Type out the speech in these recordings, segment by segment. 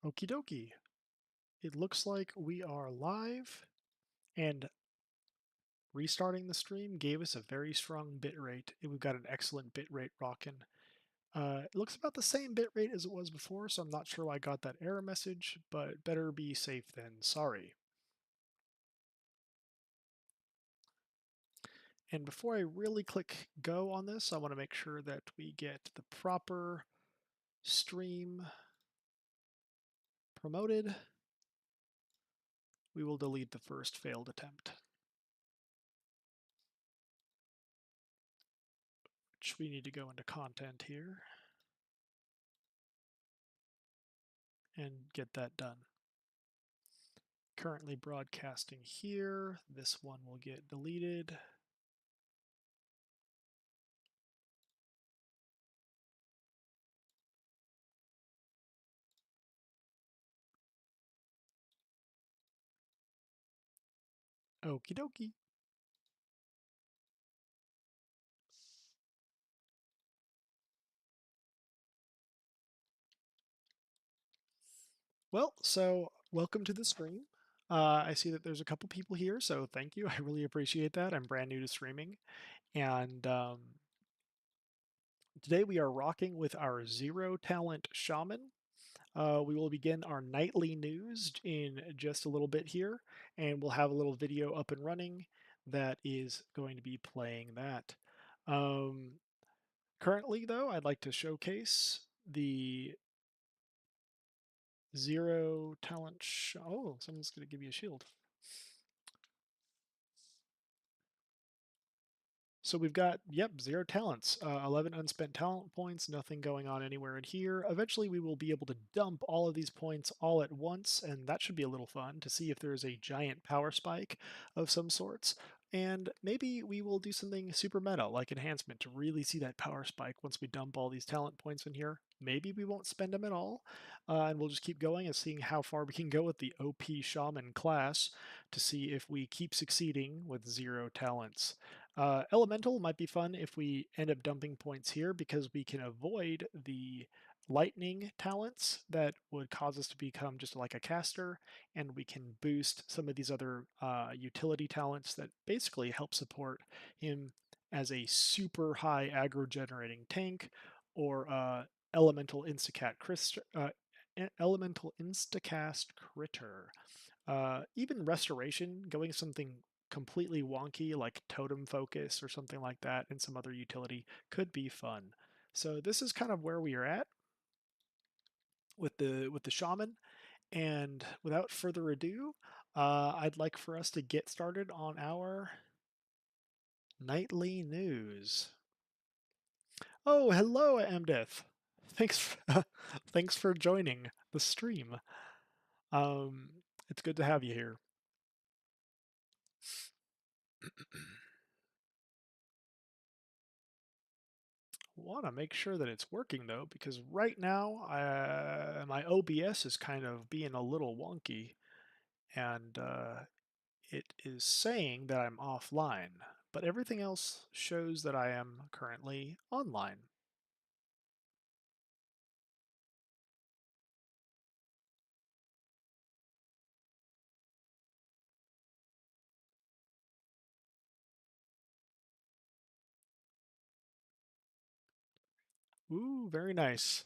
Okie dokie. It looks like we are live, and restarting the stream gave us a very strong bitrate. We've got an excellent bitrate rocking. It looks about the same bitrate as it was before, so I'm not sure why I got that error message, but better be safe than sorry. And before I really click go on this, I want to make sure that we get the proper stream promoted. We will delete the first failed attempt, which we need to go into content here and get that done. Currently broadcasting here. This one will get deleted. Okie dokie. Well, so welcome to the stream. I see that there's a couple people here, so thank you. I really appreciate that. I'm brand new to streaming. And today we are rocking with our zero talent shaman. We will begin our nightly news in just a little bit here, and we'll have a little video up and running that is going to be playing that. Currently, though, I'd like to showcase the zero talent. Oh, someone's going to give me a shield. So we've got, yep, zero talents, 11 unspent talent points, nothing going on anywhere in here. Eventually we will be able to dump all of these points all at once, and that should be a little fun to see if there's a giant power spike of some sorts. And maybe we will do something super meta, like enhancement, to really see that power spike once we dump all these talent points in here. Maybe we won't spend them at all, and we'll just keep going and seeing how far we can go with the OP Shaman class to see if we keep succeeding with zero talents. Elemental might be fun if we end up dumping points here because we can avoid the lightning talents that would cause us to become just like a caster, and we can boost some of these other utility talents that basically help support him as a super high aggro generating tank or elemental elemental instacast critter. Even restoration, going something completely wonky like totem focus or something like that and some other utility could be fun. So this is kind of where we are at with the shaman. And without further ado, I'd like for us to get started on our nightly news. Oh, hello, Amdeth. Thanks, thanks for joining the stream. It's good to have you here. Want to make sure that it's working though, because right now my OBS is kind of being a little wonky, and it is saying that I'm offline, but everything else shows that I am currently online. Ooh, very nice.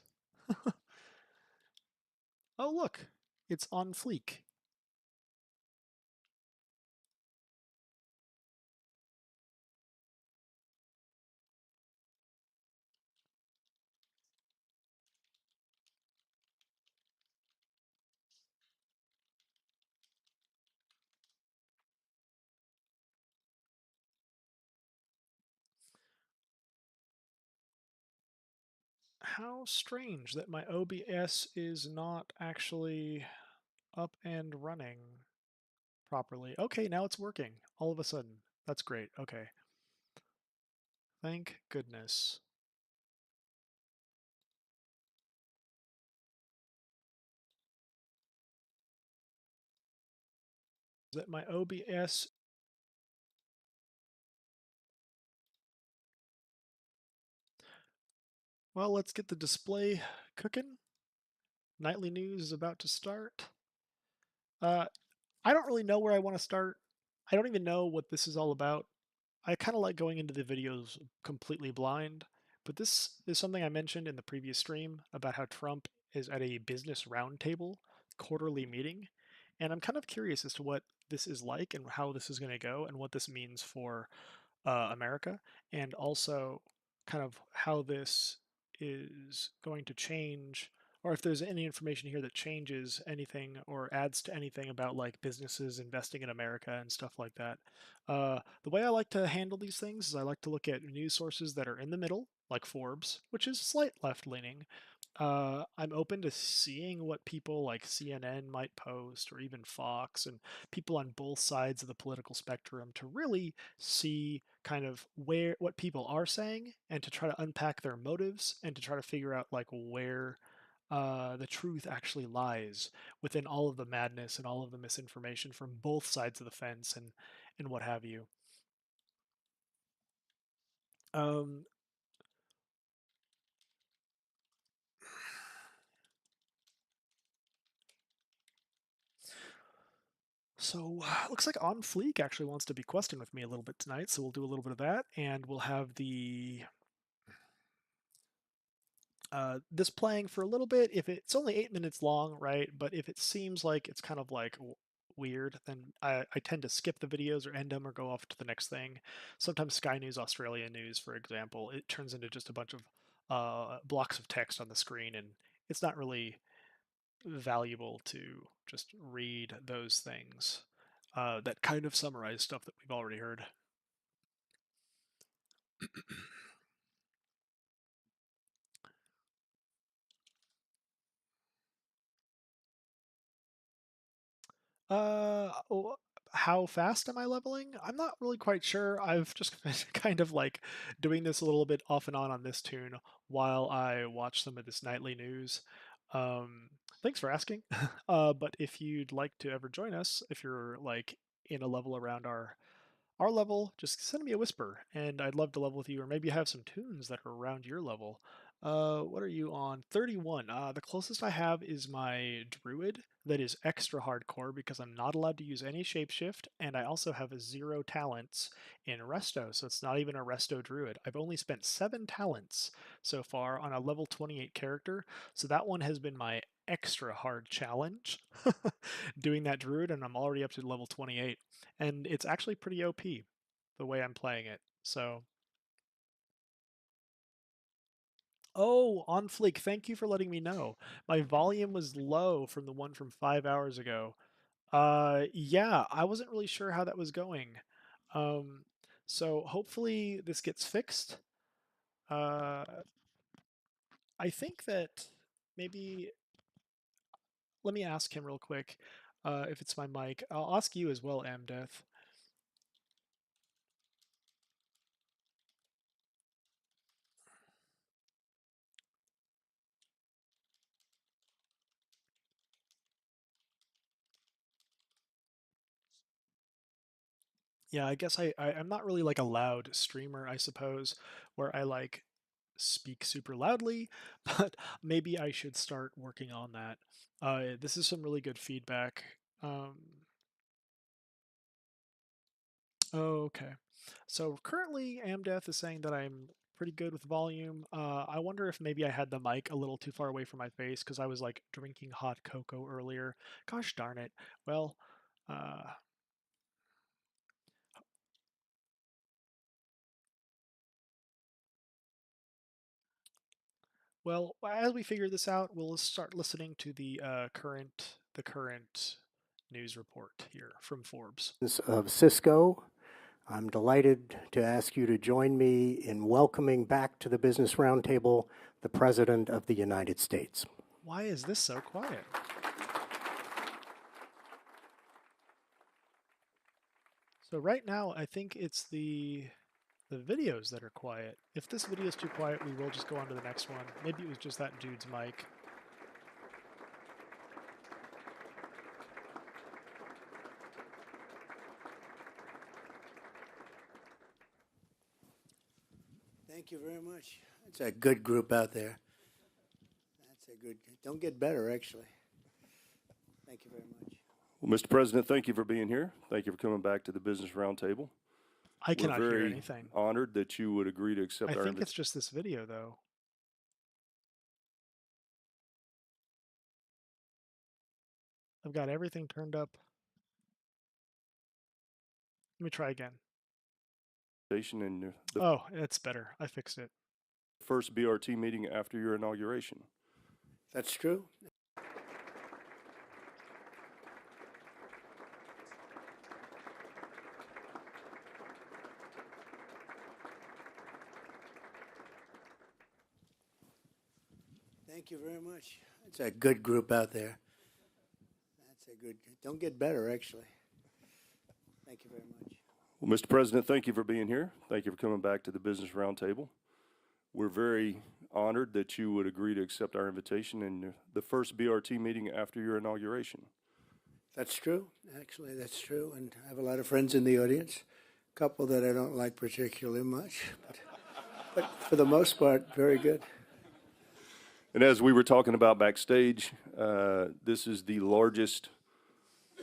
Oh, look, it's on fleek. How strange that my OBS is not actually up and running properly. Okay, now it's working all of a sudden. That's great. Okay. Thank goodness. That my OBS. Well, let's get the display cooking. Nightly news is about to start. Uh, I don't really know where I want to start. I don't even know what this is all about. I kind of like going into the videos completely blind, but this is something I mentioned in the previous stream about how Trump is at a business roundtable quarterly meeting, and I'm kind of curious as to what this is like and how this is going to go and what this means for America, and also kind of how this is going to change, or if there's any information here that changes anything or adds to anything about like businesses investing in America and stuff like that. The way I like to handle these things is I like to look at news sources that are in the middle, like Forbes, which is slight left leaning. I'm open to seeing what people like CNN might post, or even Fox, and people on both sides of the political spectrum to really see kind of where what people are saying and to try to unpack their motives and to try to figure out like where the truth actually lies within all of the madness and all of the misinformation from both sides of the fence and what have you. Um, so looks like On Fleek actually wants to be questing with me a little bit tonight, so we'll do a little bit of that, and we'll have the this playing for a little bit. If it's only 8 minutes long, right? But if it seems like it's kind of like weird, then I tend to skip the videos or end them or go off to the next thing. Sometimes Sky News Australia News, for example, it turns into just a bunch of blocks of text on the screen, and it's not really valuable to just read those things that kind of summarize stuff that we've already heard. Oh, how fast am I leveling? I'm not really quite sure. I've just been kind of like doing this a little bit off and on this tune while I watch some of this nightly news. Thanks for asking. But if you'd like to ever join us, if you're like in a level around our level, just send me a whisper, and I'd love to level with you, or maybe have some tunes that are around your level. What are you on? 31. The closest I have is my druid that is extra hardcore because I'm not allowed to use any shapeshift, and I also have a 0 talents in resto, so it's not even a resto druid. I've only spent 7 talents so far on a level 28 character, so that one has been my extra hard challenge doing that druid, and I'm already up to level 28, and it's actually pretty OP the way I'm playing it. So, oh, on fleek, thank you for letting me know. My volume was low from the one from 5 hours ago. Yeah, I wasn't really sure how that was going. Um, so hopefully this gets fixed. Uh, I think that maybe let me ask him real quick if it's my mic. I'll ask you as well, Amdeath. Yeah, I guess I'm not really like a loud streamer, I suppose, where I like speak super loudly, but maybe I should start working on that. This is some really good feedback. Um, oh, okay. So currently, Amdeath is saying that I'm pretty good with volume. I wonder if maybe I had the mic a little too far away from my face because I was like drinking hot cocoa earlier. Gosh darn it. Well, uh, Well, as we figure this out, we'll start listening to the current news report here from Forbes. Of Cisco. I'm delighted to ask you to join me in welcoming back to the Business Roundtable the President of the United States. Why is this so quiet? So right now, I think it's the videos that are quiet. If this video is too quiet, we will just go on to the next one. Maybe it was just that dude's mic. Thank you very much. It's a good group out there. That's a good. Don't get better, actually. Thank you very much. Well, Mr. President, thank you for being here. Thank you for coming back to the Business Roundtable. I We're cannot hear very anything. honored that you would agree to I accept our think it's invitation. just this video, though. I've got everything turned up. Let me try again. And the Oh, it's better. I fixed it. first BRT meeting after your inauguration. That's true. Thank you very much. It's a good group out there. That's a good. Don't get better, actually. Thank you very much. Well, Mr. President, thank you for being here. Thank you for coming back to the Business Roundtable. We're very honored that you would agree to accept our invitation and the first BRT meeting after your inauguration. That's true. Actually, that's true. And I have a lot of friends in the audience, a couple that I don't like particularly much, but for the most part, very good. And as we were talking about backstage, this is the largest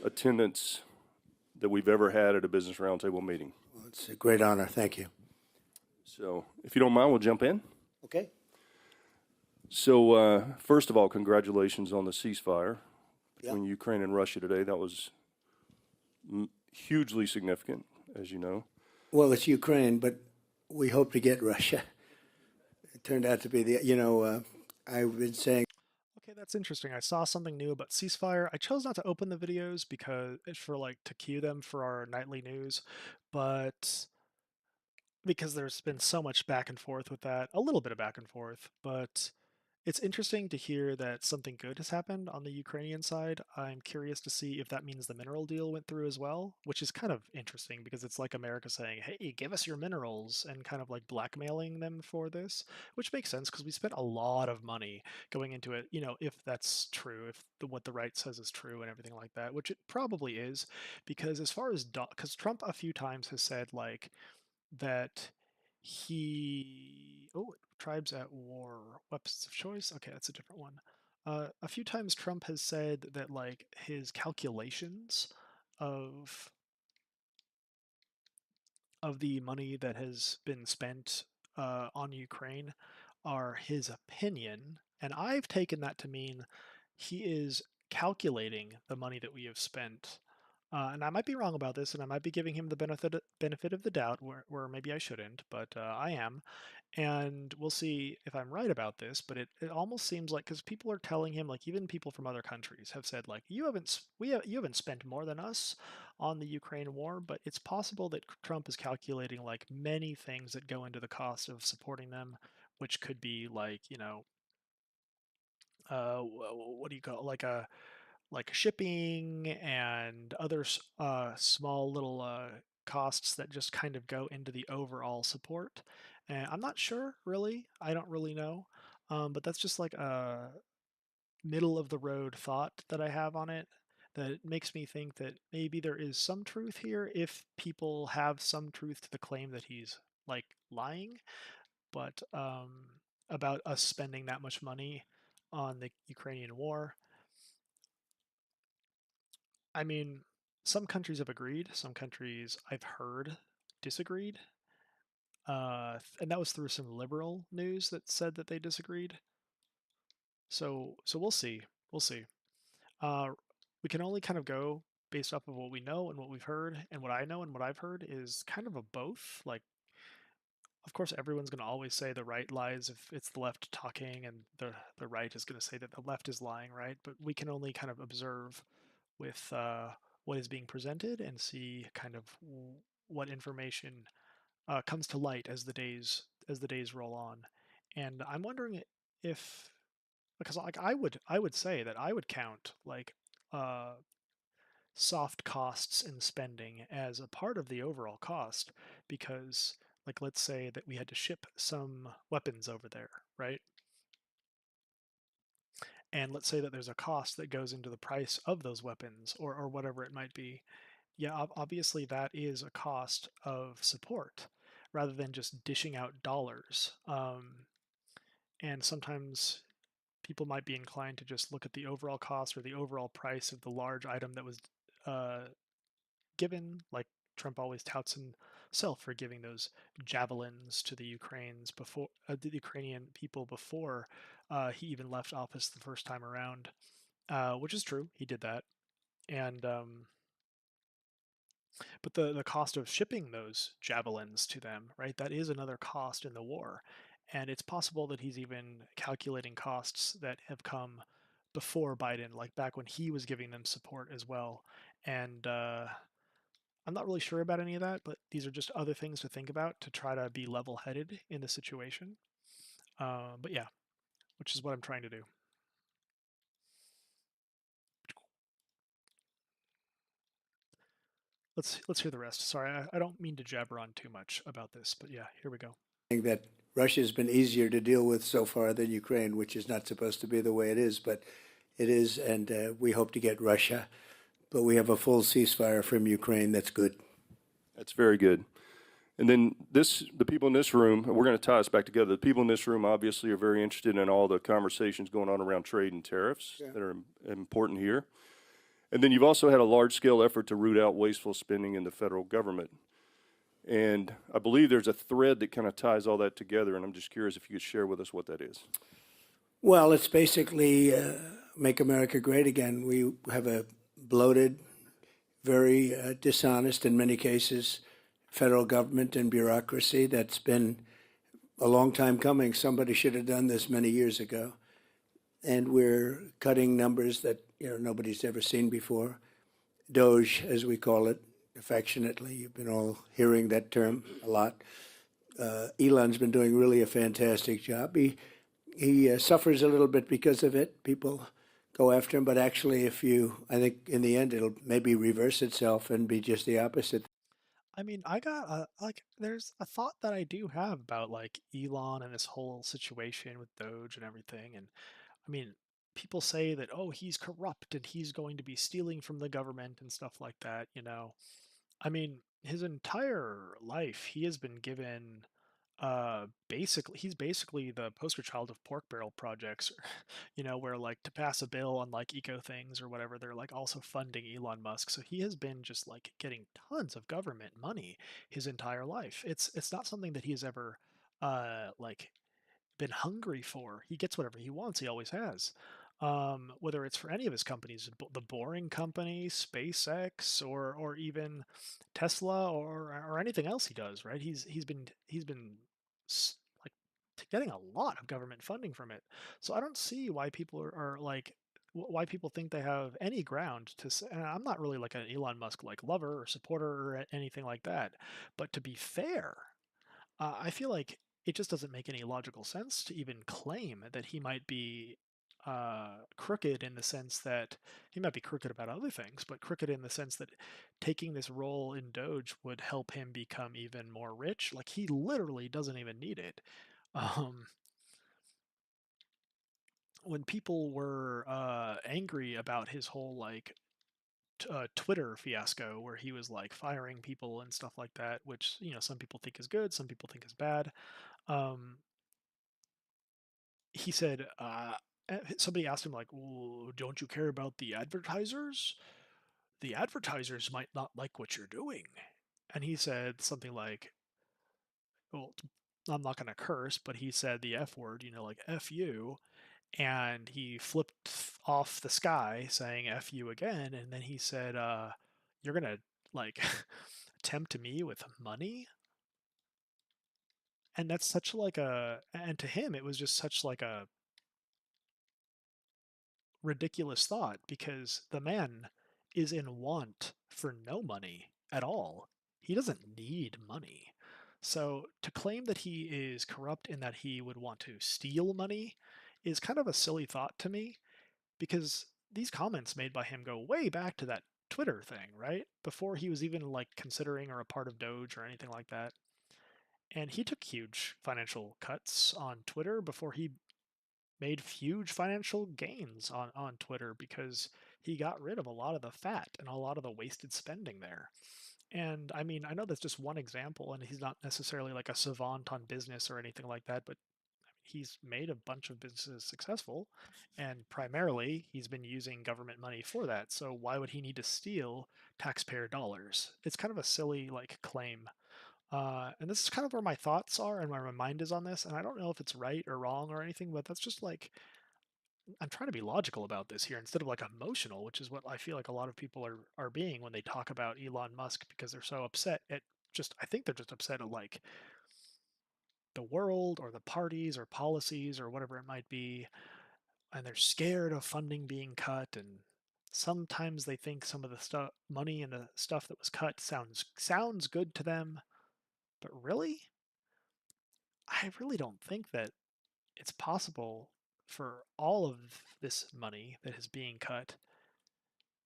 attendance that we've ever had at a Business Roundtable meeting. Well, it's a great honor. Thank you. So if you don't mind, we'll jump in. Okay. So first of all, congratulations on the ceasefire between Yeah. Ukraine and Russia today. That was hugely significant, as you know. Well, it's Ukraine, but we hope to get Russia. It turned out to be I've been saying. Okay, that's interesting. I saw something new about ceasefire. I chose not to open the videos because for like to cue them for our nightly news, but because there's been so much back and forth with that, a little bit of back and forth, but it's interesting to hear that something good has happened on the Ukrainian side. I'm curious to see if that means the mineral deal went through as well, which is kind of interesting because it's like America saying, hey, give us your minerals, and kind of like blackmailing them for this, which makes sense because we spent a lot of money going into it, if that's true, if what the right says is true and everything like that, which it probably is, because as far as, because Trump a few times has said, like, that tribes at war, weapons of choice. Okay, that's a different one. A few times Trump has said that like his calculations of the money that has been spent on Ukraine are his opinion, and I've taken that to mean he is calculating the money that we have spent. And I might be wrong about this, and I might be giving him the benefit of the doubt, where maybe I shouldn't, but I am. And we'll see if I'm right about this. But it almost seems like, because people are telling him, like even people from other countries have said, like, you haven't spent more than us on the Ukraine war. But it's possible that Trump is calculating like many things that go into the cost of supporting them, which could be like, what do you call it? Like shipping and other small little costs that just kind of go into the overall support. And I'm not sure, really. I don't really know. But that's just like a middle of the road thought that I have on it, that makes me think that maybe there is some truth here if people have some truth to the claim that he's like lying. But about us spending that much money on the Ukrainian war, I mean, some countries have agreed. Some countries I've heard disagreed, and that was through some liberal news that said that they disagreed. So we'll see. We'll see. Uh, we can only kind of go based off of what we know and what we've heard, and what I know and what I've heard is kind of a both. Like, of course, everyone's going to always say the right lies if it's the left talking, and the right is going to say that the left is lying, right? But we can only kind of observe with what is being presented and see kind of what information comes to light as the days roll on. And I'm wondering if, because like I would say that I would count like uh, soft costs in spending as a part of the overall cost, because like let's say that we had to ship some weapons over there, right? And let's say that there's a cost that goes into the price of those weapons, or whatever it might be. Yeah, obviously that is a cost of support rather than just dishing out dollars. And sometimes people might be inclined to just look at the overall cost or the overall price of the large item that was uh, given, like Trump always touts himself for giving those javelins to the Ukrainian people before he even left office the first time around, which is true. He did that, and but the cost of shipping those javelins to them, right? That is another cost in the war, and it's possible that he's even calculating costs that have come before Biden, like back when he was giving them support as well. And I'm not really sure about any of that, but these are just other things to think about to try to be level-headed in the situation. But yeah, which is what I'm trying to do. Let's hear the rest. Sorry, I don't mean to jabber on too much about this, but yeah, here we go. That Russia's been easier to deal with so far than Ukraine, which is not supposed to be the way it is, but it is, and we hope to get Russia. But we have a full ceasefire from Ukraine. That's good. That's very good. And then the people in this room, and we're going to tie us back together. The people in this room obviously are very interested in all the conversations going on around trade and tariffs that are important here. And then you've also had a large-scale effort to root out wasteful spending in the federal government. And I believe there's a thread that kind of ties all that together, and I'm just curious if you could share with us what that is. Well, it's basically make America great again. We have a bloated, very dishonest in many cases federal government and bureaucracy that's been a long time coming. Somebody should have done this many years ago. And we're cutting numbers that nobody's ever seen before. Doge, as we call it affectionately. You've been all hearing that term a lot. Elon's been doing really a fantastic job. He suffers a little bit because of it. People go after him, but actually, I think in the end, it'll maybe reverse itself and be just the opposite. I mean, I got there's a thought that I do have about like Elon and this whole situation with Doge and everything. And I mean, people say that, oh, he's corrupt and he's going to be stealing from the government and stuff like that. I mean, his entire life he has been given basically he's basically the poster child of pork barrel projects, where like to pass a bill on like eco things or whatever, they're like also funding Elon Musk. So he has been just like getting tons of government money his entire life. It's not something that he has ever like been hungry for. He gets whatever he wants. He always has. Whether it's for any of his companies, the Boring Company, SpaceX, or even Tesla, or anything else he does, right? He's been like getting a lot of government funding from it. So I don't see why people are like why people think they have any ground to say. And I'm not really like an Elon Musk like lover or supporter or anything like that. But to be fair, I feel like it just doesn't make any logical sense to even claim that he might be crooked in the sense that he might be crooked about other things, but crooked in the sense that taking this role in Doge would help him become even more rich. Like he literally doesn't even need it. Um, when people were angry about his whole like Twitter fiasco, where he was like firing people and stuff like that, which some people think is good, some people think is bad. Um, he said, somebody asked him like, well, don't you care about the advertisers? The advertisers might not like what you're doing. And he said something like, well, I'm not going to curse, but he said the F word, like F you. And he flipped off the sky saying F you again. And then he said, you're going to like tempt me with money? And that's such like and to him, it was just such like a ridiculous thought because the man is in want for no money at all. He doesn't need money. So to claim that he is corrupt and that he would want to steal money is kind of a silly thought to me because these comments made by him go way back to that Twitter thing, right? Before he was even like considering or a part of Doge or anything like that. And he took huge financial cuts on Twitter before he made huge financial gains on Twitter because he got rid of a lot of the fat and a lot of the wasted spending there. And I mean, I know that's just one example, and he's not necessarily like a savant on business or anything like that, but he's made a bunch of businesses successful, and primarily he's been using government money for that. So why would he need to steal taxpayer dollars? It's kind of a silly like claim. And this is kind of where my thoughts are and where my mind is on this. And I don't know if it's right or wrong or anything, but that's just like I'm trying to be logical about this here instead of like emotional, which is what I feel like a lot of people are being when they talk about Elon Musk because they're so upset at just I think they're just upset at like the world or the parties or policies or whatever it might be, and they're scared of funding being cut, and sometimes they think some of the stuff money and the stuff that was cut sounds good to them, but really I really don't think that it's possible for all of this money that is being cut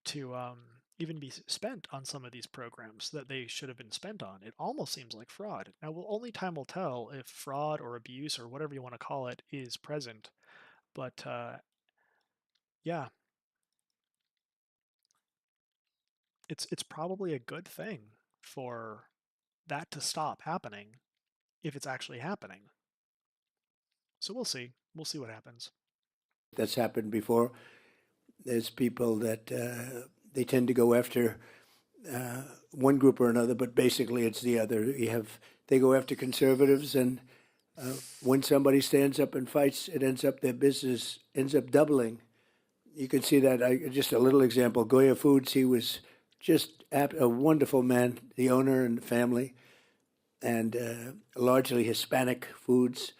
to even be spent on some of these programs that they should have been spent on. It almost seems like fraud. Now, only time will tell if fraud or abuse or whatever you want to call it is present. But yeah, it's probably a good thing for that to stop happening if it's actually happening. So we'll see. We'll see what happens. That's happened before. There's people that they tend to go after one group or another, but basically it's the other. They go after conservatives, and when somebody stands up and fights, it ends up their business ends up doubling. You can see that. Just a little example. Goya Foods. He was just a wonderful man, the owner and the family, and largely Hispanic foods.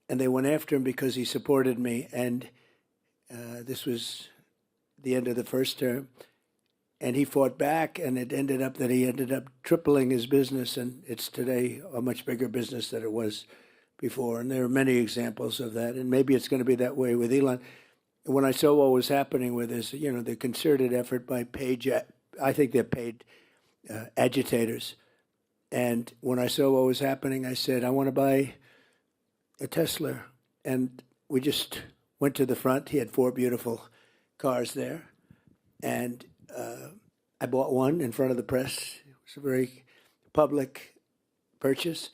And they went after him because he supported me. And this was the end of the first term. And he fought back, and it ended up that he ended up tripling his business. And it's today a much bigger business than it was before. And there are many examples of that. And maybe it's going to be that way with Elon. When I saw what was happening with this, the concerted effort by paid, I think they're paid agitators. And when I saw what was happening, I said, I want to buy a Tesla. And we just went to the front. He had 4 beautiful cars there. And I bought one in front of the press. It was a very public purchase.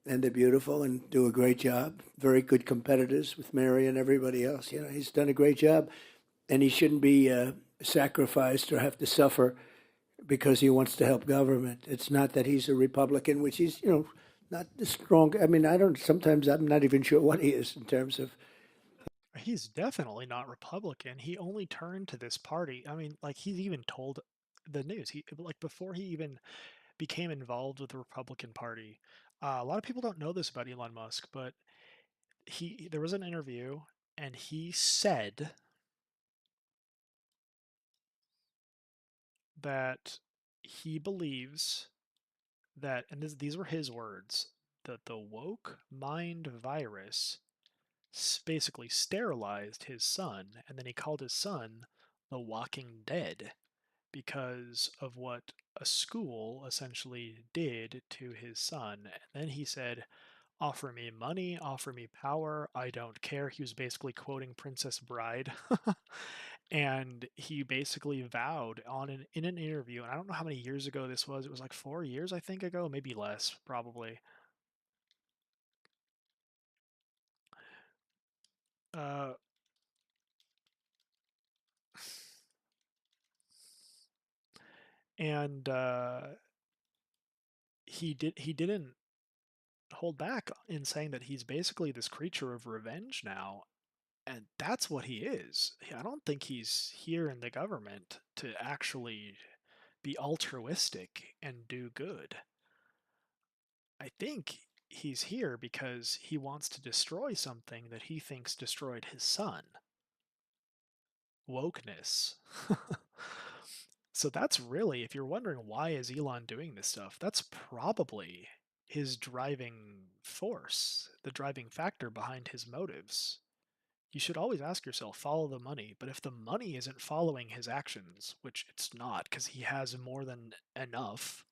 And they're beautiful and do a great job. Very good competitors with Mary and everybody else. He's done a great job. And he shouldn't be sacrificed or have to suffer because he wants to help government. It's not that he's a Republican, which he's, not the strong. I mean, sometimes I'm not even sure what he is in terms of. He's definitely not Republican. He only turned to this party. I mean, like he's even told the news. He like before he even became involved with the Republican Party. A lot of people don't know this about Elon Musk, but there was an interview and he said that he believes that, and these were his words, that the woke mind virus basically sterilized his son, and then he called his son the Walking Dead because of what a school essentially did to his son. And then he said, offer me money, offer me power, I don't care. He was basically quoting Princess Bride. And he basically vowed in an interview, and I don't know how many years ago this was. It was like 4 years, I think, ago, maybe less, probably. Uh, and he didn't hold back in saying that he's basically this creature of revenge now, and that's what he is. I don't think he's here in the government to actually be altruistic and do good. I think he's here because he wants to destroy something that he thinks destroyed his son. Wokeness. So that's really, if you're wondering why is Elon doing this stuff, that's probably his driving force, the driving factor behind his motives. You should always ask yourself, follow the money. But if the money isn't following his actions, which it's not because he has more than enough,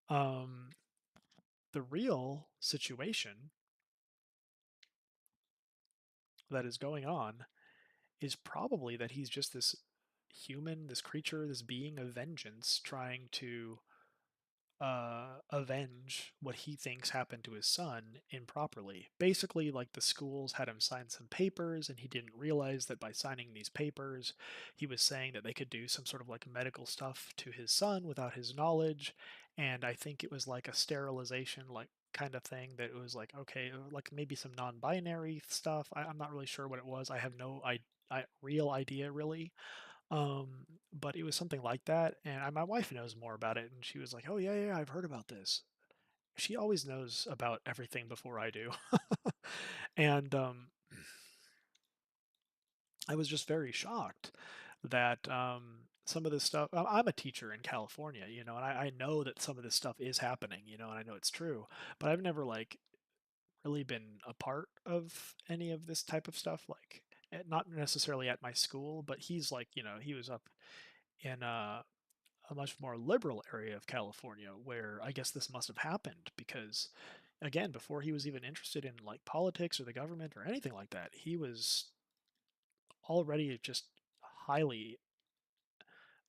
um, the real situation that is going on is probably that he's just this human, this creature, this being of vengeance trying to avenge what he thinks happened to his son improperly. Basically, like the schools had him sign some papers, and he didn't realize that by signing these papers, he was saying that they could do some sort of like medical stuff to his son without his knowledge. And I think it was like a sterilization, like kind of thing that it was like, okay, like maybe some non binary stuff. I'm not really sure what it was. I have no real idea, really. But it was something like that, and my wife knows more about it, and she was like, "Oh yeah, yeah, I've heard about this." She always knows about everything before I do, and I was just very shocked that some of this stuff. I'm a teacher in California, and I know that some of this stuff is happening, and I know it's true, but I've never like really been a part of any of this type of stuff, like not necessarily at my school, but he's like, he was up in a much more liberal area of California where I guess this must have happened because again, before he was even interested in like politics or the government or anything like that, he was already just highly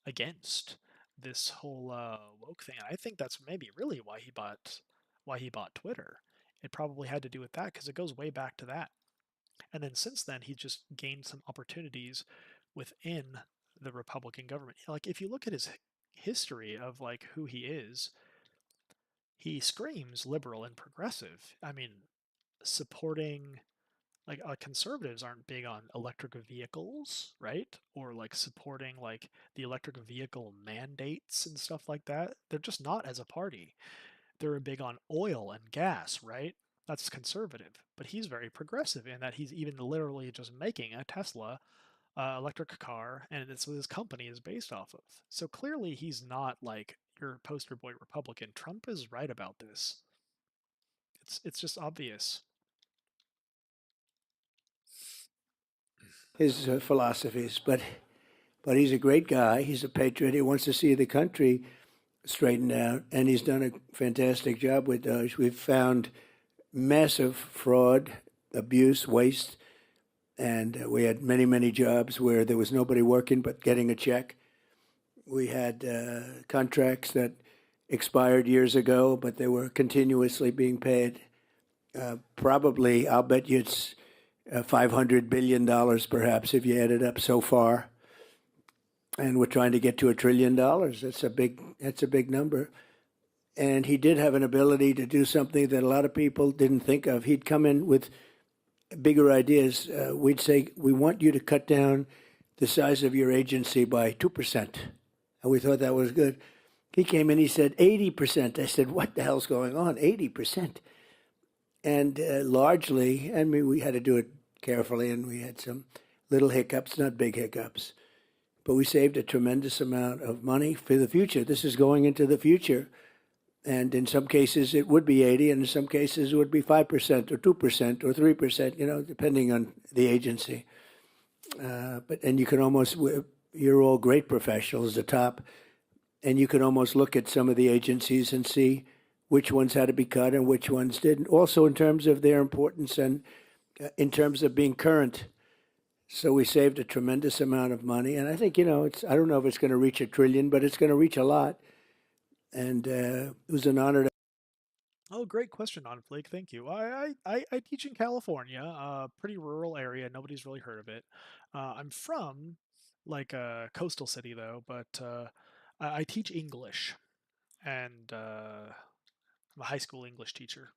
against this whole woke thing. And I think that's maybe really why he bought Twitter. It probably had to do with that because it goes way back to that. And then since then, he's just gained some opportunities within the Republican government. Like if you look at his history of like who he screams liberal and progressive. I mean, supporting like conservatives aren't big on electric vehicles, right? Or like supporting like the electric vehicle mandates and stuff like that. They're just not as a party. They're big on oil and gas, right? That's conservative. But he's very progressive in that he's even literally just making a Tesla electric car, and it's what his company is based off of. So clearly, he's not like your poster boy Republican. Trump is right about this. It's just obvious. His philosophies, but he's a great guy. He's a patriot. He wants to see the country straightened out, and he's done a fantastic job with those. We've found massive fraud, abuse, waste, and we had many, many jobs where there was nobody working but getting a check. We had contracts that expired years ago, but they were continuously being paid. Probably, I'll bet you it's $500 billion perhaps if you add it up so far. And we're trying to get to $1 trillion. That's a big number. And he did have an ability to do something that a lot of people didn't think of. He'd come in with bigger ideas. We'd say, we want you to cut down the size of your agency by 2%. And we thought that was good. He came in, he said 80%. I said, what the hell's going on? 80%. And largely, I mean, we had to do it carefully, and we had some little hiccups, not big hiccups. But we saved a tremendous amount of money for the future. This is going into the future. And in some cases, it would be 80, and in some cases, it would be 5% or 2% or 3%, depending on the agency. And you can almost, you're all great professionals, the top, and you can almost look at some of the agencies and see which ones had to be cut and which ones didn't. Also in terms of their importance and in terms of being current. So we saved a tremendous amount of money. And I think, I don't know if it's going to reach $1 trillion, but it's going to reach a lot. And it was an honor to. Oh, great question, On Flake. Thank you. I teach in California, a pretty rural area. Nobody's really heard of it. I'm from like a coastal city though, but I teach English, and I'm a high school English teacher.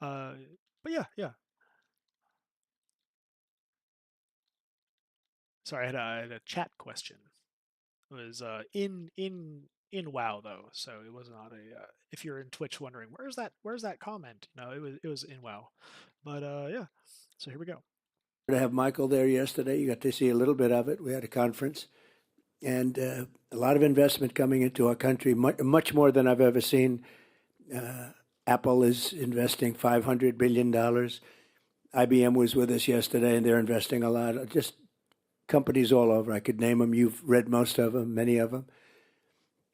uh, but yeah, yeah. Sorry, I had a chat question. It was in WoW though, so it was not a. If you're in Twitch wondering where's that comment, it was in WoW, but yeah. So here we go. To have Michael there yesterday. You got to see a little bit of it. We had a conference, and a lot of investment coming into our country, much more than I've ever seen. Apple is investing $500 billion. IBM was with us yesterday, and they're investing a lot. Just companies all over. I could name them. You've read most of them, many of them.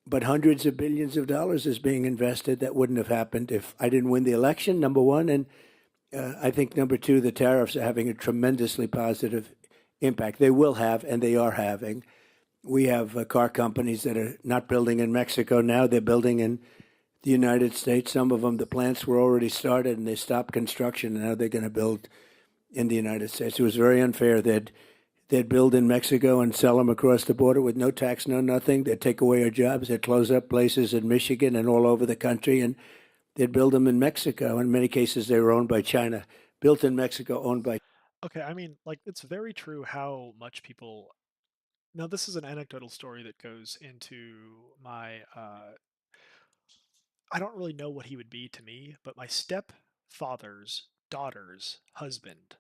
But hundreds of billions of dollars is being invested. That wouldn't have happened if I didn't win the election, number one. And I think, number two, the tariffs are having a tremendously positive impact. They will have, and they are having. We have car companies that are not building in Mexico now; they're building in the United States. Some of them, the plants were already started and they stopped construction, and now they're going to build in the United States. It was very unfair. They'd build in Mexico and sell them across the border with no tax, no nothing. They'd take away our jobs. They'd close up places in Michigan and all over the country, and they'd build them in Mexico. In many cases, they were owned by China. Built in Mexico, owned by. Okay, I mean, like, it's very true how much people. Now, this is an anecdotal story that goes into my. I don't really know what he would be to me, but my stepfather's daughter's husband.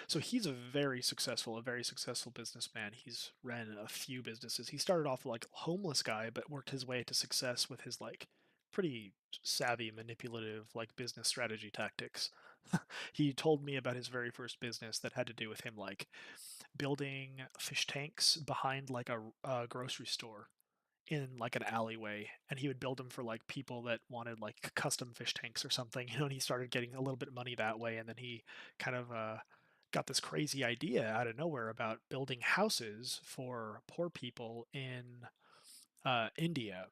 So he's a very successful businessman. He's ran a few businesses. He started off like a homeless guy, but worked his way to success with his like pretty savvy, manipulative like business strategy tactics. He told me about his very first business that had to do with him like building fish tanks behind like a grocery store in like an alleyway, and he would build them for like people that wanted like custom fish tanks or something, and he started getting a little bit of money that way, and then he kind of got this crazy idea out of nowhere about building houses for poor people in India.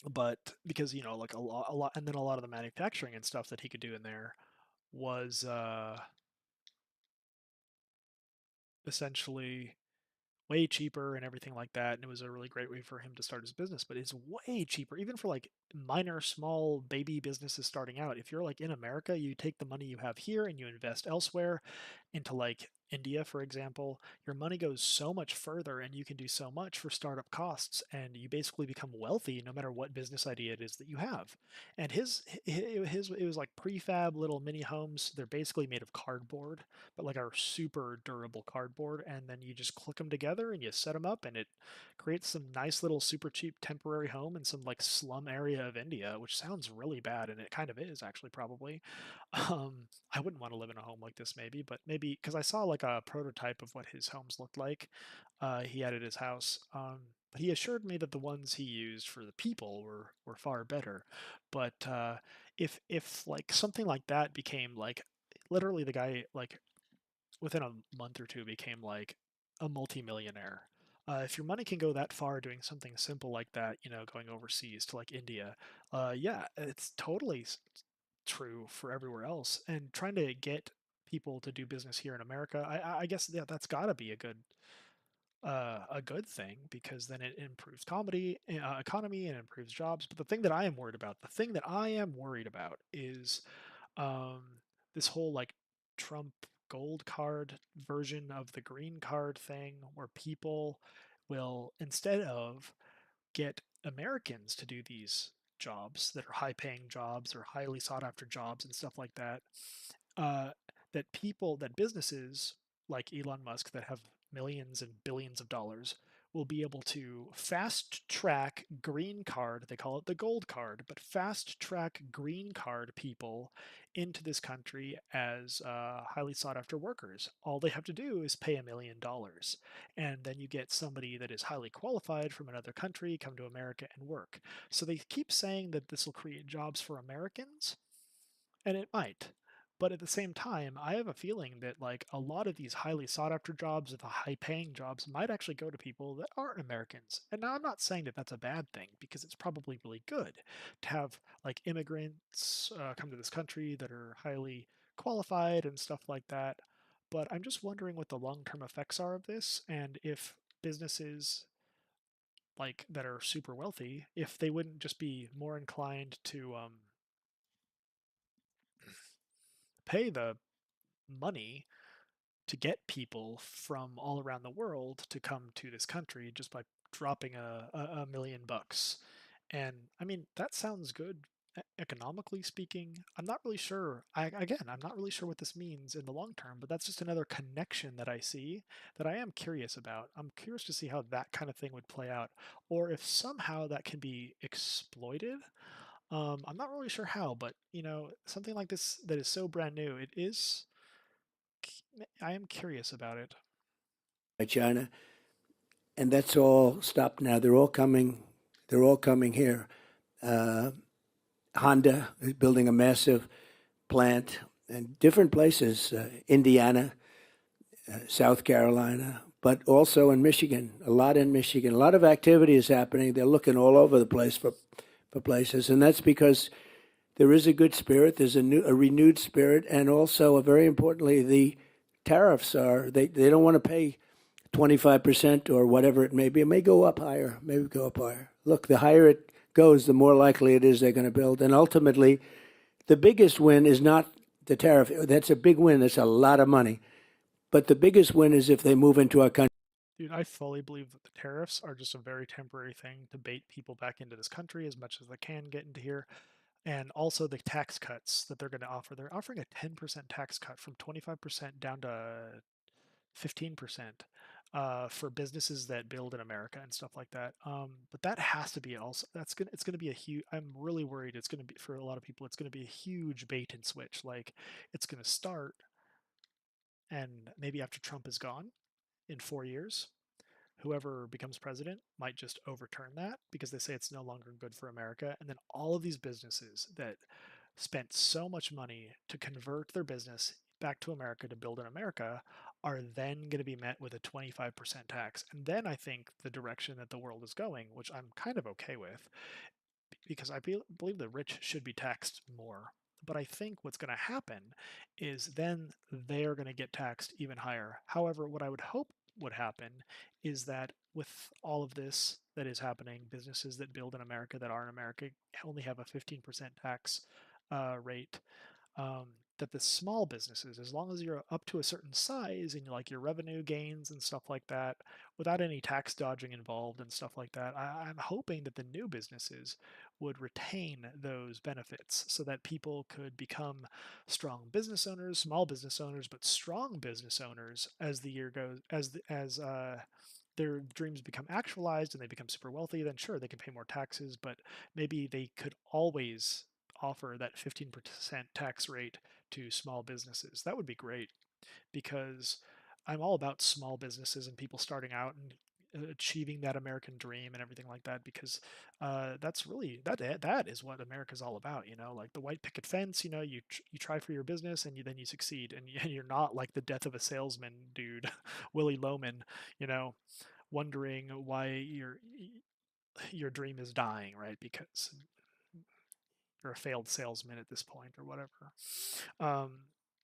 But because like a lot, and then a lot of the manufacturing and stuff that he could do in there was essentially way cheaper and everything like that, and it was a really great way for him to start his business. But it's way cheaper even for like minor small baby businesses starting out. If you're like in America, you take the money you have here and you invest elsewhere into like India, for example, your money goes so much further and you can do so much for startup costs, and you basically become wealthy no matter what business idea it is that you have. And his it was like prefab little mini homes. They're basically made of cardboard, but like a super durable cardboard, and then you just click them together and you set them up, and it creates some nice little super cheap temporary home in some like slum area of India, which sounds really bad, and it kind of is actually probably. I wouldn't want to live in a home like this, maybe, but maybe because I saw like a prototype of what his homes looked like. He had at his house. But he assured me that the ones he used for the people were far better. But if like something like that became like literally the guy like within a month or two became like a multimillionaire. If your money can go that far doing something simple like that, going overseas to like India, yeah, it's totally true for everywhere else. And trying to get people to do business here in America, I guess yeah, that's got to be a good thing, because then it improves economy and improves jobs. But the thing that I am worried about is um, this whole like Trump gold card version of the green card thing, where people will, instead of get Americans to do these jobs that are high paying jobs or highly sought after jobs and stuff like that, uh, that businesses like Elon Musk that have millions and billions of dollars will be able to fast track green card, they call it the gold card, but fast track green card people into this country as highly sought after workers. All they have to do is pay $1 million, and then you get somebody that is highly qualified from another country come to America and work. So they keep saying that this will create jobs for Americans, and it might. But at the same time, I have a feeling that like a lot of these highly sought after jobs, or the high paying jobs, might actually go to people that aren't Americans. And now I'm not saying that that's a bad thing, because it's probably really good to have like immigrants come to this country that are highly qualified and stuff like that. But I'm just wondering what the long term effects are of this, and if businesses like that are super wealthy, if they wouldn't just be more inclined to pay the money to get people from all around the world to come to this country just by dropping a million bucks. And I mean, that sounds good economically speaking. I'm not really sure. I'm not really sure what this means in the long term, but that's just another connection that I see that I am curious about. I'm curious to see how that kind of thing would play out, or if somehow that can be exploited. I'm not really sure how, but something like this that is so brand new, it is. I am curious about it. China, and that's all stopped now. They're all coming. They're all coming here. Uh, Honda is building a massive plant in different places: Indiana, South Carolina, but also in Michigan, a lot in Michigan. A lot of activity is happening. They're looking all over the place for places, and that's because there is a good spirit. There's a renewed spirit, and also, very importantly, the tariffs are they don't want to pay 25% or whatever it may be. It may go up higher. Maybe go up higher. Look, the higher it goes, the more likely it is they're going to build. And ultimately, the biggest win is not the tariff. That's a big win. That's a lot of money. But the biggest win is if they move into our country. Dude, I fully believe that the tariffs are just a very temporary thing to bait people back into this country as much as they can get into here. And also the tax cuts that they're going to offer. They're offering a 10% tax cut from 25% down to 15% for businesses that build in America and stuff like that. But that has to be also it's gonna be a huge. I'm really worried it's gonna be for a lot of people. It's gonna be a huge bait and switch. Like it's gonna start, and maybe after Trump is gone in 4 years, whoever becomes president might just overturn that because they say it's no longer good for America. And then all of these businesses that spent so much money to convert their business back to America to build in America are then going to be met with a 25% tax. And then I think the direction that the world is going, which I'm kind of okay with, because I believe the rich should be taxed more. But I think what's going to happen is then they're going to get taxed even higher. However, what I would hope would happen is that with all of this that is happening, businesses that build in America that are in America only have a 15% tax rate, um, that the small businesses, as long as you're up to a certain size and like your revenue gains and stuff like that, without any tax dodging involved and stuff like that, I'm hoping that the new businesses would retain those benefits so that people could become strong business owners, small business owners, but strong business owners as the year goes, as their dreams become actualized and they become super wealthy, then sure, they can pay more taxes, but maybe they could always offer that 15% tax rate to small businesses. That would be great because I'm all about small businesses and people starting out and achieving that American dream and everything like that because that's really that is what America's all about, you know, like the white picket fence, you know, you try for your business and then you succeed and you're not like the death of a salesman dude Willie Loman, you know, wondering why your dream is dying, right? Because you're a failed salesman at this point or whatever, um,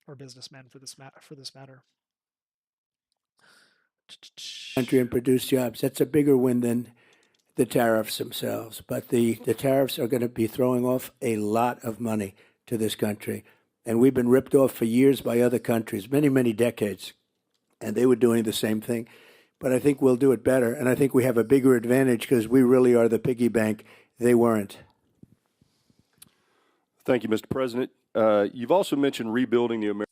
or businessman for this matter. Country and produce jobs. That's a bigger win than the tariffs themselves. But the tariffs are going to be throwing off a lot of money to this country. And we've been ripped off for years by other countries, many, many decades. And they were doing the same thing. But I think we'll do it better. And I think we have a bigger advantage because we really are the piggy bank. They weren't. Thank you, Mr. President. You've also mentioned rebuilding the American.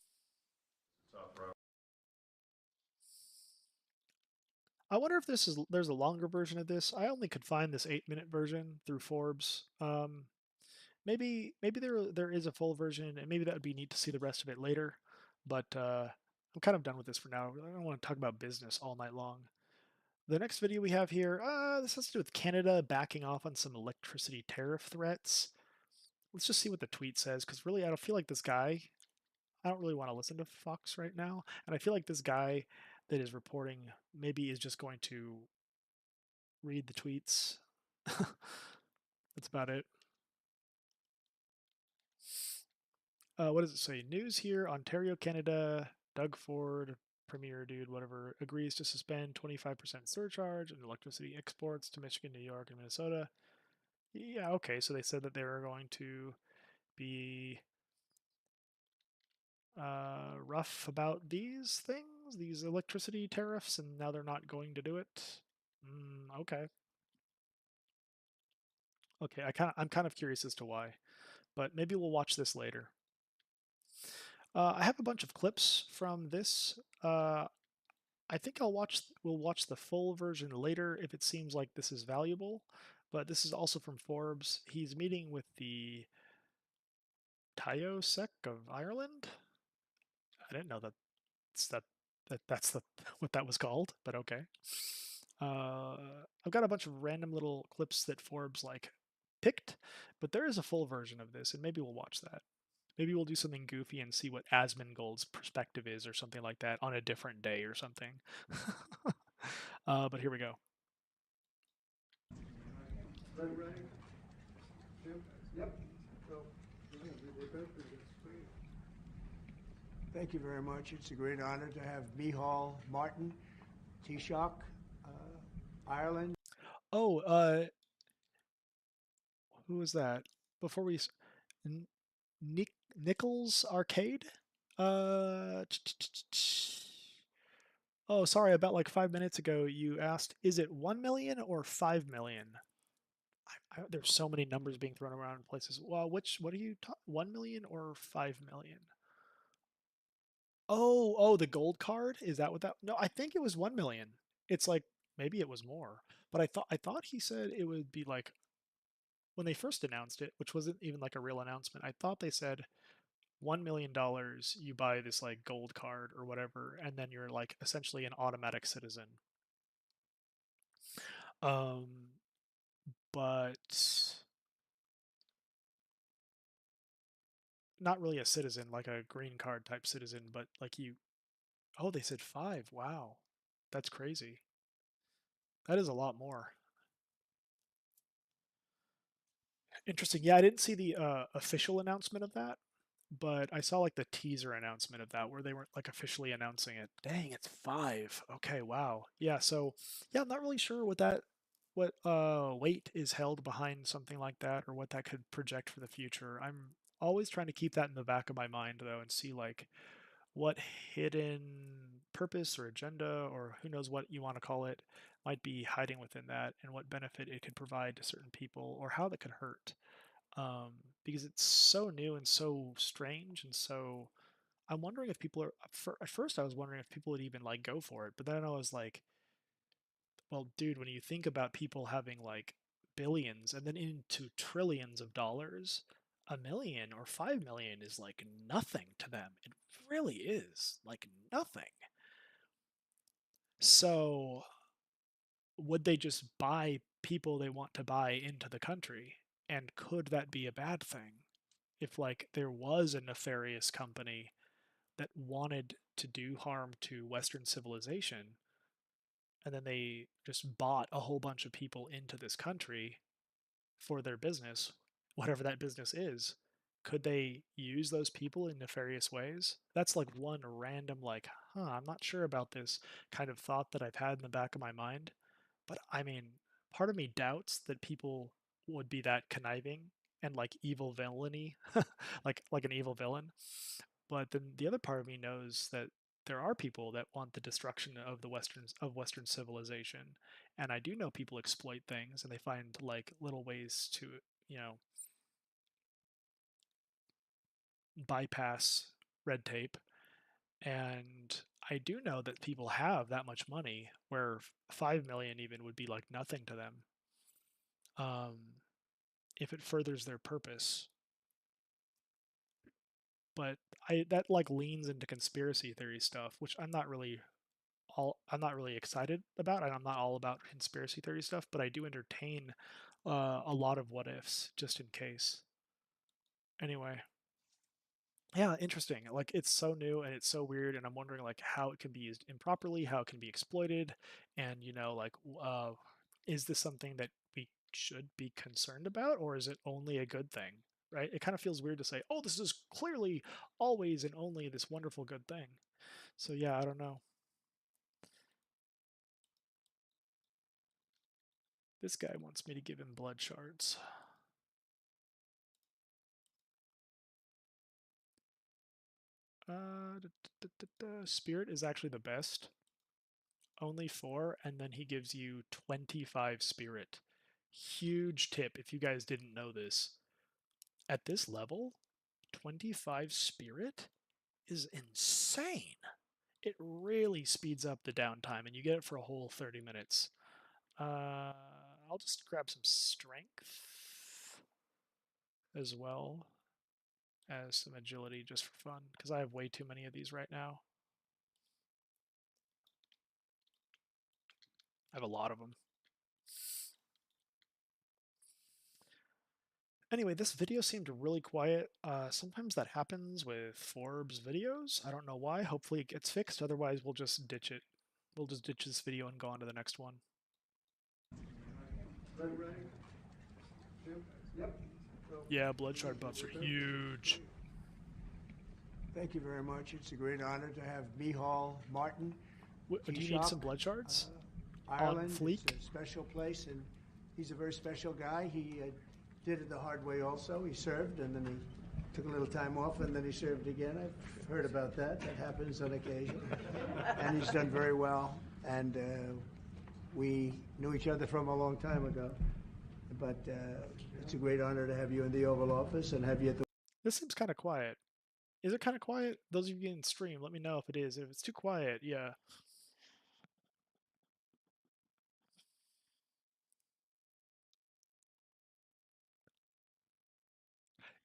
I wonder if there's a longer version of this. I only could find this 8-minute version through Forbes. Maybe there is a full version, and maybe that would be neat to see the rest of it later. But I'm kind of done with this for now. I don't want to talk about business all night long. The next video we have here, this has to do with Canada backing off on some electricity tariff threats. Let's just see what the tweet says, because really I don't feel like this guy. I don't really want to listen to Fox right now, and I feel like this guy that is reporting maybe is just going to read the tweets. That's about it. What does it say? News here, Ontario, Canada. Doug Ford, Premier dude, whatever, agrees to suspend 25% surcharge on electricity exports to Michigan, New York, and Minnesota. Yeah, okay, so they said that they were going to be rough about these things, these electricity tariffs, and now they're not going to do it. Okay. Okay, I'm kind of curious as to why, but maybe we'll watch this later. I have a bunch of clips from this. I think we'll watch the full version later if it seems like this is valuable. But this is also from Forbes. He's meeting with the Taoiseach of Ireland. I didn't know that's the what that was called, but okay. Uh, I've got a bunch of random little clips that Forbes like picked, but there is a full version of this, and maybe we'll watch that. Maybe we'll do something goofy and see what Asmongold's perspective is or something like that on a different day or something. But here we go. Thank you very much. It's a great honor to have Mihal Martin, Taoiseach, Ireland. Oh, who was that? Before we, Nichols Arcade. Uh, oh, sorry. About like 5 minutes ago, you asked, is it 1 million or 5 million? There's so many numbers being thrown around in places. Well, what are you 1 million or 5 million? Oh, the gold card? Is that what that? No, I think it was 1 million. It's like maybe it was more, but I thought he said it would be like when they first announced it, which wasn't even like a real announcement. I thought they said $1 million, you buy this like gold card or whatever, and then you're like essentially an automatic citizen. Um, but not really a citizen, like a green card type citizen, but like you. Oh, they said 5. Wow, that's crazy. That is a lot more. Interesting. Yeah, I didn't see the official announcement of that, but I saw like the teaser announcement of that where they weren't like officially announcing it. Dang, it's 5. Okay, wow. Yeah, so yeah, I'm not really sure what weight is held behind something like that or what that could project for the future. I'm always trying to keep that in the back of my mind though and see like what hidden purpose or agenda or who knows what you want to call it might be hiding within that and what benefit it could provide to certain people or how that could hurt. um, because it's so new and so strange and so I'm wondering if people are at first I was wondering if people would even like go for it, but then I was like, well dude, when you think about people having like billions and then into trillions of dollars, 1 million or 5 million is like nothing to them. It really is like nothing. So would they just buy people they want to buy into the country, and could that be a bad thing if like there was a nefarious company that wanted to do harm to Western civilization, and then they just bought a whole bunch of people into this country for their business, whatever that business is? Could they use those people in nefarious ways? That's like one random, like, I'm not sure about this kind of thought that I've had in the back of my mind. But I mean, part of me doubts that people would be that conniving and like evil villainy, like an evil villain. But then the other part of me knows that there are people that want the destruction of Western civilization, and I do know people exploit things and they find like little ways to, you know, bypass red tape. And I do know that people have that much money where 5 million even would be like nothing to them. Um, if it furthers their purpose. But I that like leans into conspiracy theory stuff, which I'm not really excited about, and I'm not all about conspiracy theory stuff, but I do entertain a lot of what ifs just in case. Anyway, yeah, interesting. Like it's so new and it's so weird, and I'm wondering like how it can be used improperly, how it can be exploited, and like is this something that we should be concerned about, or is it only a good thing? Right? It kind of feels weird to say, "Oh, this is clearly always and only this wonderful good thing." So yeah, I don't know. This guy wants me to give him blood shards. Spirit is actually the best. Only 4, and then he gives you 25 spirit. Huge tip if you guys didn't know this. At this level, 25 spirit is insane. It really speeds up the downtime, and you get it for a whole 30 minutes. I'll just grab some strength as well as some agility just for fun, because I have way too many of these right now. I have a lot of them. Anyway, this video seemed really quiet. Sometimes that happens with Forbes videos. I don't know why. Hopefully it gets fixed. Otherwise, we'll just ditch it. We'll just ditch this video and go on to the next one. Yeah, blood shard buffs are huge. Thank you very much. It's a great honor to have Mihal Martin. Do you need some blood shards? Ireland, fleek? it's a special place, and he's a very special guy. He did it the hard way also. He served, and then he took a little time off, and then he served again. I've heard about that. That happens on occasion. And he's done very well. And we knew each other from a long time ago. But it's a great honor to have you in the Oval Office and have you at the... This seems kind of quiet. Is it kind of quiet? Those of you in stream, let me know if it is. If it's too quiet, yeah.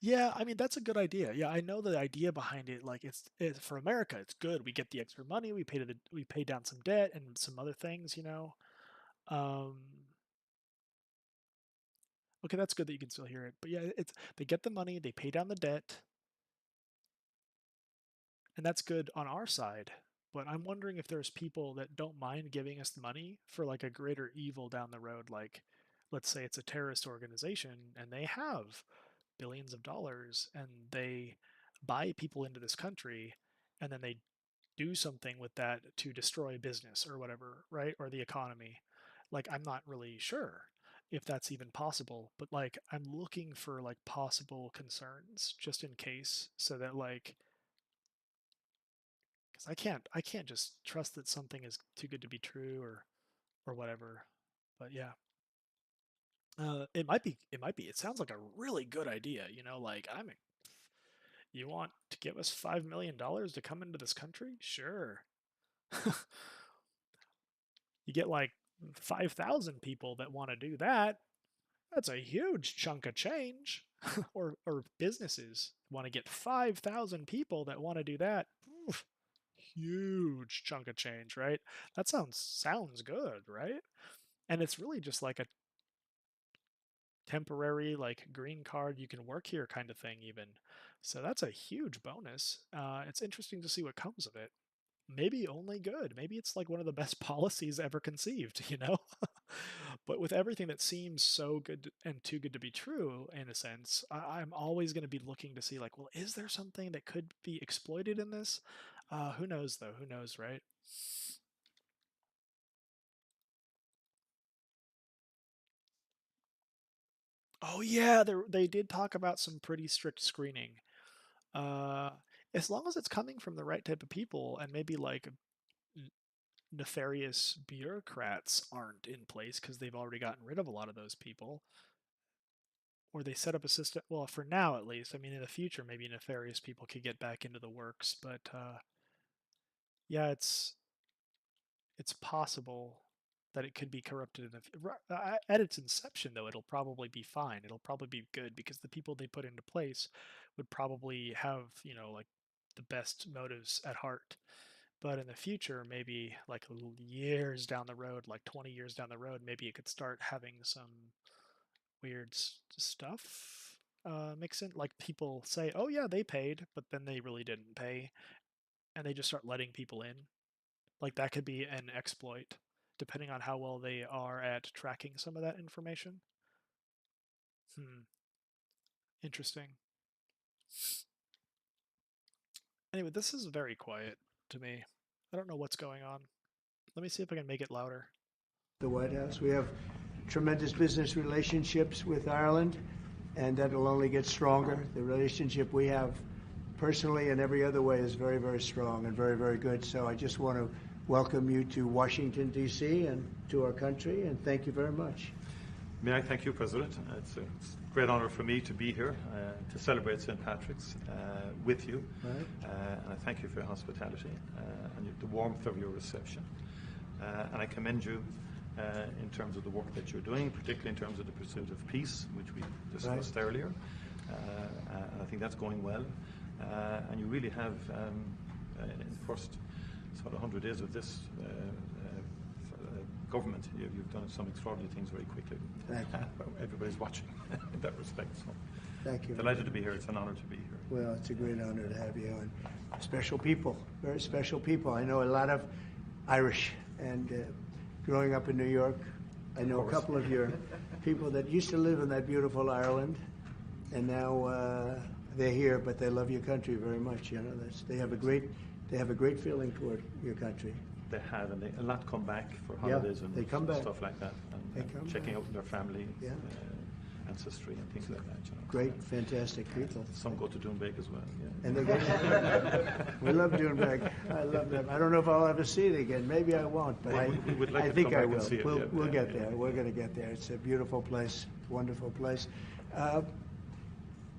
Yeah, I mean that's a good idea. Yeah, I know the idea behind it. Like it's for America, it's good. We get the extra money. We pay down some debt and some other things. Um, okay, that's good that you can still hear it. But yeah, they get the money, they pay down the debt, and that's good on our side. But I'm wondering if there's people that don't mind giving us the money for like a greater evil down the road. Like, let's say it's a terrorist organization and they have billions of dollars and they buy people into this country and then they do something with that to destroy business or whatever, right? Or the economy. Like, I'm not really sure if that's even possible, but like, I'm looking for like possible concerns just in case so that like, because I can't just trust that something is too good to be true or whatever. But yeah. It might be. It might be. It sounds like a really good idea. Like you want to give us $5 million to come into this country? Sure. You get like 5,000 people that want to do that. That's a huge chunk of change. or businesses want to get 5,000 people that want to do that. Oof, huge chunk of change, right? That sounds good, right? And it's really just like a temporary like green card, you can work here kind of thing even. So that's a huge bonus. It's interesting to see what comes of it. Maybe only good. Maybe it's like one of the best policies ever conceived. But with everything that seems so good and too good to be true, in a sense, I'm always going to be looking to see like, well, is there something that could be exploited in this? Who knows though? Who knows, right? Oh yeah, they did talk about some pretty strict screening. Uh, as long as it's coming from the right type of people and maybe like nefarious bureaucrats aren't in place because they've already gotten rid of a lot of those people, or they set up a system. Well, for now at least. I mean, in the future, maybe nefarious people could get back into the works, but yeah, it's possible that it could be corrupted at its inception. Though it'll probably be fine. It'll probably be good because the people they put into place would probably have like the best motives at heart. But in the future, maybe like years down the road, like 20 years down the road, maybe it could start having some weird stuff mix in. Like people say, oh yeah, they paid, but then they really didn't pay, and they just start letting people in. Like that could be an exploit, depending on how well they are at tracking some of that information. Interesting. Anyway, this is very quiet to me. I don't know what's going on. Let me see if I can make it louder. The White House. We have tremendous business relationships with Ireland, and that'll only get stronger. The relationship we have personally and every other way is very, very strong and very, very good. So I just want to welcome you to Washington, D.C. and to our country, and thank you very much. May I thank you, President? It's a great honour for me to be here to celebrate St. Patrick's with you. Right. And I thank you for your hospitality and the warmth of your reception. And I commend you in terms of the work that you're doing, particularly in terms of the pursuit of peace, which we discussed earlier. And I think that's going well. And you really have, in the first sort of 100 days of this government, you've done some extraordinary things very quickly. Thank you. Everybody's watching in that respect. So Thank you. Delighted to be here. It's an honour to be here. Well, it's a great honor to have you, and special people, very special people. I know a lot of Irish And growing up in New York, I know a couple of your people that used to live in that beautiful Ireland, and now they're here, but they love your country very much. You know, they have a great feeling toward your country. They have, and a lot come back for Yeah, holidays and they come back. stuff like that, and checking out their family, Yeah. ancestry, and things like that. You know. Great, fantastic people. Some go to Doonbeg as well. Yeah. And they go. We love Doonbeg. I love them. I don't know if I'll ever see it again. Maybe I won't, but We would like I to think come I back and will. see it. We'll get there. We're going to get there. It's a beautiful place, wonderful place.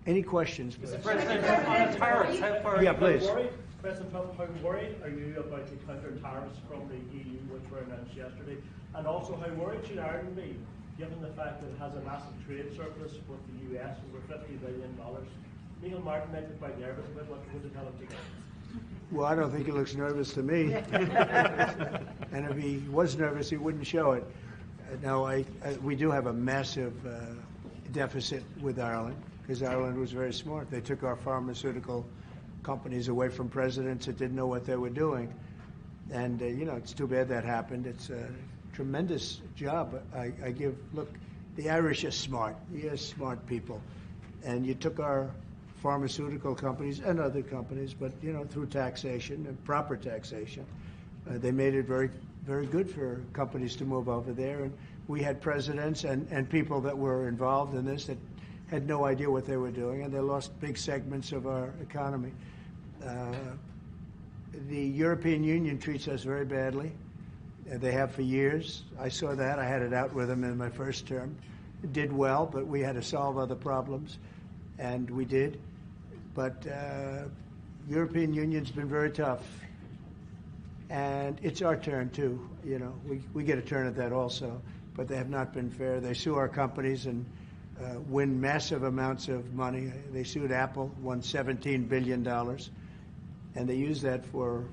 Any questions? Mr. President, on tariffs, how far Yeah, are you please. worried? President Trump, how worried are you about the counter tariffs from the EU, which were announced yesterday? And also, how worried should Ireland be, given the fact that it has a massive trade surplus with the US, over $50 billion? Neil Martin might be quite nervous about what would tell him to do. Well, I don't think he looks nervous to me. And if he was nervous, he wouldn't show it. No, we do have a massive deficit with Ireland, because Ireland was very smart. They took our pharmaceutical companies away from presidents that didn't know what they were doing. And, it's too bad that happened. It's a tremendous job. I give, look, the Irish are smart. You're smart people. And you took our pharmaceutical companies and other companies, but, through taxation and proper taxation, they made it very, very good for companies to move over there. And we had presidents and people that were involved in this that had no idea what they were doing, and they lost big segments of our economy. The European Union treats us very badly. They have for years. I saw that. I had it out with them in my first term. It did well, but we had to solve other problems, and we did. But European Union's been very tough, and it's our turn too. We get a turn at that also, but they have not been fair. They sue our companies and win massive amounts of money. They sued Apple, won $17 billion, and they use that for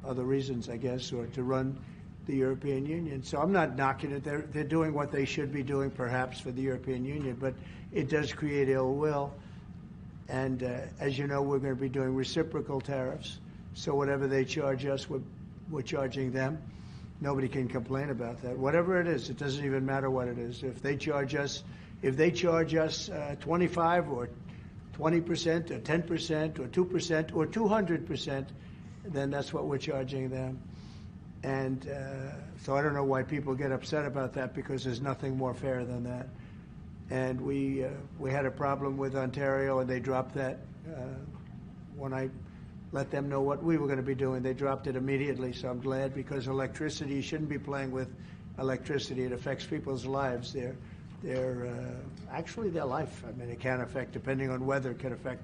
other reasons, I guess, or to run the European Union. So I'm not knocking it. They're doing what they should be doing, perhaps, for the European Union, but it does create ill will. And as you know, we're going to be doing reciprocal tariffs. So whatever they charge us, we're charging them. Nobody can complain about that. Whatever it is, it doesn't even matter what it is. If they charge us 25 or 20% or 10% or 2% or 200%, then that's what we're charging them. And so I don't know why people get upset about that, because there's nothing more fair than that. And we had a problem with Ontario, and they dropped that when I let them know what we were going to be doing. They dropped it immediately, so I'm glad, because electricity, you shouldn't be playing with electricity. It affects people's lives. Actually their life. I mean, it can affect, depending on weather, it can affect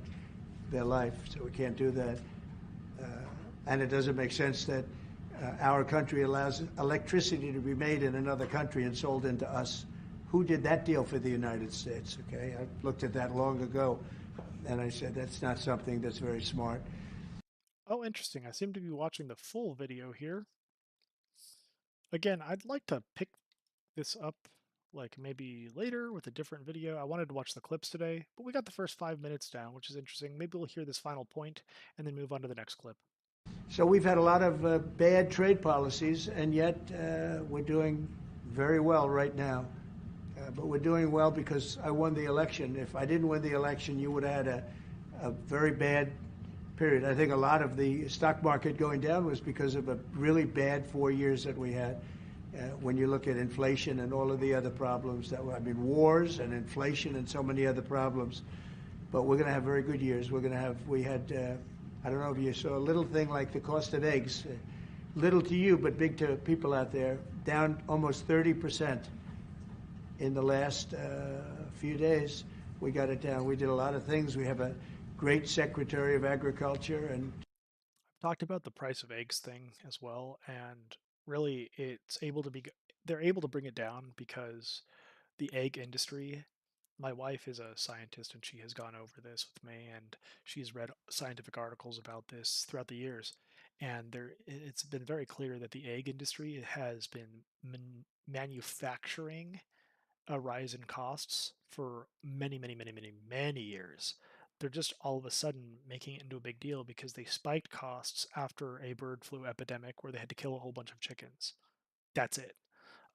their life, so we can't do that. And it doesn't make sense that our country allows electricity to be made in another country and sold into us. Who did that deal for the United States? Okay, I looked at that long ago, and I said that's not something that's very smart. Oh, interesting. I seem to be watching the full video here. Again, I'd like to pick this up like maybe later with a different video. I wanted to watch the clips today, but we got the first 5 minutes down, which is interesting. Maybe we'll hear this final point and then move on to the next clip. So we've had a lot of bad trade policies, and yet we're doing very well right now. But we're doing well because I won the election. If I didn't win the election, you would have had a very bad period. I think a lot of the stock market going down was because of a really bad 4 years that we had. When you look at inflation and all of the other problems wars and inflation and so many other problems. But we're going to have very good years. We had, I don't know if you saw a little thing like the cost of eggs, little to you, but big to people out there, down almost 30% in the last few days. We got it down. We did a lot of things. We have a great Secretary of Agriculture, and I've talked about the price of eggs thing as well, and really they're able to bring it down because the egg industry, my wife is a scientist and she has gone over this with me, and she's read scientific articles about this throughout the years, and it's been very clear that the egg industry has been manufacturing a rise in costs for many, many, many, many, many years. They're just all of a sudden making it into a big deal because they spiked costs after a bird flu epidemic where they had to kill a whole bunch of chickens. That's it.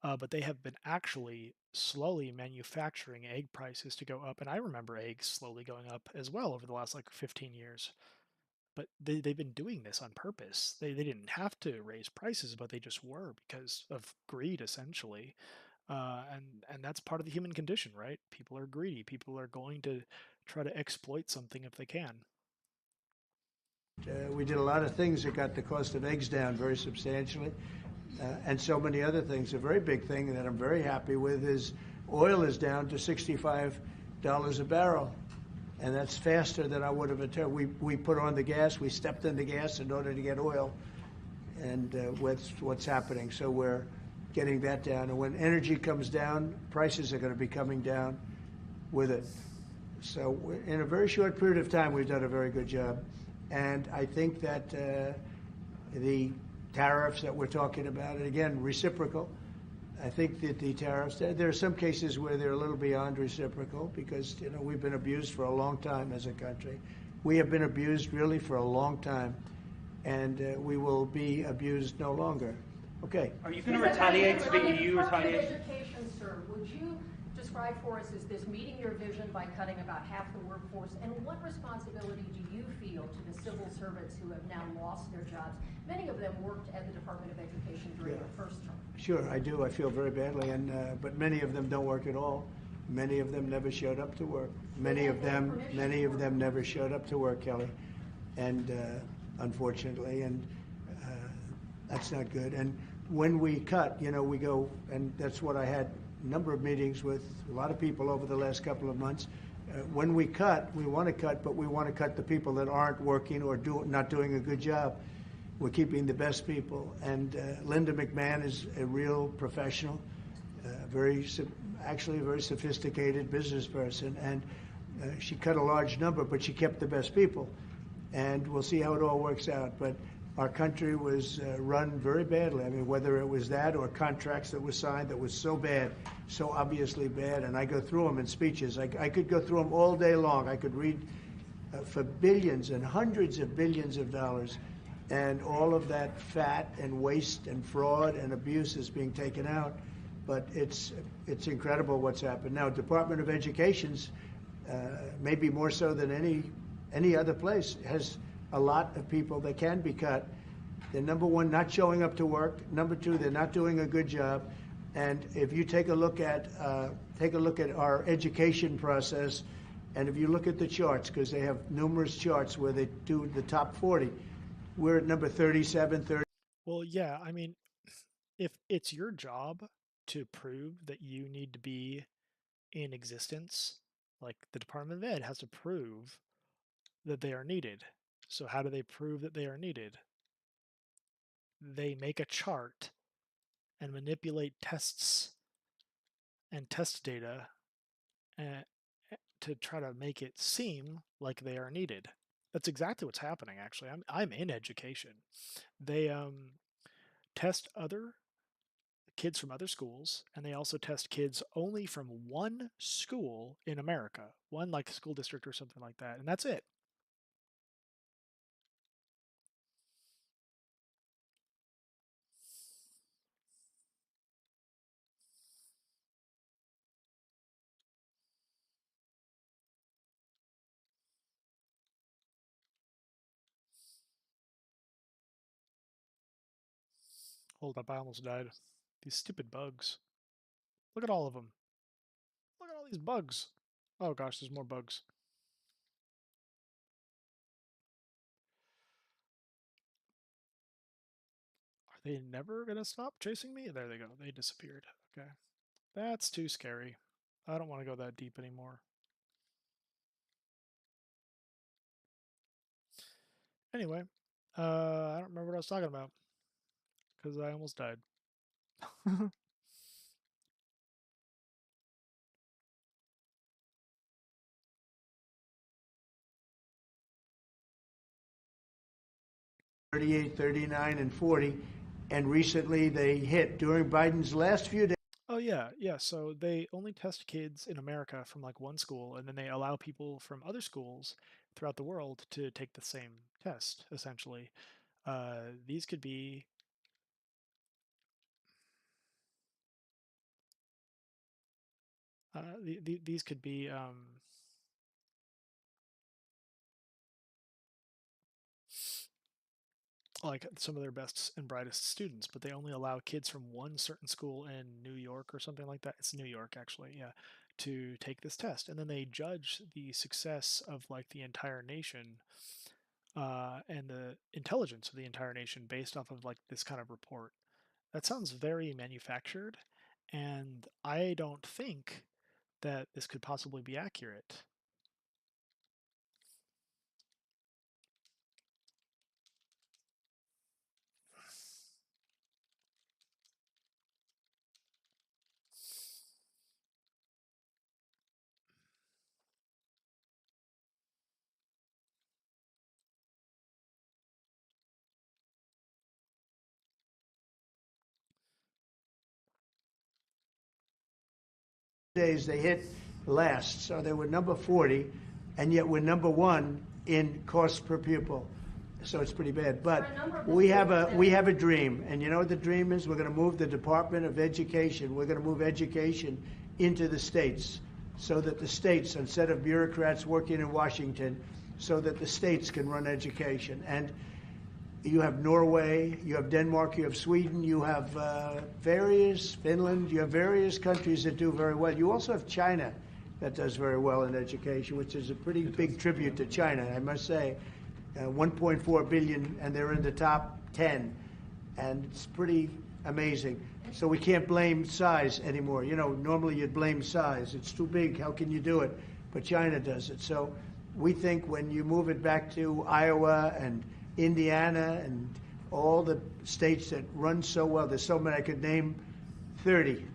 But they have been actually slowly manufacturing egg prices to go up, and I remember eggs slowly going up as well over the last like 15 years. But they've been doing this on purpose. They didn't have to raise prices, but they just were because of greed, essentially. And that's part of the human condition, right? People are greedy. People are going to try to exploit something if they can. We did a lot of things that got the cost of eggs down very substantially, and so many other things. A very big thing that I'm very happy with is oil is down to $65 a barrel, and that's faster than I would have attempted. We put on the gas, we stepped in the gas in order to get oil, and what's happening. So we're getting that down, and when energy comes down, prices are going to be coming down with it. So in a very short period of time, we've done a very good job. And I think that the tariffs that we're talking about, and again, reciprocal, I think that the tariffs, there are some cases where they're a little beyond reciprocal because, we've been abused for a long time as a country. We have been abused really for a long time, and we will be abused no longer. Okay. Are you going to retaliate to the EU? Retaliate? Education, sir, would you describe for us, is this meeting your vision by cutting about half the workforce? And what responsibility do you feel to the civil servants who have now lost their jobs? Many of them worked at the Department of Education during the first term. Sure, I do. I feel very badly, but many of them don't work at all. Many of them never showed up to work. Many of them never showed up to work, Kelly, and unfortunately, and that's not good. And when we cut, we go, and that's what I had a number of meetings with a lot of people over the last couple of months. When we cut, we want to cut, but we want to cut the people that aren't working or not doing a good job. We're keeping the best people. And Linda McMahon is a real professional, actually a very sophisticated business person. And she cut a large number, but she kept the best people. And we'll see how it all works out. But our country was run very badly. I mean, whether it was that or contracts that were signed that was so bad, so obviously bad. And I go through them in speeches. I could go through them all day long. I could read for billions and hundreds of billions of dollars. And all of that fat and waste and fraud and abuse is being taken out. But it's incredible what's happened. Now, Department of Education's, maybe more so than any other place, has a lot of people that can be cut. They're, number one, not showing up to work. Number two, they're not doing a good job. And if you take a look at our education process, and if you look at the charts, because they have numerous charts where they do the top 40, we're at number 37, 30. Well, yeah, I mean, if it's your job to prove that you need to be in existence, like the Department of Ed has to prove that they are needed. So how do they prove that they are needed? They make a chart and manipulate tests and test data to try to make it seem like they are needed. That's exactly what's happening, actually. I'm in education. They test other kids from other schools, and they also test kids only from one school in America, one like school district or something like that, and that's it. Hold up, I almost died. These stupid bugs. Look at all of them. Look at all these bugs. Oh gosh, there's more bugs. Are they never gonna stop chasing me? There they go. They disappeared. Okay. That's too scary. I don't want to go that deep anymore. Anyway, I don't remember what I was talking about because I almost died. 38, 39, and 40, and recently they hit during Biden's last few days. Oh yeah, yeah. So they only test kids in America from like one school, and then they allow people from other schools throughout the world to take the same test. Essentially, these could be these could be like some of their best and brightest students, but they only allow kids from one certain school in New York or something like that. It's New York, actually, yeah, to take this test, and then they judge the success of like the entire nation and the intelligence of the entire nation based off of like this kind of report. That sounds very manufactured, and I don't think that this could possibly be accurate. Days they hit last, so they were number 40, and yet we're number 1 in cost per pupil. So it's pretty bad. But we have a dream, and you know what the dream is? We're going to move the Department of Education. We're going to move education into the states, so that the states, instead of bureaucrats working in Washington, so that the states can run education. And you have Norway, you have Denmark, you have Sweden, you have Finland, you have various countries that do very well. You also have China that does very well in education, which is a pretty big tribute to China, I must say. 1.4 billion, and they're in the top 10, and it's pretty amazing. So we can't blame size anymore. You know, normally you'd blame size. It's too big, how can you do it? But China does it. So we think when you move it back to Iowa and Indiana and all the states that run so well, there's so many, I could name 30,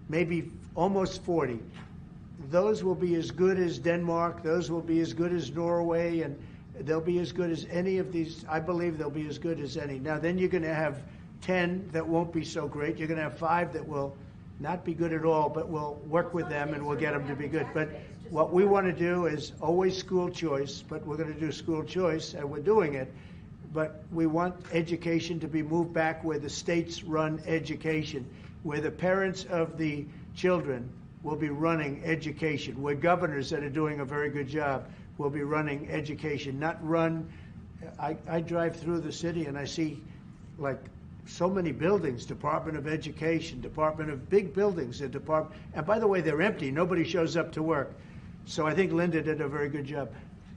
maybe almost 40. Those will be as good as Denmark, those will be as good as Norway, and they'll be as good as any of these. I believe they'll be as good as any. Now, then you're going to have 10 that won't be so great. You're going to have 5 that will not be good at all, but we'll work with them and we'll get them to be good. But what we want to do is always school choice, but we're going to do school choice, and we're doing it. But we want education to be moved back where the states run education, where the parents of the children will be running education, where governors that are doing a very good job will be running education, not run. I drive through the city and I see like so many buildings, Department of Education, Department of big buildings, and by the way, they're empty. Nobody shows up to work. So I think Linda did a very good job.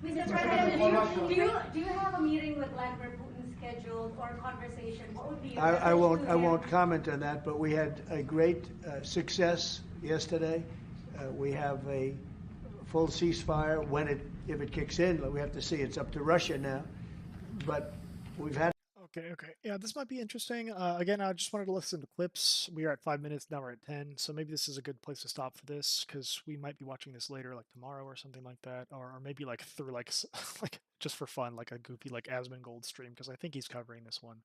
Mr. President, do you have a meeting with Vladimir Putin scheduled or a conversation? What would be your I won't comment on that, but we had a great success yesterday. We have a full ceasefire. If it kicks in, we have to see. It's up to Russia now. But we've had. Okay. Yeah, this might be interesting. Again, I just wanted to listen to clips. We are at 5 minutes, now we're at 10, so maybe this is a good place to stop for this, because we might be watching this later, like tomorrow or something like that, or maybe like through like like just for fun, like a goofy like Asmongold stream, because I think he's covering this one,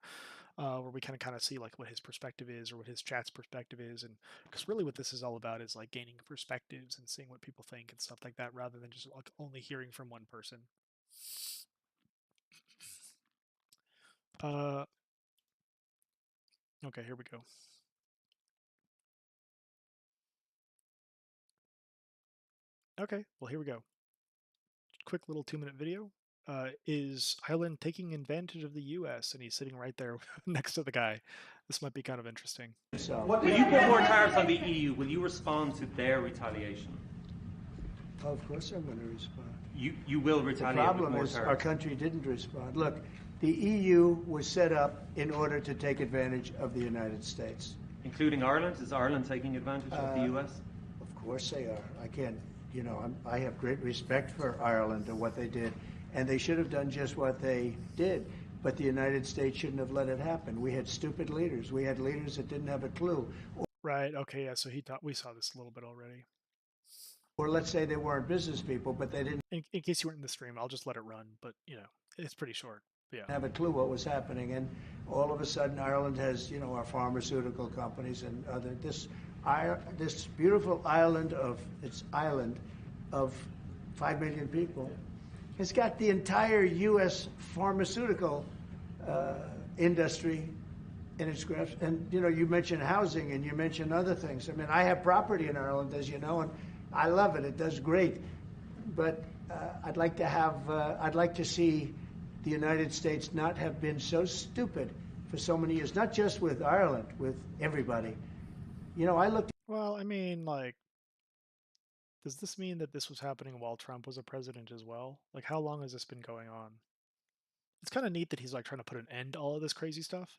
where we kind of see like what his perspective is or what his chat's perspective is, and because really what this is all about is like gaining perspectives and seeing what people think and stuff like that, rather than just like only hearing from one person. Okay, here we go. Okay, well, here we go. Quick little 2-minute video. Is Ireland taking advantage of the U.S.? And he's sitting right there next to the guy. This might be kind of interesting. So, Will you put more tariffs on the EU? Will you respond to their retaliation? of course I'm going to respond. You will The retaliate with problem more is tariffs. our country didn't respond. Look, the EU was set up in order to take advantage of the United States. Including Ireland? Is Ireland taking advantage of the US? Of course they are. I can't, I have great respect for Ireland and what they did. And they should have done just what they did. But the United States shouldn't have let it happen. We had stupid leaders. We had leaders that didn't have a clue. Right. Okay. Yeah. So we saw this a little bit already. Or let's say they weren't business people, but they didn't In case you weren't in the stream, I'll just let it run. But it's pretty short. But yeah. have a clue what was happening. And all of a sudden, Ireland has, our pharmaceutical companies and this beautiful island of 5 million people. It's got the entire U.S. pharmaceutical industry in its grasp. And, you mentioned housing and you mentioned other things. I mean, I have property in Ireland, as you know, and I love it. It does great. But I'd like to see the United States not have been so stupid for so many years, not just with Ireland, with everybody. You know, I looked. Well, I mean, like, does this mean that this was happening while Trump was a president as well? Like, how long has this been going on? It's kind of neat that he's like trying to put an end to all of this crazy stuff.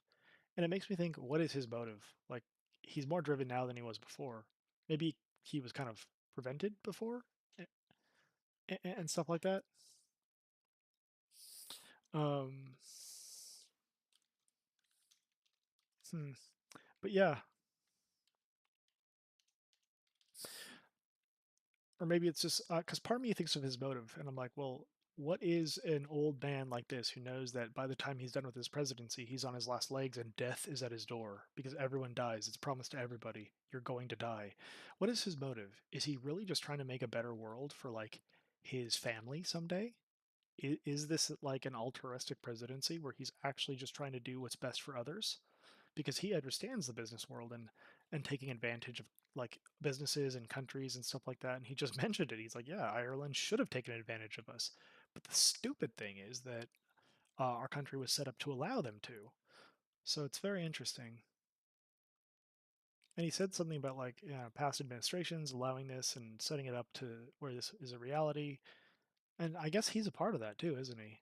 And it makes me think, what is his motive? Like, he's more driven now than he was before. Maybe he was kind of prevented before and stuff like that. Um, hmm. But yeah, or maybe it's just because part of me thinks of his motive, and I'm like, well, what is an old man like this who knows that by the time he's done with his presidency, he's on his last legs and death is at his door because everyone dies. It's promised to everybody, you're going to die. What is his motive? Is he really just trying to make a better world for like his family someday? Is this like an altruistic presidency where he's actually just trying to do what's best for others? Because he understands the business world and taking advantage of like businesses and countries and stuff like that. And he just mentioned it. He's like, yeah, Ireland should have taken advantage of us. But the stupid thing is that our country was set up to allow them to. So it's very interesting. And he said something about like past administrations allowing this and setting it up to where this is a reality. And I guess he's a part of that too, isn't he?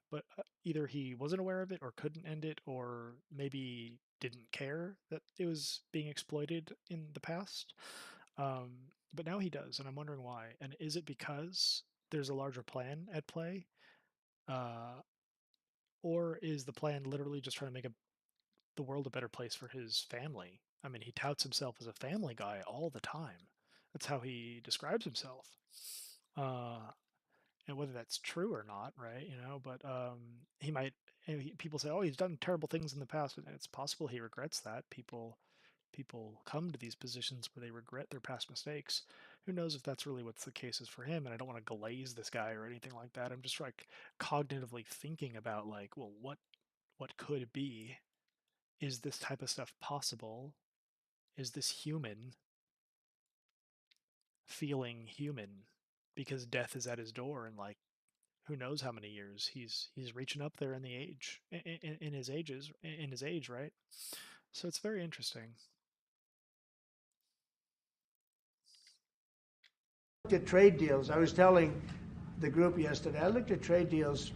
But either he wasn't aware of it or couldn't end it, or maybe didn't care that it was being exploited in the past. But now he does, and I'm wondering why. And is it because there's a larger plan at play? Uh, or is the plan literally just trying to make the world a better place for his family? I mean, he touts himself as a family guy all the time. That's how he describes himself. Uh, and whether that's true or not, right? But he might. People say, "Oh, he's done terrible things in the past," and it's possible he regrets that. People come to these positions where they regret their past mistakes. Who knows if that's really what's the case is for him? And I don't want to glaze this guy or anything like that. I'm just like cognitively thinking about like, well, what could be? Is this type of stuff possible? Is this human feeling human? Because death is at his door, and like who knows how many years he's reaching up there in the age in his age, right? So it's very interesting. At trade deals. I was telling the group yesterday, I looked at trade deals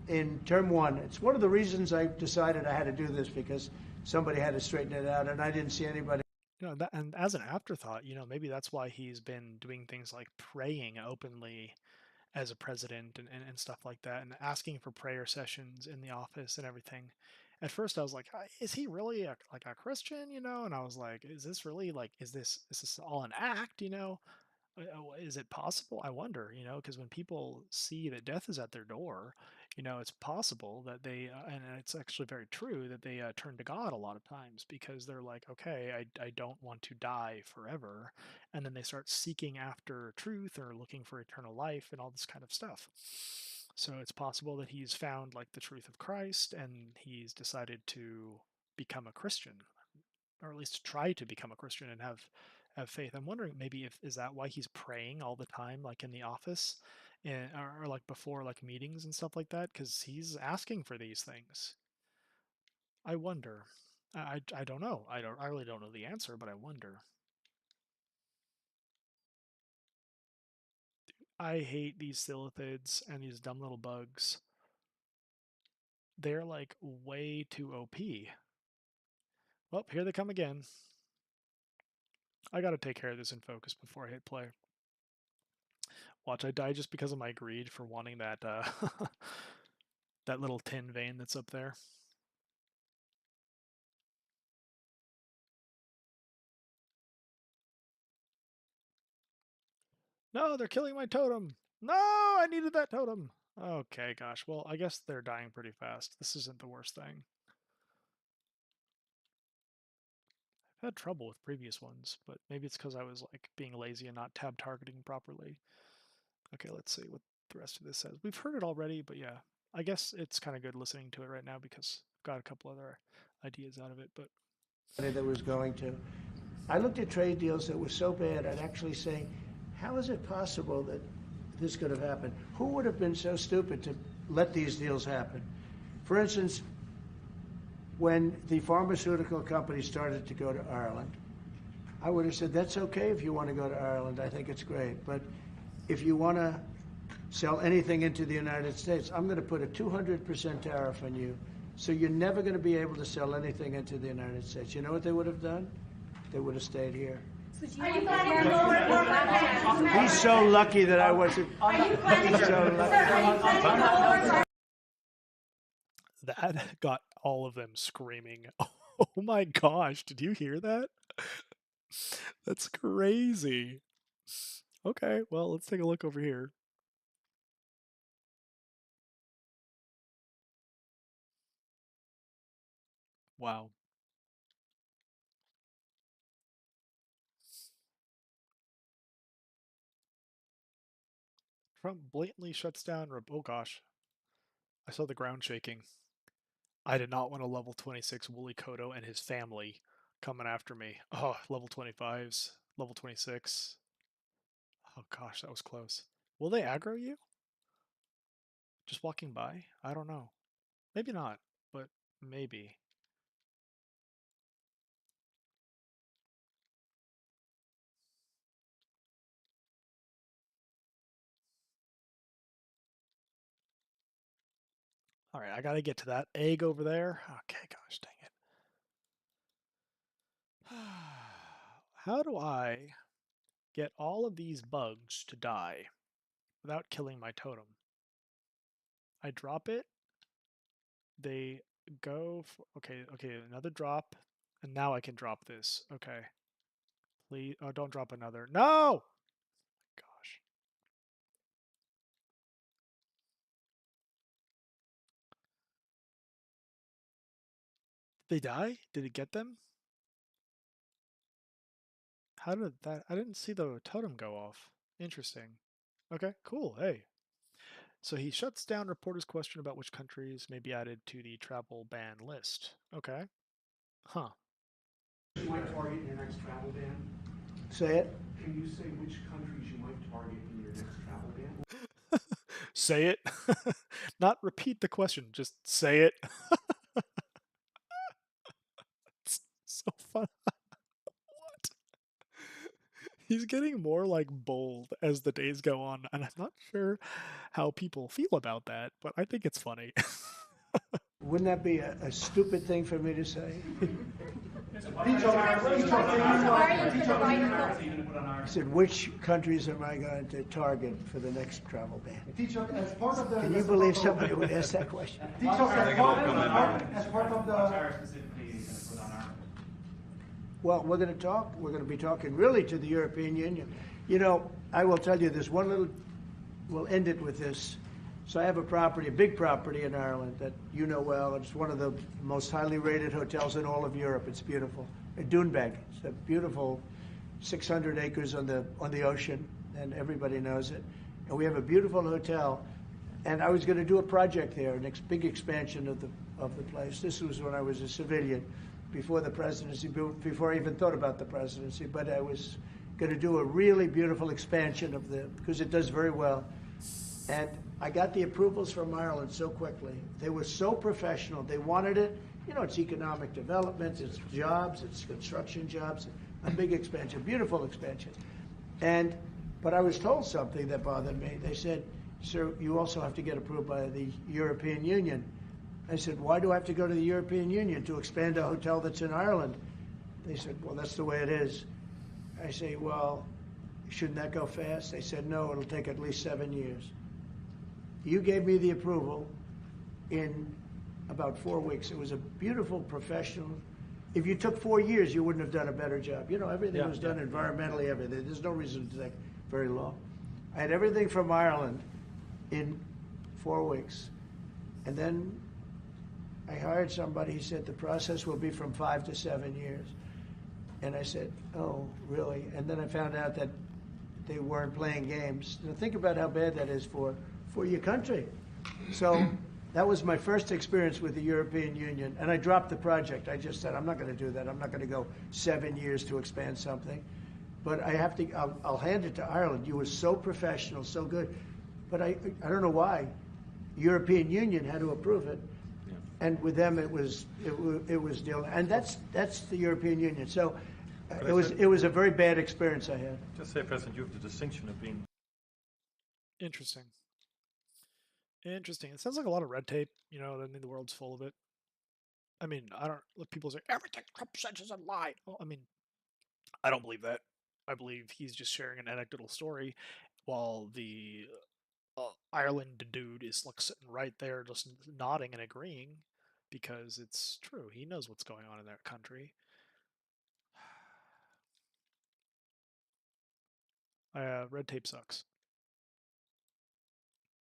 in term one. It's one of the reasons I decided I had to do this, because somebody had to straighten it out, and I didn't see anybody. That, and as an afterthought, maybe that's why he's been doing things like praying openly as a president and stuff like that, and asking for prayer sessions in the office and everything. At first I was like, is he really like a Christian, and I was like, is this really like, is this all an act? Is it possible? I wonder, because when people see that death is at their door, it's possible that they, and it's actually very true that they turn to God a lot of times because they're like, okay, I don't want to die forever. And then they start seeking after truth or looking for eternal life and all this kind of stuff. So it's possible that he's found like the truth of Christ and he's decided to become a Christian, or at least try to become a Christian and have faith. I'm wondering maybe if is that why he's praying all the time, like in the office, or like before like meetings and stuff like that, because he's asking for these things. I wonder. I don't know. I really don't know the answer, but I wonder. I hate these silithids and these dumb little bugs. They're like way too OP. Well, here they come again. I gotta take care of this in focus before I hit play. Watch, I die just because of my greed for wanting that that little tin vein that's up there. No, they're killing my totem. No, I needed that totem. Okay, gosh. Well, I guess they're dying pretty fast. This isn't the worst thing. I've had trouble with previous ones, but maybe it's because I was like being lazy and not tab targeting properly. Okay, let's see what the rest of this says. We've heard it already, but yeah, I guess it's kind of good listening to it right now because I've got a couple other ideas out of it. But That was going to. I looked at trade deals that were so bad, I'd actually say how is it possible that this could have happened? Who would have been so stupid to let these deals happen? For instance, when the pharmaceutical companies started to go to Ireland, I would have said, that's okay if you want to go to Ireland. I think it's great. But if you want to sell anything into the United States, I'm going to put a 200% tariff on you. So you're never going to be able to sell anything into the United States. You know what they would have done? They would have stayed here. Are you planning to lower more taxes? He's so lucky that I wasn't. Are you planning to, He's so lucky. sir, are you planning to lower That got all of them screaming. Oh my gosh, did you hear that? That's crazy. Okay, well, let's take a look over here. Wow. Trump blatantly shuts down. Oh gosh. I saw the ground shaking. I did not want a level 26 Wooly Kodo and his family coming after me. Oh, level 25s, level 26. Oh gosh, that was close. Will they aggro you? Just walking by? I don't know. Maybe not, but maybe. All right, I gotta get to that egg over there. Okay, gosh dang it. How do I get all of these bugs to die without killing my totem? I drop it. They go for, okay, another drop. And now I can drop this. Okay. Please, oh, don't drop another. No! Gosh. Did they die? Did it get them? How did that? I didn't see the totem go off. Interesting. Okay, cool. Hey. So he shuts down reporters' question about which countries may be added to the travel ban list. Okay. Huh. You might target in your next travel ban? Say it. Can you say which countries you might target in your next travel ban? Say it. Not repeat the question, just say it. It's so fun. What? He's getting more like bold as the days go on, and I'm not sure how people feel about that, but I think it's funny. Wouldn't that be a stupid thing for me to say? I said, which countries am I going to target for the next travel ban? Can you believe somebody would ask that question? Well, we're going to talk. We're going to be talking really to the European Union. You know, I will tell you this one little, we'll end it with this. So I have a property, a big property in Ireland that you know well. It's one of the most highly rated hotels in all of Europe. It's beautiful. Doonbeg. It's a beautiful 600 acres on the ocean, and everybody knows it. And we have a beautiful hotel. And I was going to do a project there, a big expansion of the place. This was when I was a civilian, before the presidency, before I even thought about the presidency. But I was going to do a really beautiful expansion of because it does very well. And I got the approvals from Ireland so quickly. They were so professional. They wanted it. You know, it's economic development, it's jobs, it's construction jobs, a big expansion, beautiful expansion. But I was told something that bothered me. They said, sir, you also have to get approved by the European Union. I said, why do I have to go to the European Union to expand a hotel that's in Ireland? They said, well, that's the way it is. I say, well, shouldn't that go fast? They said, no, it'll take at least 7 years. You gave me the approval in about 4 weeks. It was a beautiful, professional. If you took 4 years, you wouldn't have done a better job. You know, everything was done environmentally, everything. There's no reason to take very long. I had everything from Ireland in 4 weeks. And then I hired somebody. He said the process will be from 5 to 7 years. And I said, oh, really? And then I found out that they weren't playing games. Now think about how bad that is for your country. So that was my first experience with the European Union. And I dropped the project. I just said, I'm not going to do that. I'm not going to go 7 years to expand something. But I have to, I'll hand it to Ireland. You were so professional, so good. But I don't know why. European Union had to approve it. Yeah. And with them, it was deal, and that's the European Union. So it was a very bad experience I had. Just say, President, you have the distinction of being. Interesting. Interesting. It sounds like a lot of red tape. You know, I mean, the world's full of it. I mean, I don't let people say everything Trump says is a lie. Well, I mean, I don't believe that. I believe he's just sharing an anecdotal story, while the Ireland dude is like sitting right there, just nodding and agreeing, because it's true. He knows what's going on in that country. Red tape sucks.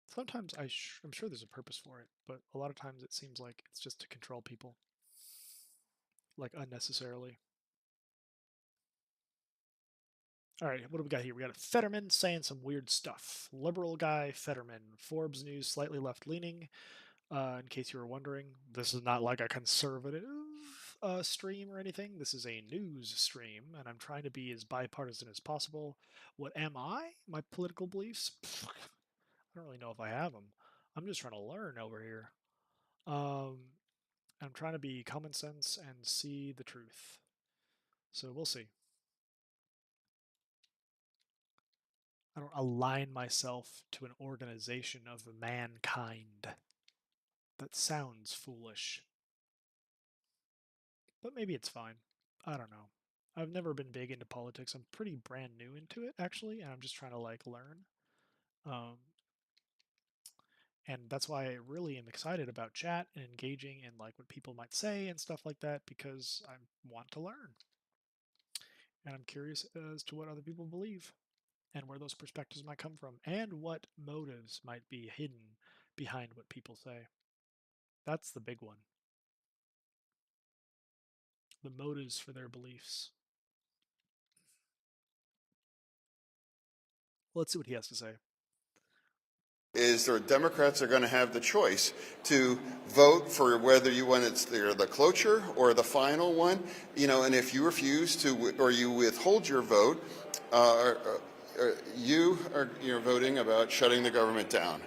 Sometimes I'm sure there's a purpose for it, but a lot of times it seems like it's just to control people, like unnecessarily. All right, what do we got here? We got a Fetterman saying some weird stuff. Liberal guy Fetterman, Forbes News, slightly left-leaning. In case you were wondering, this is not like a conservative stream or anything. This is a news stream, and I'm trying to be as bipartisan as possible. What am I? My political beliefs? Pfft, I don't really know if I have them. I'm just trying to learn over here. I'm trying to be common sense and see the truth. So we'll see. I don't align myself to an organization of mankind. That sounds foolish. But maybe it's fine. I don't know. I've never been big into politics. I'm pretty brand new into it, actually, and I'm just trying to like learn. Um, and that's why I really am excited about chat and engaging in like what people might say and stuff like that, because I want to learn. And I'm curious as to what other people believe and where those perspectives might come from and what motives might be hidden behind what people say. That's the big one. The motives for their beliefs. Let's see what he has to say. Is the Democrats are going to have the choice to vote for whether you want it's the cloture or the final one, and if you refuse to or you withhold your vote, you're voting about shutting the government down.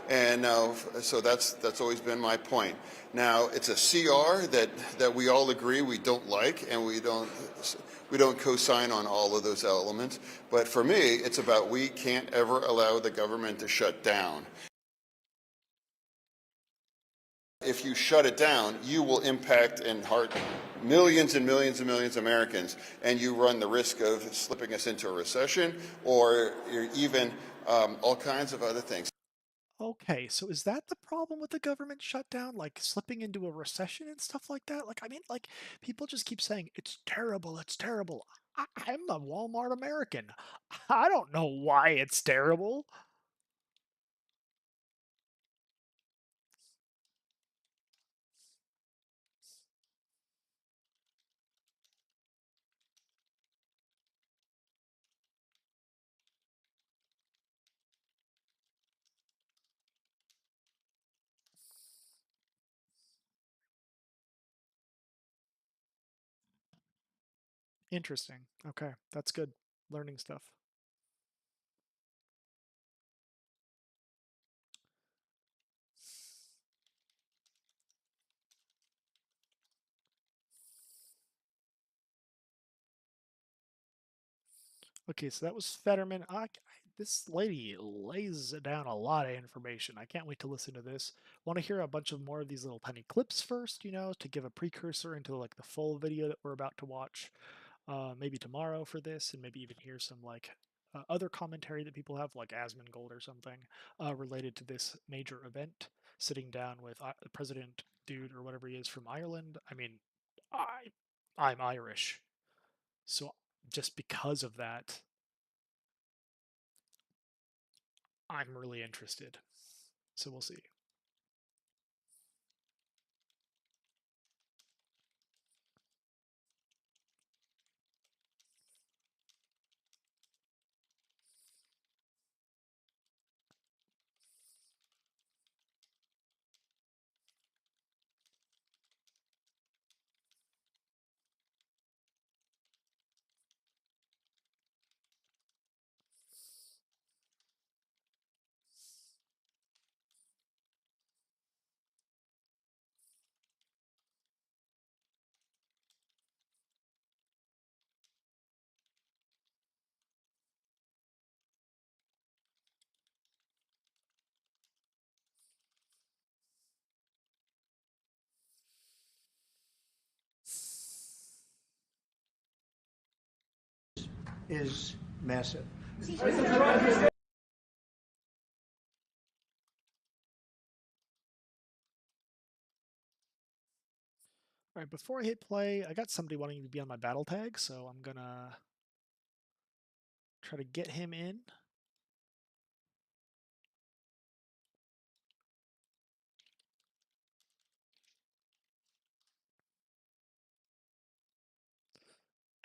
And now, so that's always been my point. Now it's a CR that we all agree we don't like, and we don't co-sign on all of those elements. But for me, it's about we can't ever allow the government to shut down. If you shut it down, you will impact and hurt millions and millions and millions of Americans, and you run the risk of slipping us into a recession or even all kinds of other things. Okay, so is that the problem with the government shutdown? Like slipping into a recession and stuff like that? Like, I mean, like, people just keep saying, it's terrible, it's terrible. I'm a Walmart American. I don't know why it's terrible. Interesting. Okay, that's good. Learning stuff. Okay, so that was Fetterman. This lady lays down a lot of information. I can't wait to listen to this. Want to hear a bunch of more of these little tiny clips first, to give a precursor into like the full video that we're about to watch. Maybe tomorrow for this, and maybe even hear some like other commentary that people have, like Asmongold or something, related to this major event. Sitting down with the president dude or whatever he is from Ireland. I mean, I'm Irish, so just because of that, I'm really interested. So we'll see. is massive. All right, before I hit play, I got somebody wanting to be on my battle tag, so I'm gonna try to get him in.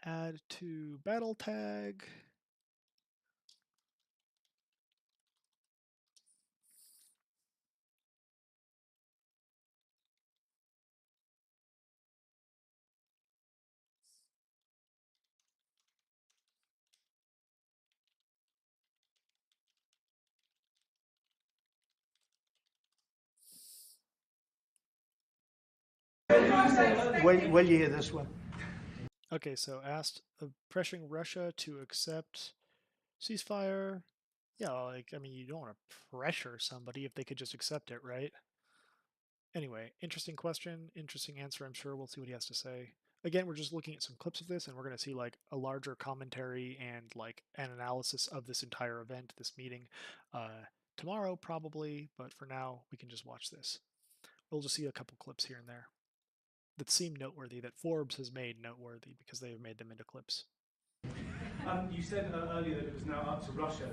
Add to battle tag. Wait till you hear this one. Okay, so asked pressuring Russia to accept ceasefire. Yeah, like, I mean, you don't want to pressure somebody if they could just accept it, right? Anyway, interesting question, interesting answer. I'm sure we'll see what he has to say. Again, we're just looking at some clips of this, and we're going to see like a larger commentary and like an analysis of this entire event, this meeting, tomorrow probably. But for now, we can just watch this. We'll just see a couple clips here and there that seem noteworthy, that Forbes has made noteworthy because they've made them into clips. You said earlier that it was now up to Russia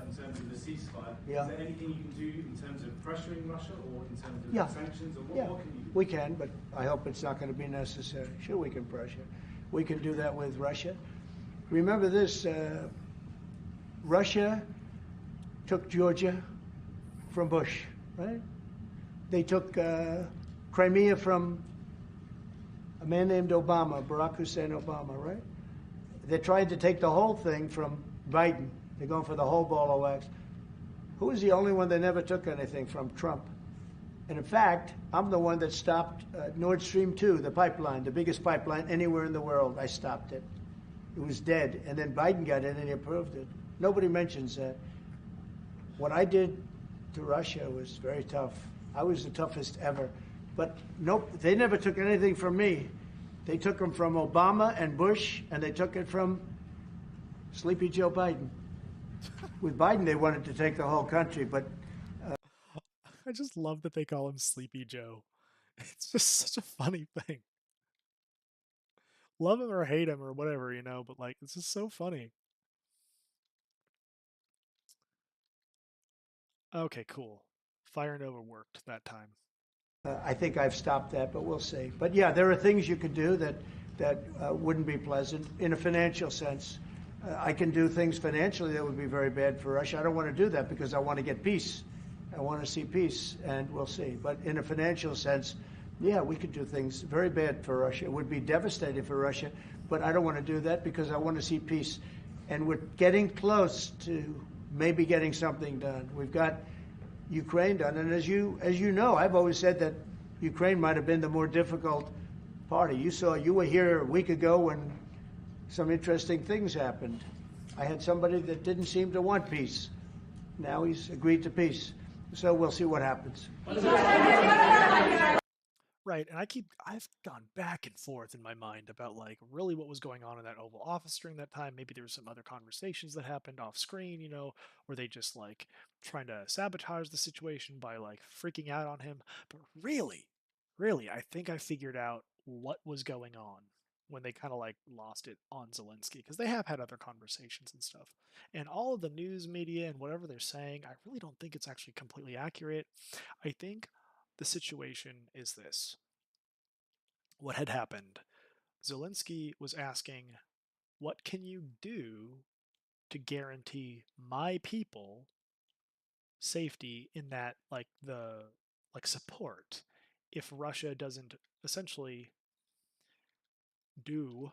in terms of the ceasefire. Yeah. Is there anything you can do in terms of pressuring Russia or in terms of Yeah. sanctions? Or what can you do? We can, but I hope it's not going to be necessary. Sure, we can pressure. We can do that with Russia. Remember this, Russia took Georgia from Bush, right? They took Crimea from a man named Obama, Barack Hussein Obama, right? They tried to take the whole thing from Biden. They're going for the whole ball of wax. Who was the only one that never took anything from? Trump. And in fact, I'm the one that stopped Nord Stream 2, the pipeline, the biggest pipeline anywhere in the world. I stopped it. It was dead. And then Biden got in and he approved it. Nobody mentions that. What I did to Russia was very tough. I was the toughest ever. But nope, they never took anything from me. They took them from Obama and Bush, and they took it from Sleepy Joe Biden. With Biden, they wanted to take the whole country, but I just love that they call him Sleepy Joe. It's just such a funny thing. Love him or hate him or whatever, you know, but like, it's just so funny. Okay, cool. Fire Nova worked that time. I think I've stopped that, but we'll see. But yeah, there are things you could do that wouldn't be pleasant in a financial sense. I can do things financially that would be very bad for Russia. I don't want to do that because I want to get peace. I want to see peace, and we'll see. But in a financial sense, yeah, we could do things very bad for Russia. It would be devastating for Russia, but I don't want to do that because I want to see peace. And we're getting close to maybe getting something done. We've got Ukraine done, and as you know, I've always said that Ukraine might have been the more difficult party. You were here a week ago when some interesting things happened. I had somebody that didn't seem to want peace. Now he's agreed to peace. So we'll see what happens. Right, and I've gone back and forth in my mind about like really what was going on in that Oval Office during that time. Maybe there were some other conversations that happened off screen, you know, were they just like trying to sabotage the situation by like freaking out on him? But really, I think I figured out what was going on when they kind of like lost it on Zelensky, because they have had other conversations and stuff. And all of the news media and whatever they're saying, I really don't think it's actually completely accurate. I think the situation is this. What had happened? Zelensky was asking, what can you do to guarantee my people safety in that like support if Russia doesn't essentially do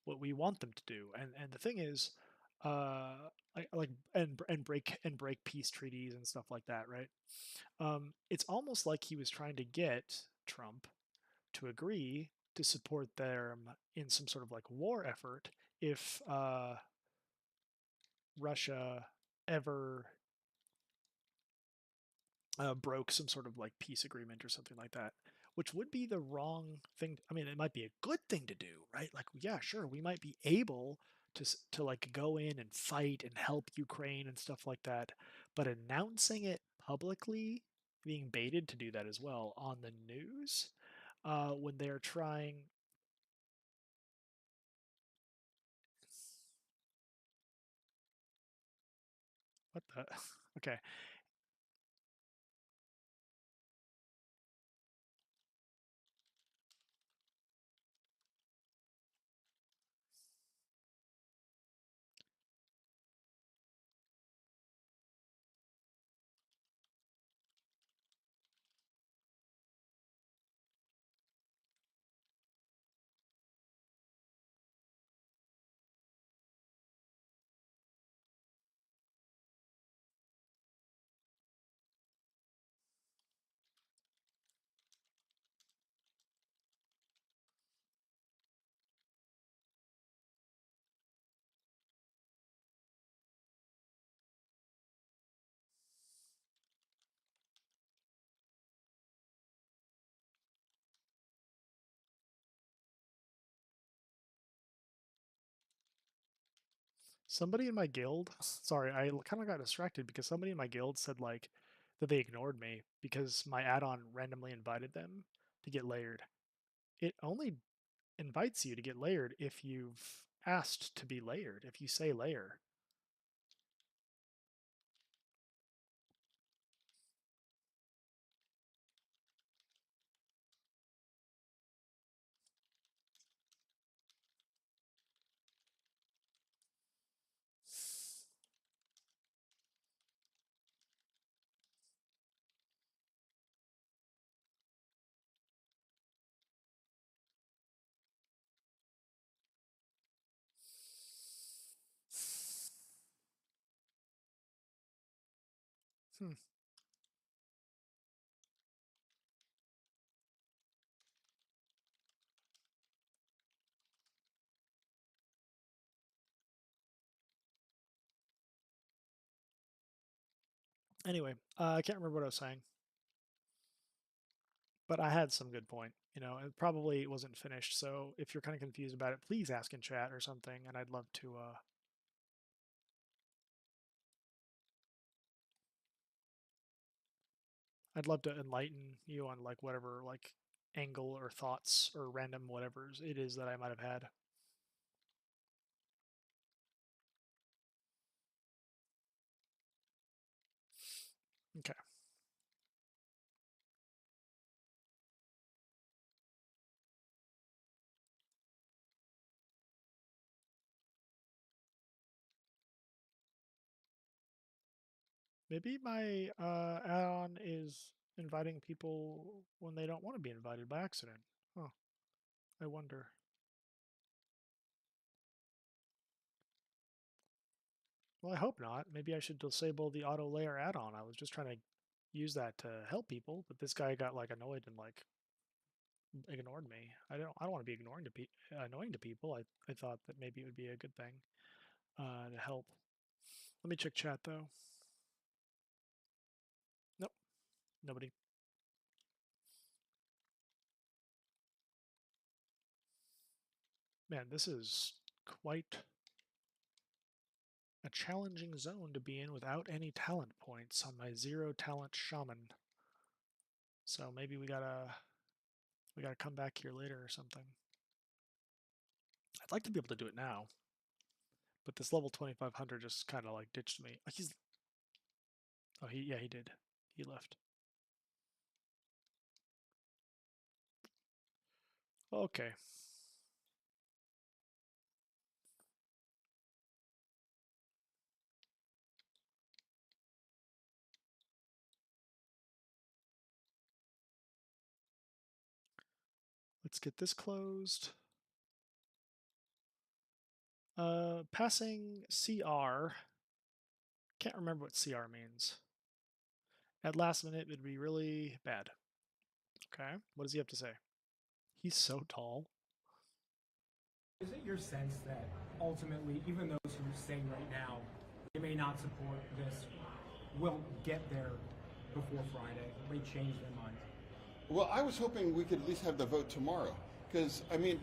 what we want them to do? And the thing is, like and break peace treaties and stuff like that, right? It's almost like he was trying to get Trump to agree to support them in some sort of like war effort if Russia ever broke some sort of like peace agreement or something like that, which would be the wrong thing. I mean, it might be a good thing to do, right? Like, yeah, sure, we might be able to like go in and fight and help Ukraine and stuff like that, but announcing it publicly, being baited to do that as well on the news, when they're trying. What the? Okay. Somebody in my guild, sorry, I kind of got distracted because somebody in my guild said like that they ignored me because my add-on randomly invited them to get layered. It only invites you to get layered if you've asked to be layered, if you say layer. Hmm. Anyway, I can't remember what I was saying, but I had some good point. You know, it probably wasn't finished, so if you're kind of confused about it, please ask in chat or something, and I'd love to. I'd love to enlighten you on like whatever like angle or thoughts or random whatever's it is that I might have had. Okay. Maybe my add-on is inviting people when they don't want to be invited by accident. Huh. I wonder. Well, I hope not. Maybe I should disable the auto layer add-on. I was just trying to use that to help people, but this guy got like annoyed and like ignored me. I don't want to be annoying to people. I thought that maybe it would be a good thing to help. Let me check chat though. Nope, nobody. Man, this is quite a challenging zone to be in without any talent points on my 0 talent shaman. So maybe we gotta come back here later or something. I'd like to be able to do it now, but this level 2500 just kind of like ditched me. He did. He left. Okay. Let's get this closed. Passing CR. Can't remember what CR means. At last minute, it'd be really bad. Okay, what does he have to say? He's so tall. Is it your sense that ultimately, even those who are saying right now they may not support this, will get there before Friday? May change their minds? Well, I was hoping we could at least have the vote tomorrow, because I mean,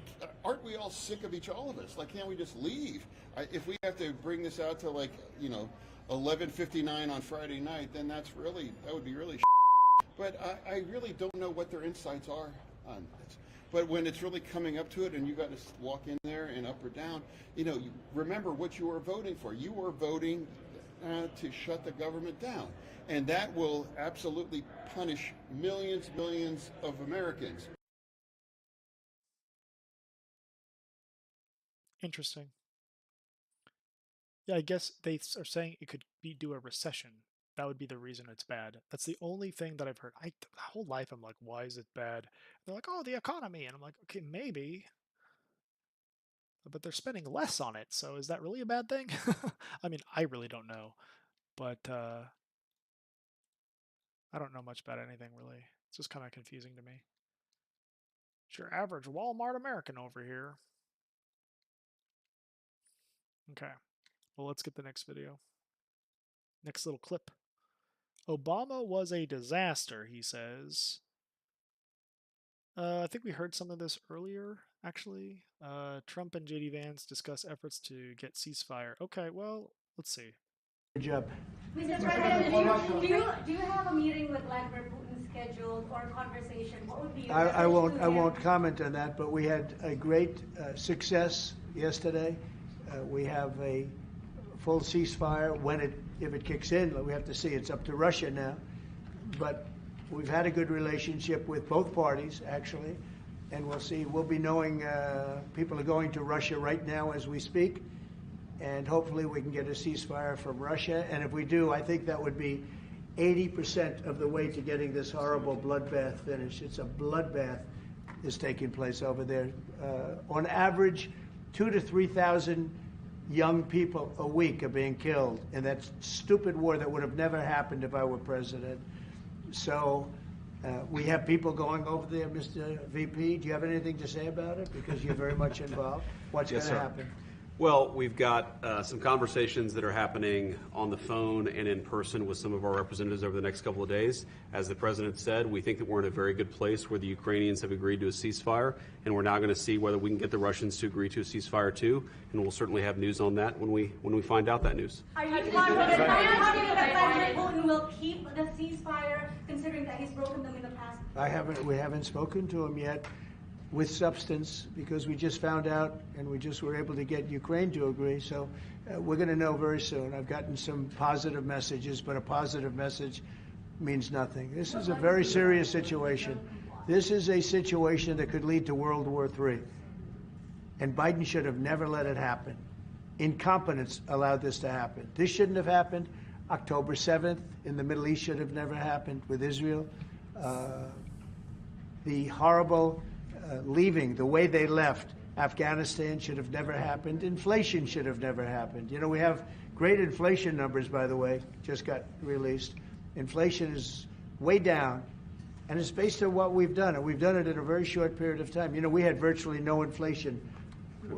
aren't we all sick of all of us? Like, can't we just leave? If we have to bring this out to 11:59 on Friday night, then that would be really. But I really don't know what their insights are on this. But when it's really coming up to it, and you got to walk in there and up or down, you remember what you were voting for. You were voting to shut the government down, and that will absolutely punish millions of Americans. Interesting. Yeah, I guess they are saying it could be due a recession. That would be the reason it's bad. That's the only thing that I've heard. My whole life I'm like, why is it bad? They're like, oh, the economy, and I'm like, okay, maybe, but they're spending less on it. So is that really a bad thing? I mean, I really don't know, but I don't know much about anything really. It's just kind of confusing to me. It's your average Walmart American over here. Okay, well, let's get the next video. Next little clip. Obama was a disaster, he says. I think we heard some of this earlier, actually. Trump and JD Vance discuss efforts to get ceasefire. Okay, well, let's see. Good job. Mr. President, do you have a meeting with Vladimir Putin scheduled or a conversation? What would be your I message to won't him? comment on that, but we had a great success yesterday. We have a full ceasefire if it kicks in. We have to see. It's up to Russia now, but we've had a good relationship with both parties actually, and we'll see. We'll be knowing people are going to Russia right now as we speak, and hopefully we can get a ceasefire from Russia. And if we do, I think that would be 80% of the way to getting this horrible bloodbath finished. It's a bloodbath is taking place over there. On average, 2,000 to 3,000 young people a week are being killed in that stupid war that would have never happened if I were president. So we have people going over there, Mr. VP. Do you have anything to say about it? Because you're very much involved. What's going to happen? Well, we've got some conversations that are happening on the phone and in person with some of our representatives over the next couple of days. As the president said, we think that we're in a very good place where the Ukrainians have agreed to a ceasefire, and we're now going to see whether we can get the Russians to agree to a ceasefire too. And we'll certainly have news on that when we find out that news. Are you confident that President Putin will keep the ceasefire, considering that he's broken them in the past? We haven't spoken to him yet with substance, because we just found out and we just were able to get Ukraine to agree. So we're going to know very soon. I've gotten some positive messages, but a positive message means nothing. This is a very serious situation. This is a situation that could lead to World War III. And Biden should have never let it happen. Incompetence allowed this to happen. This shouldn't have happened. October 7th in the Middle East should have never happened with Israel. The horrible leaving, the way they left Afghanistan should have never happened. Inflation should have never happened. You know, we have great inflation numbers, by the way, just got released. Inflation is way down, and it's based on what we've done, and we've done it in a very short period of time. You know, we had virtually no inflation.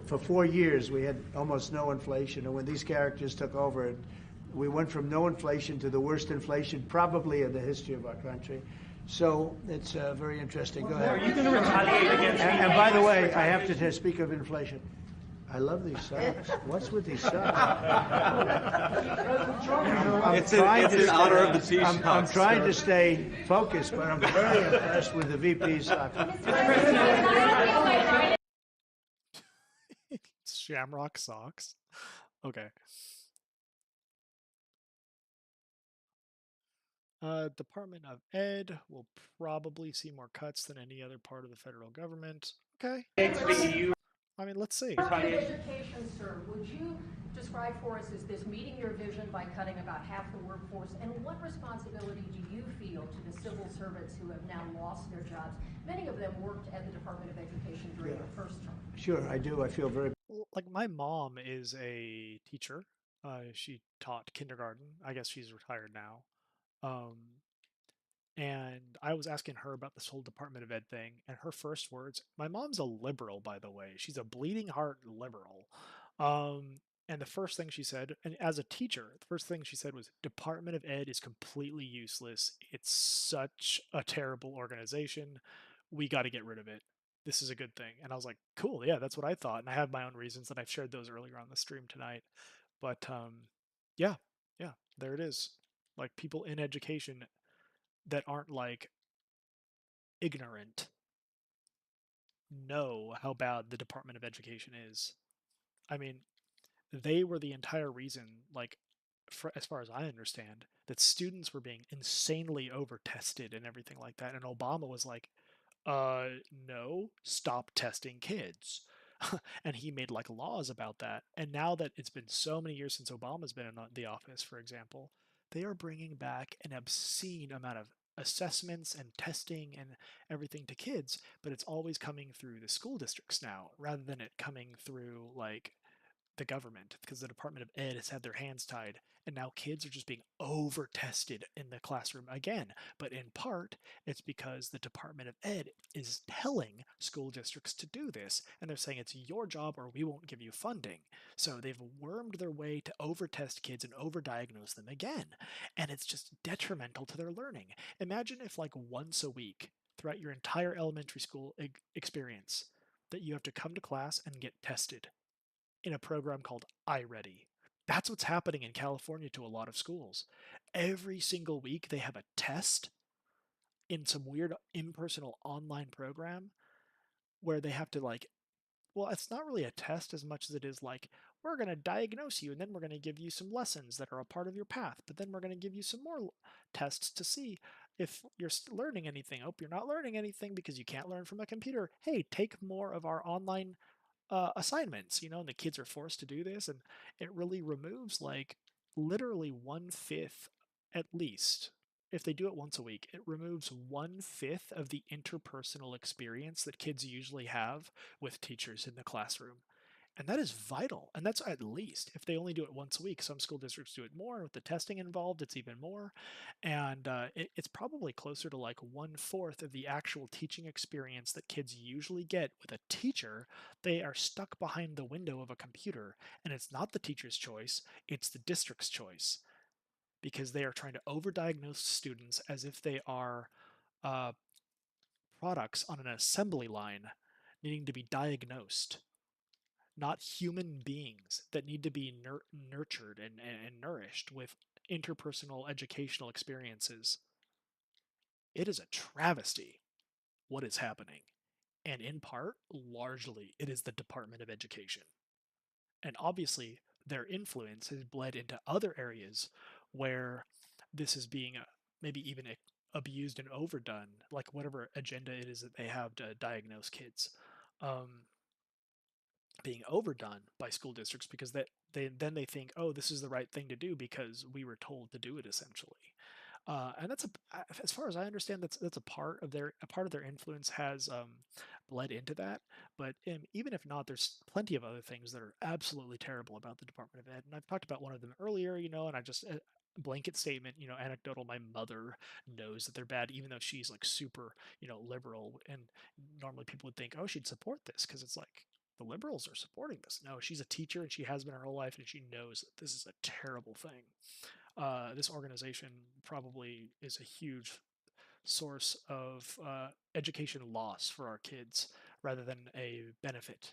For 4 years, we had almost no inflation, and when these characters took over, we went from no inflation to the worst inflation probably in the history of our country. So it's very interesting. Go ahead. Are you going to retaliate against And by the way, I have to speak of inflation. I love these socks. What's with these socks? It's in honor of the T-shirts. I'm trying to stay focused, but I'm very impressed with the VP's socks. Shamrock socks. Okay. Department of Ed will probably see more cuts than any other part of the federal government. Okay. I mean, let's see. Department of Education, sir, would you describe for us, is this meeting your vision by cutting about half the workforce? And what responsibility do you feel to the civil servants who have now lost their jobs? Many of them worked at the Department of Education during their first term. Sure, I do. I feel very. Like, my mom is a teacher. She taught kindergarten. I guess she's retired now. And I was asking her about this whole Department of Ed thing, and her first words, my mom's a liberal, by the way. She's a bleeding heart liberal. And the first thing she said, and as a teacher, the first thing she said was, Department of Ed is completely useless. It's such a terrible organization. We got to get rid of it. this is a good thing. And I was like, cool, yeah, that's what I thought. And I have my own reasons, and I've shared those earlier on the stream tonight. But yeah, yeah, there it is. Like people in education that aren't like ignorant know how bad the Department of Education is. I mean, they were the entire reason, like, as far as I understand, that students were being insanely over tested and everything like that. And Obama was like, no, stop testing kids. And he made like laws about that. And now that it's been so many years since Obama's been in the office, for example, they are bringing back an obscene amount of assessments and testing and everything to kids, but it's always coming through the school districts now rather than it coming through like the government, because the Department of Ed has had their hands tied, and now kids are just being over tested in the classroom again. But in part, it's because the Department of Ed is telling school districts to do this, and they're saying it's your job or we won't give you funding. So they've wormed their way to over test kids and overdiagnose them again, and it's just detrimental to their learning. Imagine if, like, once a week throughout your entire elementary school experience, that you have to come to class and get tested in a program called iReady. That's what's happening in California to a lot of schools. Every single week they have a test in some weird impersonal online program where they have to, like, well, it's not really a test as much as it is like, we're going to diagnose you and then we're going to give you some lessons that are a part of your path, but then we're going to give you some more tests to see if you're learning anything. Oh, you're not learning anything because you can't learn from a computer. Hey, take more of our online assignments, and the kids are forced to do this, and it really removes, like, literally 1/5 at least. If they do it once a week, it removes 1/5 of the interpersonal experience that kids usually have with teachers in the classroom. And that is vital. And that's at least if they only do it once a week. Some school districts do it more. And with the testing involved, it's even more. And it's probably closer to like 1/4 of the actual teaching experience that kids usually get with a teacher. They are stuck behind the window of a computer. And it's not the teacher's choice, it's the district's choice, because they are trying to overdiagnose students as if they are uh, products on an assembly line needing to be diagnosed, not human beings that need to be nurtured and nourished with interpersonal educational experiences. It is a travesty what is happening. And in part, largely, it is the Department of Education. And obviously, their influence has bled into other areas where this is being maybe even abused and overdone, like whatever agenda it is that they have to diagnose kids. Being overdone by school districts because they think, oh, this is the right thing to do because we were told to do it, essentially. And that's as far as I understand, that's a part of their influence has bled into that. But even if not, there's plenty of other things that are absolutely terrible about the Department of Ed, and I've talked about one of them earlier. And I just blanket statement, anecdotal. My mother knows that they're bad, even though she's like super, liberal, and normally people would think, oh, she'd support this because it's like the liberals are supporting this. No, she's a teacher and she has been her whole life, and she knows that this is a terrible thing. This organization probably is a huge source of education loss for our kids rather than a benefit.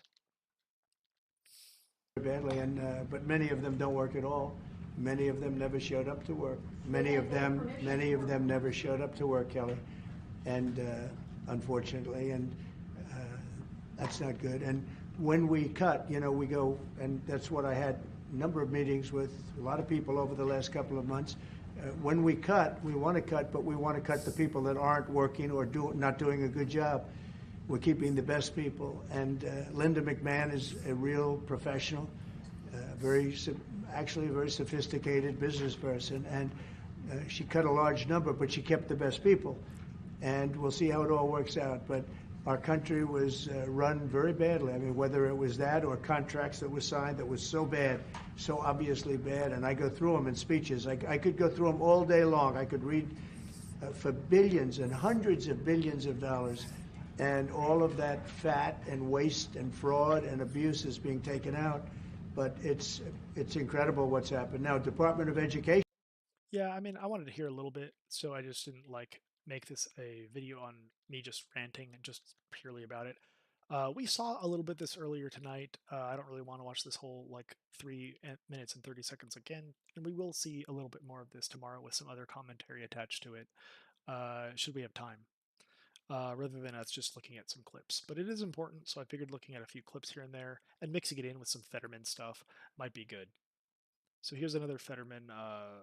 Badly, and but many of them don't work at all. Many of them never showed up to work. Many of them never showed up to work, Kelly, and unfortunately, and that's not good. And when we cut, we go, and that's what I had a number of meetings with a lot of people over the last couple of months. When we cut, we want to cut, but we want to cut the people that aren't working or not doing a good job. We're keeping the best people, and Linda McMahon is a real professional, actually a very sophisticated business person, and she cut a large number, but she kept the best people, and we'll see how it all works out. But our country was run very badly. I mean, whether it was that or contracts that were signed that was so bad, so obviously bad, and I go through them in speeches. I could go through them all day long. I could read for billions and hundreds of billions of dollars. And all of that fat and waste and fraud and abuse is being taken out. But it's incredible what's happened. Now, Department of Education. Yeah, I mean, I wanted to hear a little bit, so I just didn't like make this a video on me just ranting and just purely about it. We saw a little bit this earlier tonight. I don't really want to watch this whole like 3 minutes and 30 seconds again, and we will see a little bit more of this tomorrow with some other commentary attached to it, should we have time, rather than us just looking at some clips. But it is important, so I figured looking at a few clips here and there and mixing it in with some Fetterman stuff might be good. So here's another Fetterman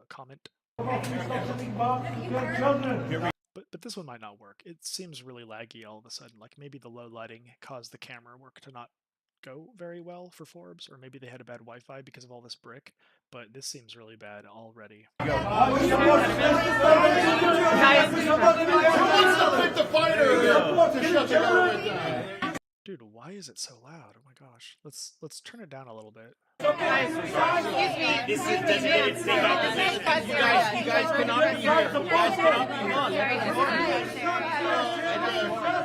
comment. But this one might not work. It seems really laggy all of a sudden. Like maybe the low lighting caused the camera work to not go very well for Forbes, or maybe they had a bad Wi-Fi because of all this brick. But this seems really bad already. Dude, why is it so loud? Oh my gosh. Let's turn it down a little bit. Guys, excuse me. This is designated state opposition. You guys cannot be here. You guys cannot be on.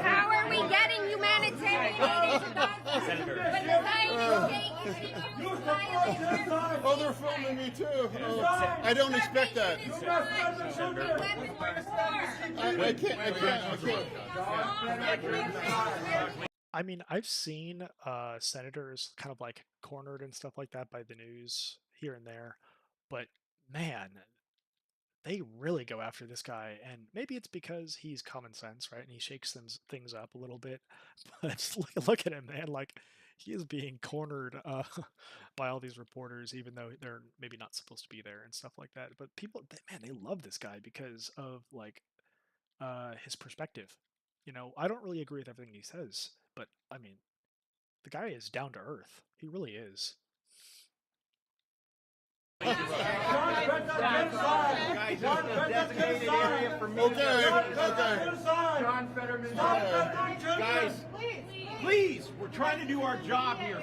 How are we getting humanitarian aid into Gaza? Senator. When the Zionist state continues to violate Oh, they're filming me too. Oh, I don't expect that. I can't. I mean, I've seen senators kind of like cornered and stuff like that by the news here and there, but man, they really go after this guy, and maybe it's because he's common sense, right? And he shakes things up a little bit. But look at him, man! Like he is being cornered by all these reporters, even though they're maybe not supposed to be there and stuff like that. But people, man, they love this guy because of like his perspective. You know, I don't really agree with everything he says, but I mean, the guy is down to earth. He really is. Guys, John designated area for me. Okay. John Fetterman. Guys, please, we're trying to do our job here.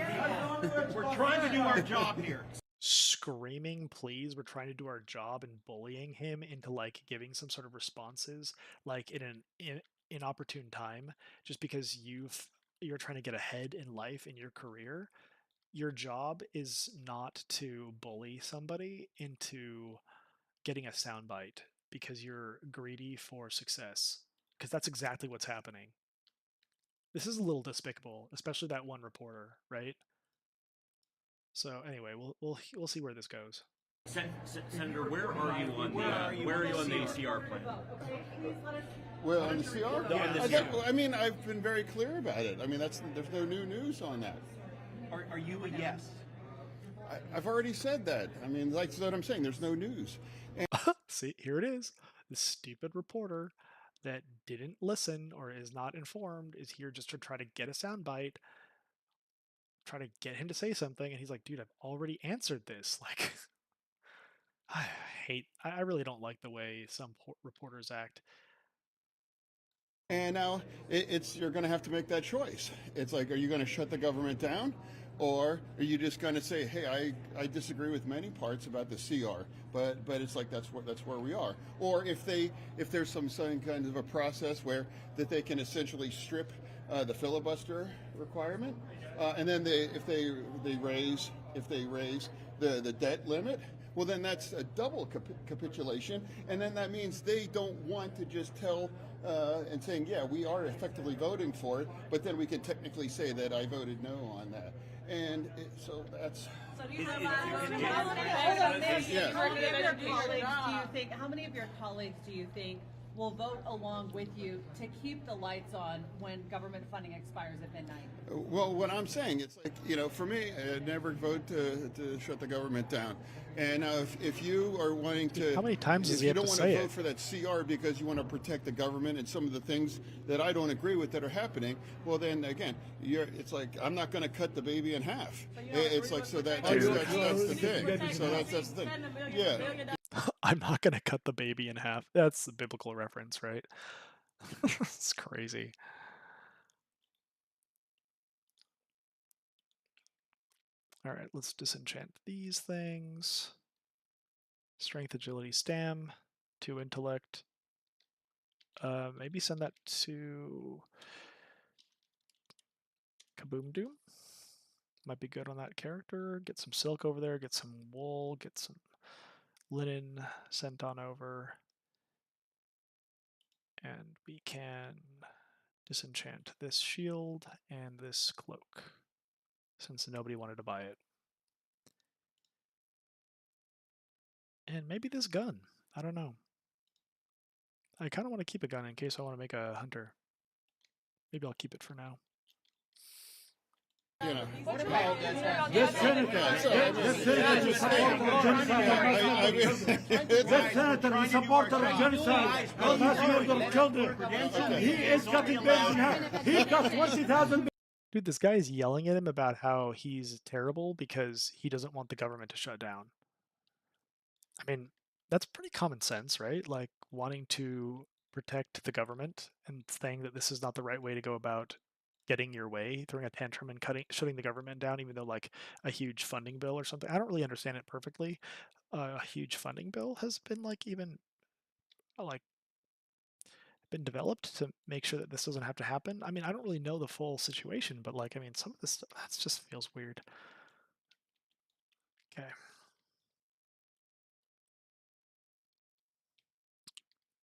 We're trying to do our job here. Screaming, please, we're trying to do our job, and bullying him into like giving some sort of responses, like in an inopportune time, just because you're trying to get ahead in life in your career. Your job is not to bully somebody into getting a soundbite because you're greedy for success. Because that's exactly what's happening. This is a little despicable, especially that one reporter, right? So anyway, we'll see where this goes. Senator, where are you on the CR plan? Well, on the CR? I mean, I've been very clear about it. I mean, there's no new news on that. Are you a yes? I've already said that. I mean, that's what I'm saying. There's no news. And see, here it is. This stupid reporter that didn't listen or is not informed is here just to try to get a soundbite, try to get him to say something, and he's like, dude, I've already answered this. Like, I really don't like the way some reporters act. And now you're going to have to make that choice. It's like, are you going to shut the government down, or are you just going to say, hey, I disagree with many parts about the CR, but it's like that's where we are. Or if there's some kind of a process that they can essentially strip the filibuster requirement, and then if they raise the debt limit. Well, then that's a double capitulation, and then that means they don't want to just tell and saying, yeah, we are effectively voting for it, but then we can technically say that I voted no on that. And so that's... So do you have how many of your colleagues do you think will vote along with you to keep the lights on when government funding expires at midnight? Well, what I'm saying, it's like, for me, I'd never vote to shut the government down. And if you are wanting to... How many times does he have to say it? If you don't want to vote for that CR because you want to protect the government and some of the things that I don't agree with that are happening, well, then, again, it's like, I'm not going to cut the baby in half. It's like, so that's the thing. So that's the thing. Yeah. I'm not going to cut the baby in half. That's the biblical reference, right? It's crazy. All right, let's disenchant these things. Strength, agility, stam, 2 intellect. Maybe send that to Kahboomzie. Might be good on that character. Get some silk over there, get some wool, get some linen sent on over. And we can disenchant this shield and this cloak, since nobody wanted to buy it. And maybe this gun. I don't know. I kind of want to keep a gun in case I want to make a hunter. Maybe I'll keep it for now. You know, This senator is supporter of genocide and mass murder of children. He is cutting babies in half. He cost 20,000. Dude, this guy is yelling at him about how he's terrible because he doesn't want the government to shut down. I mean, that's pretty common sense, right? Like wanting to protect the government and saying that this is not the right way to go about getting your way, throwing a tantrum and shutting the government down, even though like a huge funding bill or something. I don't really understand it perfectly. A huge funding bill has been been developed to make sure that this doesn't have to happen. I mean, I don't really know the full situation, but like, I mean, some of this stuff that just feels weird. Okay.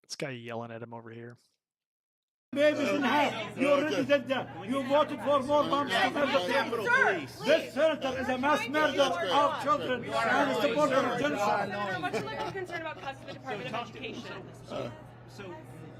This guy yelling at him over here. Babies in half. You already did that. You voted for more bombs to murder Capitol Police. This senator is a mass murder of children and a supporter of genocide. Senator, what's your concern about cuts to the Department of Education? So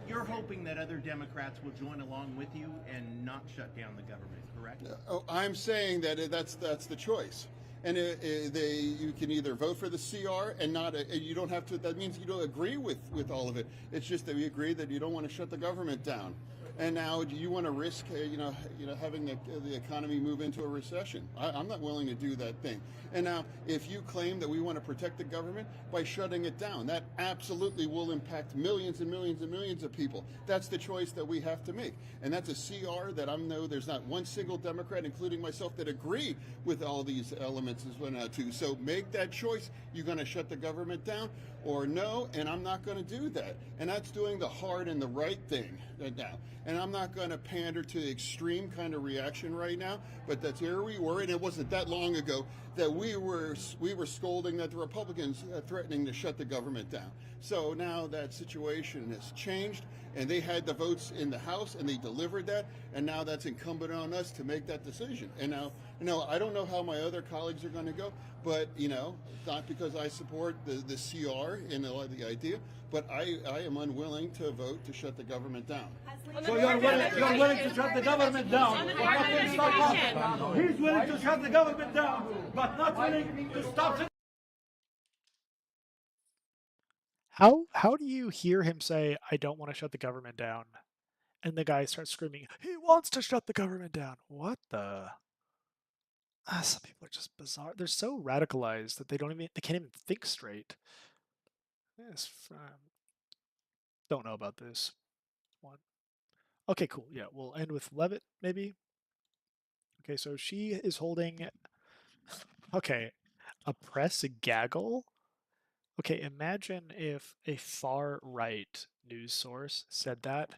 you're hoping that other Democrats will join along with you and not shut down the government, correct? Oh, I'm saying that that's the choice. And you can either vote for the CR and not. You don't have to. That means you don't agree with all of it. It's just that we agree that you don't want to shut the government down. And now, do you want to risk, having the economy move into a recession? I'm not willing to do that thing. And now, if you claim that we want to protect the government by shutting it down, that absolutely will impact millions and millions and millions of people. That's the choice that we have to make. And that's a CR that I know there's not one single Democrat, including myself, that agree with all these elements as well now too. So make that choice. You're going to shut the government down or no, and I'm not going to do that. And that's doing the hard and the right thing now. And I'm not going to pander to the extreme kind of reaction right now, but that's here we were, and it wasn't that long ago that we were scolding at the Republicans threatening to shut the government down. So now that situation has changed, and they had the votes in the House, and they delivered that, and now that's incumbent on us to make that decision. And now, I don't know how my other colleagues are going to go, but, not because I support the CR and the idea, but I am unwilling to vote to shut the government down. So you're willing to shut the government down, but not willing to stop it. He's willing to shut the government down, but not willing to stop it. How do you hear him say, I don't want to shut the government down? And the guy starts screaming, he wants to shut the government down. What the? Some people are just bizarre. They're so radicalized that they can't even think straight. Yes, don't know about this one. Okay, cool. Yeah, we'll end with Levitt, maybe. Okay, so she is holding, okay, a press gaggle. Okay, imagine if a far-right news source said that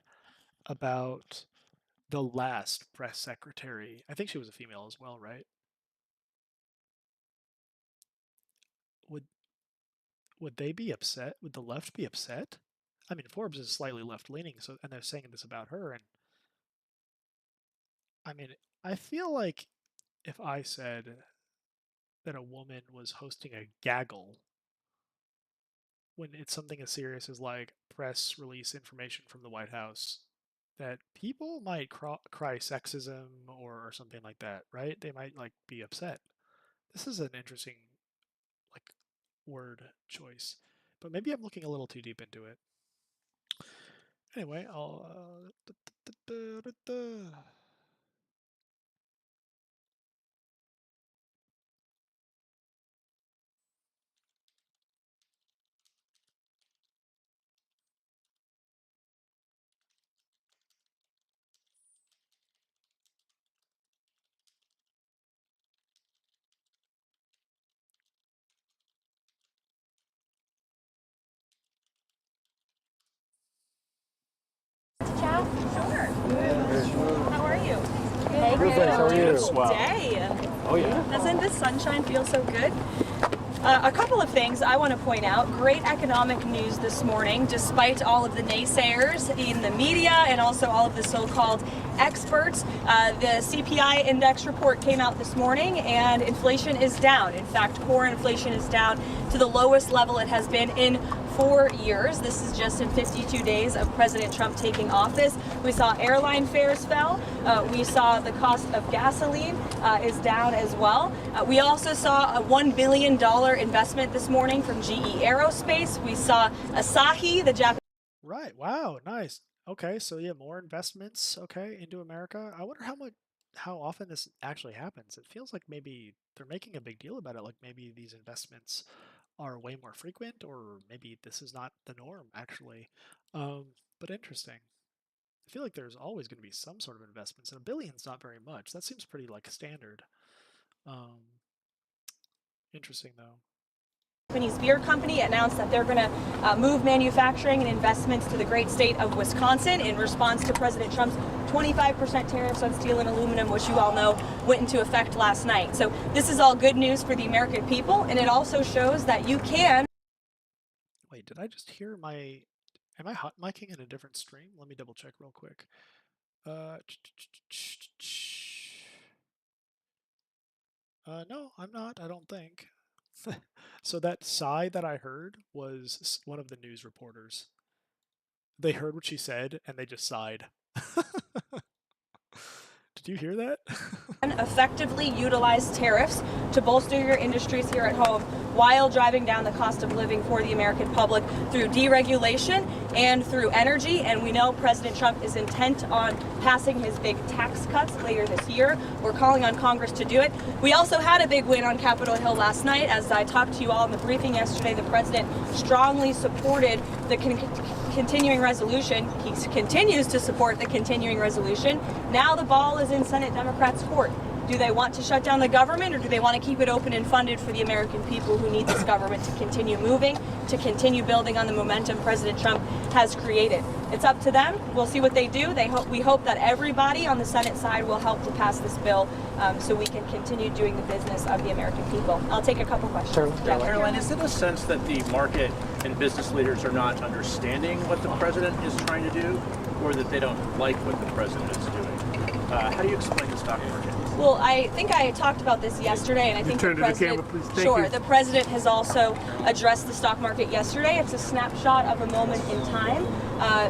about the last press secretary. I think she was a female as well, right? Would they be upset? Would the left be upset? I mean, Forbes is slightly left-leaning, so and they're saying this about her, and I mean, I feel like if I said that a woman was hosting a gaggle when it's something as serious as like press release information from the White House, that people might cry sexism or something like that, right? They might like be upset. This is an interesting like word choice, but maybe I'm looking a little too deep into it. Anyway, I'll Chat? Sure. How are you? Good. How are you? Day. Oh yeah. Doesn't this sunshine feel so good? A couple of things I want to point out. Great economic news this morning, despite all of the naysayers in the media and also all of the so-called experts. The CPI index report came out this morning and inflation is down. In fact, core inflation is down to the lowest level it has been in 4 years. This is just in 52 days of President Trump taking office. We saw airline fares fell. We saw the cost of gasoline is down as well. We also saw a $1 billion investment this morning from GE Aerospace. We saw Asahi, the Japanese. Right. Wow. Nice. Okay. So yeah, more investments. Okay, into America. I wonder how often this actually happens. It feels like maybe they're making a big deal about it. Like maybe these investments are way more frequent, or maybe this is not the norm actually. But interesting. I feel like there's always going to be some sort of investments, and $1 billion's not very much. That seems pretty like standard. Interesting though. Japanese beer company announced that they're going to move manufacturing and investments to the great state of Wisconsin in response to President Trump's 25% tariffs on steel and aluminum, which you all know went into effect last night. So this is all good news for the American people, and it also shows that you can. Wait, did I just hear my... Am I hot micing in a different stream? Let me double check real quick. No, I'm not, I don't think. So that sigh that I heard was one of the news reporters. They heard what she said and they just sighed. Did you hear that? Effectively utilize tariffs to bolster your industries here at home while driving down the cost of living for the American public through deregulation and through energy. And we know President Trump is intent on passing his big tax cuts later this year. We're calling on Congress to do it. We also had a big win on Capitol Hill last night. As I talked to you all in the briefing yesterday, the president strongly supported the continuing resolution. He continues to support the continuing resolution. Now the ball is in Senate Democrats' court. Do they want to shut down the government, or do they want to keep it open and funded for the American people who need this government to continue moving, to continue building on the momentum President Trump has created? It's up to them. We'll see what they do. We hope that everybody on the Senate side will help to pass this bill so we can continue doing the business of the American people. I'll take a couple questions. Caroline, is it a sense that the market and business leaders are not understanding what the president is trying to do, or that they don't like what the president is doing? How do you explain the stock market? Well, I think I talked about this yesterday, and I think the president, the president has also addressed the stock market yesterday. It's a snapshot of a moment in time,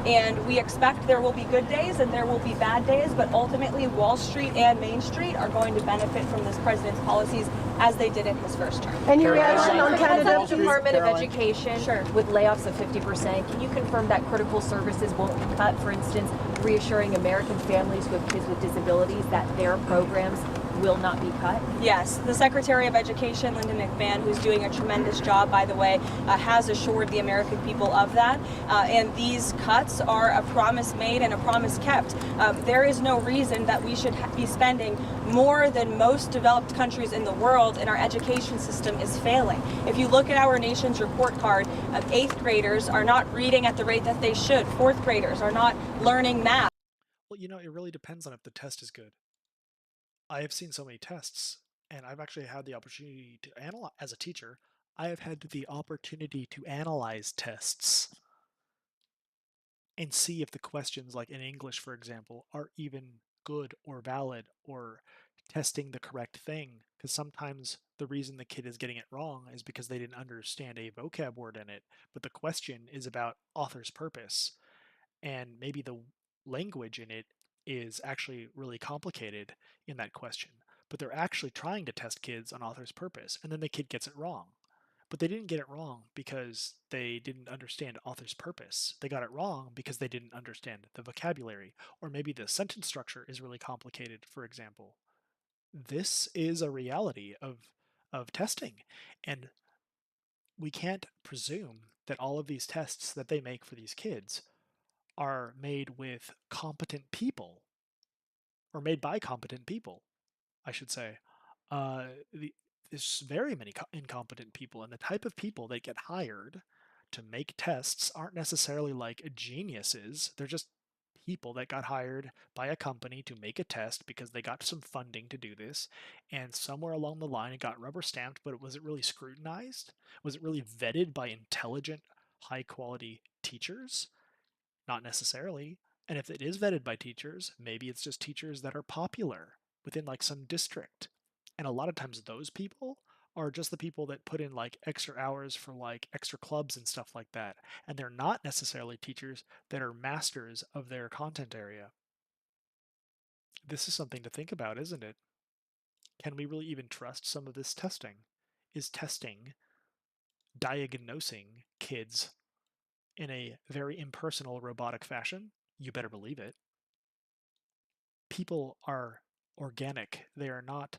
and we expect there will be good days and there will be bad days, but ultimately Wall Street and Main Street are going to benefit from this president's policies as they did in his first term. And your reaction on Canada's Department of Education with layoffs of 50%. Can you confirm that critical services won't be cut? For instance, reassuring American families with kids with disabilities that their programs will not be cut? Yes, the Secretary of Education, Linda McMahon, who's doing a tremendous job, by the way, has assured the American people of that. And these cuts are a promise made and a promise kept. There is no reason that we should be spending more than most developed countries in the world, and our education system is failing. If you look at our nation's report card, 8th graders are not reading at the rate that they should. 4th graders are not learning math. Well, you know, it really depends on if the test is good. I have seen so many tests, and I've actually had the opportunity to analyze, as a teacher, I have had the opportunity to analyze tests and see if the questions, like in English, for example, are even good or valid or testing the correct thing. Because sometimes the reason the kid is getting it wrong is because they didn't understand a vocab word in it, but the question is about author's purpose, and maybe the language in it is actually really complicated in that question, but they're actually trying to test kids on author's purpose, and then the kid gets it wrong. But they didn't get it wrong because they didn't understand author's purpose. They got it wrong because they didn't understand the vocabulary, or maybe the sentence structure is really complicated, for example. This is a reality of testing, and we can't presume that all of these tests that they make for these kids are made with competent people, or made by competent people, I should say. There's very many incompetent people, and the type of people that get hired to make tests aren't necessarily like geniuses. They're just people that got hired by a company to make a test because they got some funding to do this, and somewhere along the line it got rubber stamped, but was it really scrutinized? Was it really vetted by intelligent, high quality teachers? Not necessarily. And if it is vetted by teachers, maybe it's just teachers that are popular within like some district. And a lot of times those people are just the people that put in like extra hours for like extra clubs and stuff like that. And they're not necessarily teachers that are masters of their content area. This is something to think about, isn't it? Can we really even trust some of this testing? Is testing diagnosing kids in a very impersonal, robotic fashion? You better believe it. People are organic. They are not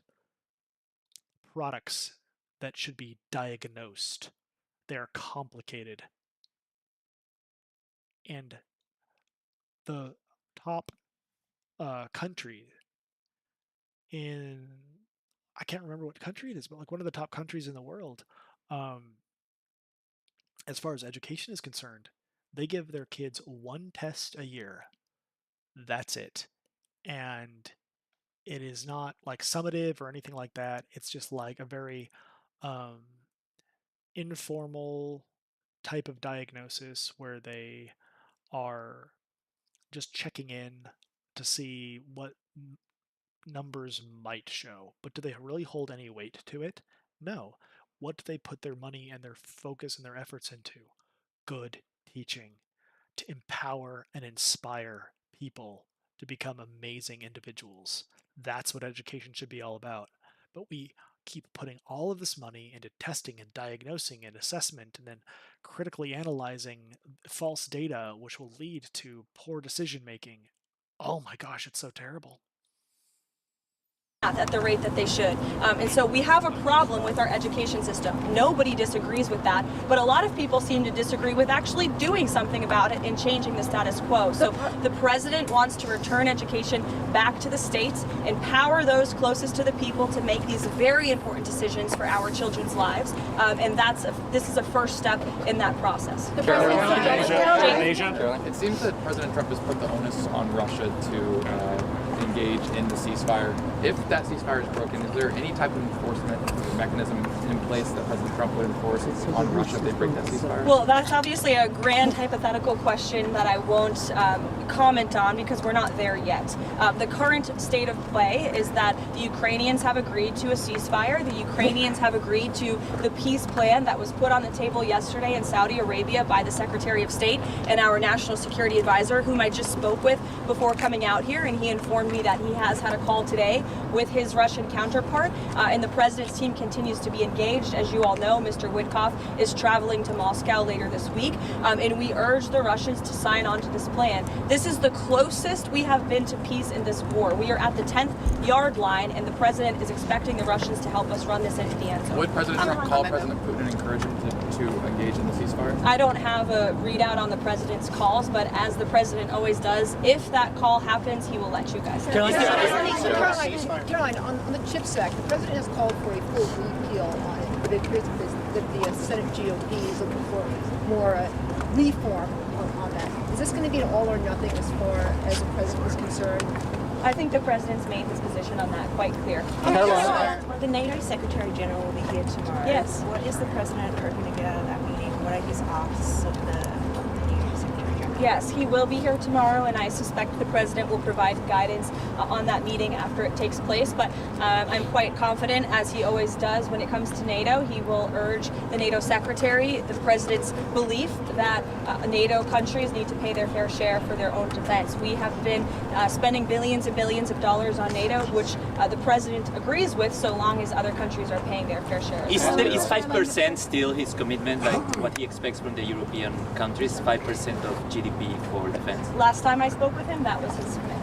products that should be diagnosed. They are complicated. And the top country in, I can't remember what country it is, but like one of the top countries in the world, as far as education is concerned, they give their kids one test a year. That's it. And it is not like summative or anything like that. It's just like a very informal type of diagnosis where they are just checking in to see what numbers might show. But do they really hold any weight to it? No. What do they put their money and their focus and their efforts into? Good teaching, to empower and inspire people to become amazing individuals. That's what education should be all about. But we keep putting all of this money into testing and diagnosing and assessment and then critically analyzing false data, which will lead to poor decision making. Oh my gosh, it's so terrible. At the rate that they should. And so we have a problem with our education system. Nobody disagrees with that, but a lot of people seem to disagree with actually doing something about it and changing the status quo. So the president wants to return education back to the states, empower those closest to the people to make these very important decisions for our children's lives, and this is a first step in that process. It seems that President Trump has put the onus on Russia to engage in the ceasefire. If that ceasefire is broken, is there any type of enforcement mechanism in place that President Trump would enforce on Russia if they break that ceasefire? Well, that's obviously a grand hypothetical question that I won't comment on because we're not there yet. The current state of play is that the Ukrainians have agreed to a ceasefire. The Ukrainians have agreed to the peace plan that was put on the table yesterday in Saudi Arabia by the Secretary of State and our National Security Advisor, whom I just spoke with before coming out here, and he informed me that he has had a call today with his Russian counterpart, and the president's team continues to be engaged. As you all know, Mr. Witkoff is traveling to Moscow later this week, and we urge the Russians to sign on to this plan. This is the closest we have been to peace in this war. We are at the 10th yard line, and the president is expecting the Russians to help us run this into the end zone. Would President Trump call President Putin and encourage him to engage in the ceasefire? I don't have a readout on the president's calls, but as the president always does, if that call happens, he will let you guys know. Caroline, on the CHIPS Act, the president has called for a full repeal on it, but it appears that the Senate GOP is looking for more reform on that. Is this going to be an all or nothing as far as the president is concerned? I think the president's made his position on that quite clear. The NATO Secretary General will be here tomorrow. Yes. What is the president hoping to get out of that meeting? What are his asks of the NATO Secretary General? Yes, he will be here tomorrow, and I suspect the president will provide guidance on that meeting after it takes place. But I'm quite confident, as he always does when it comes to NATO, he will urge the NATO Secretary the president's belief that NATO countries need to pay their fair share for their own defense. We have been spending billions and billions of dollars on NATO, which the president agrees with, so long as other countries are paying their fair share. Is 5% still his commitment, like what he expects from the European countries, 5% of GDP for defense? Last time I spoke with him, that was his commitment.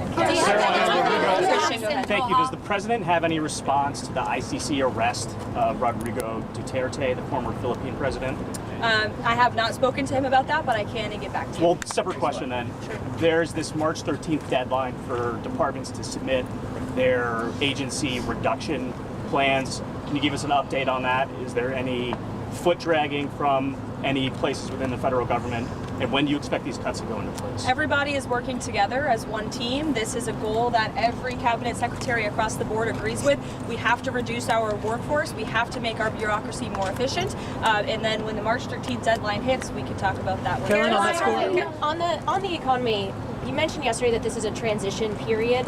Thank you. Does the president have any response to the ICC arrest of Rodrigo Duterte, the former Philippine president? I have not spoken to him about that, but I can and get back to you. Well, separate question then. Sure. There's this March 13th deadline for departments to submit their agency reduction plans. Can you give us an update on that? Is there any foot dragging from any places within the federal government And when do you expect these cuts to go into place? Everybody is working together as one team. This is a goal that every cabinet secretary across the board agrees with. We have to reduce our workforce. We have to make our bureaucracy more efficient. And then when the March 13th deadline hits, we can talk about that. On the economy, you mentioned yesterday that this is a transition period.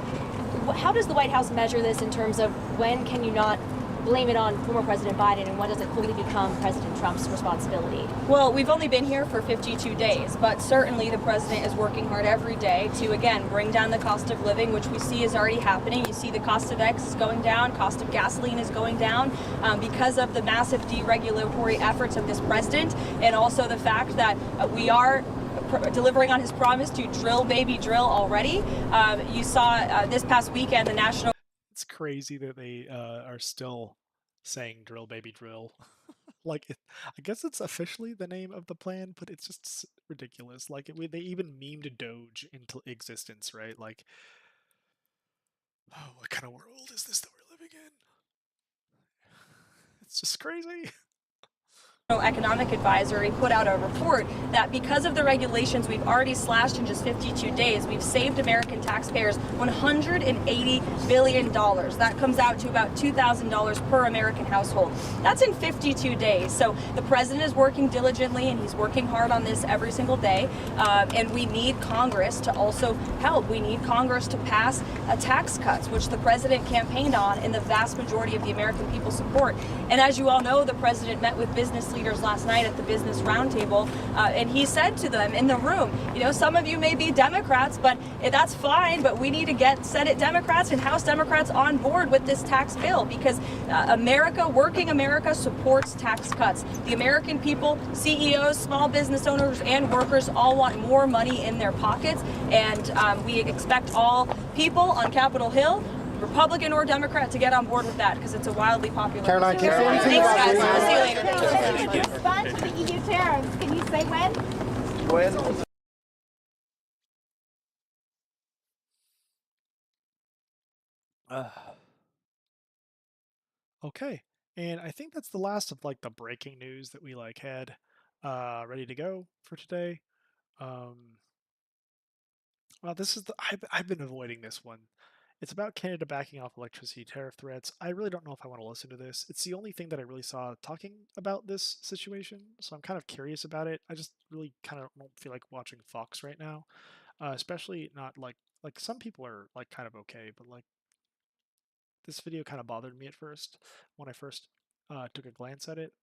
How does the White House measure this in terms of when can you not blame it on former President Biden, and when does it fully become President Trump's responsibility? Well, we've only been here for 52 days, but certainly the president is working hard every day to, again, bring down the cost of living, which we see is already happening. You see the cost of eggs is going down, cost of gasoline is going down because of the massive deregulatory efforts of this president, and also the fact that we are delivering on his promise to drill, baby, drill already. You saw this past weekend the national... It's crazy that they are still saying drill, baby, drill. I guess it's officially the name of the plan, but it's just ridiculous. They even memed Doge into existence, right? Like, oh, what kind of world is this that we're living in? It's just crazy. Economic advisory put out a report that because of the regulations we've already slashed in just 52 days, we've saved American taxpayers $180 billion. That comes out to about $2,000 per American household. That's in 52 days. So the president is working diligently and he's working hard on this every single day. And we need Congress to also help. We need Congress to pass tax cuts, which the president campaigned on and the vast majority of the American people support. And as you all know, the president met with business leaders last night at the Business Roundtable, and he said to them in the room, you know, some of you may be Democrats, but that's fine, but we need to get Senate Democrats and House Democrats on board with this tax bill because America, working America, supports tax cuts. The American people, CEOs, small business owners, and workers all want more money in their pockets, and we expect all people on Capitol Hill, Republican or Democrat, to get on board with that because it's a wildly popular. Caroline, Thanks, guys. We'll see you later. Respond to the EU tariffs. Can you say when? When? Okay, and I think that's the last of the breaking news that we had ready to go for today. Well, this is I've been avoiding this one. It's about Canada backing off electricity tariff threats. I really don't know if I want to listen to this. It's the only thing that I really saw talking about this situation, so I'm kind of curious about it. I just really kind of don't feel like watching Fox right now, especially not like some people are kind of okay, but this video kind of bothered me at first when I first took a glance at it.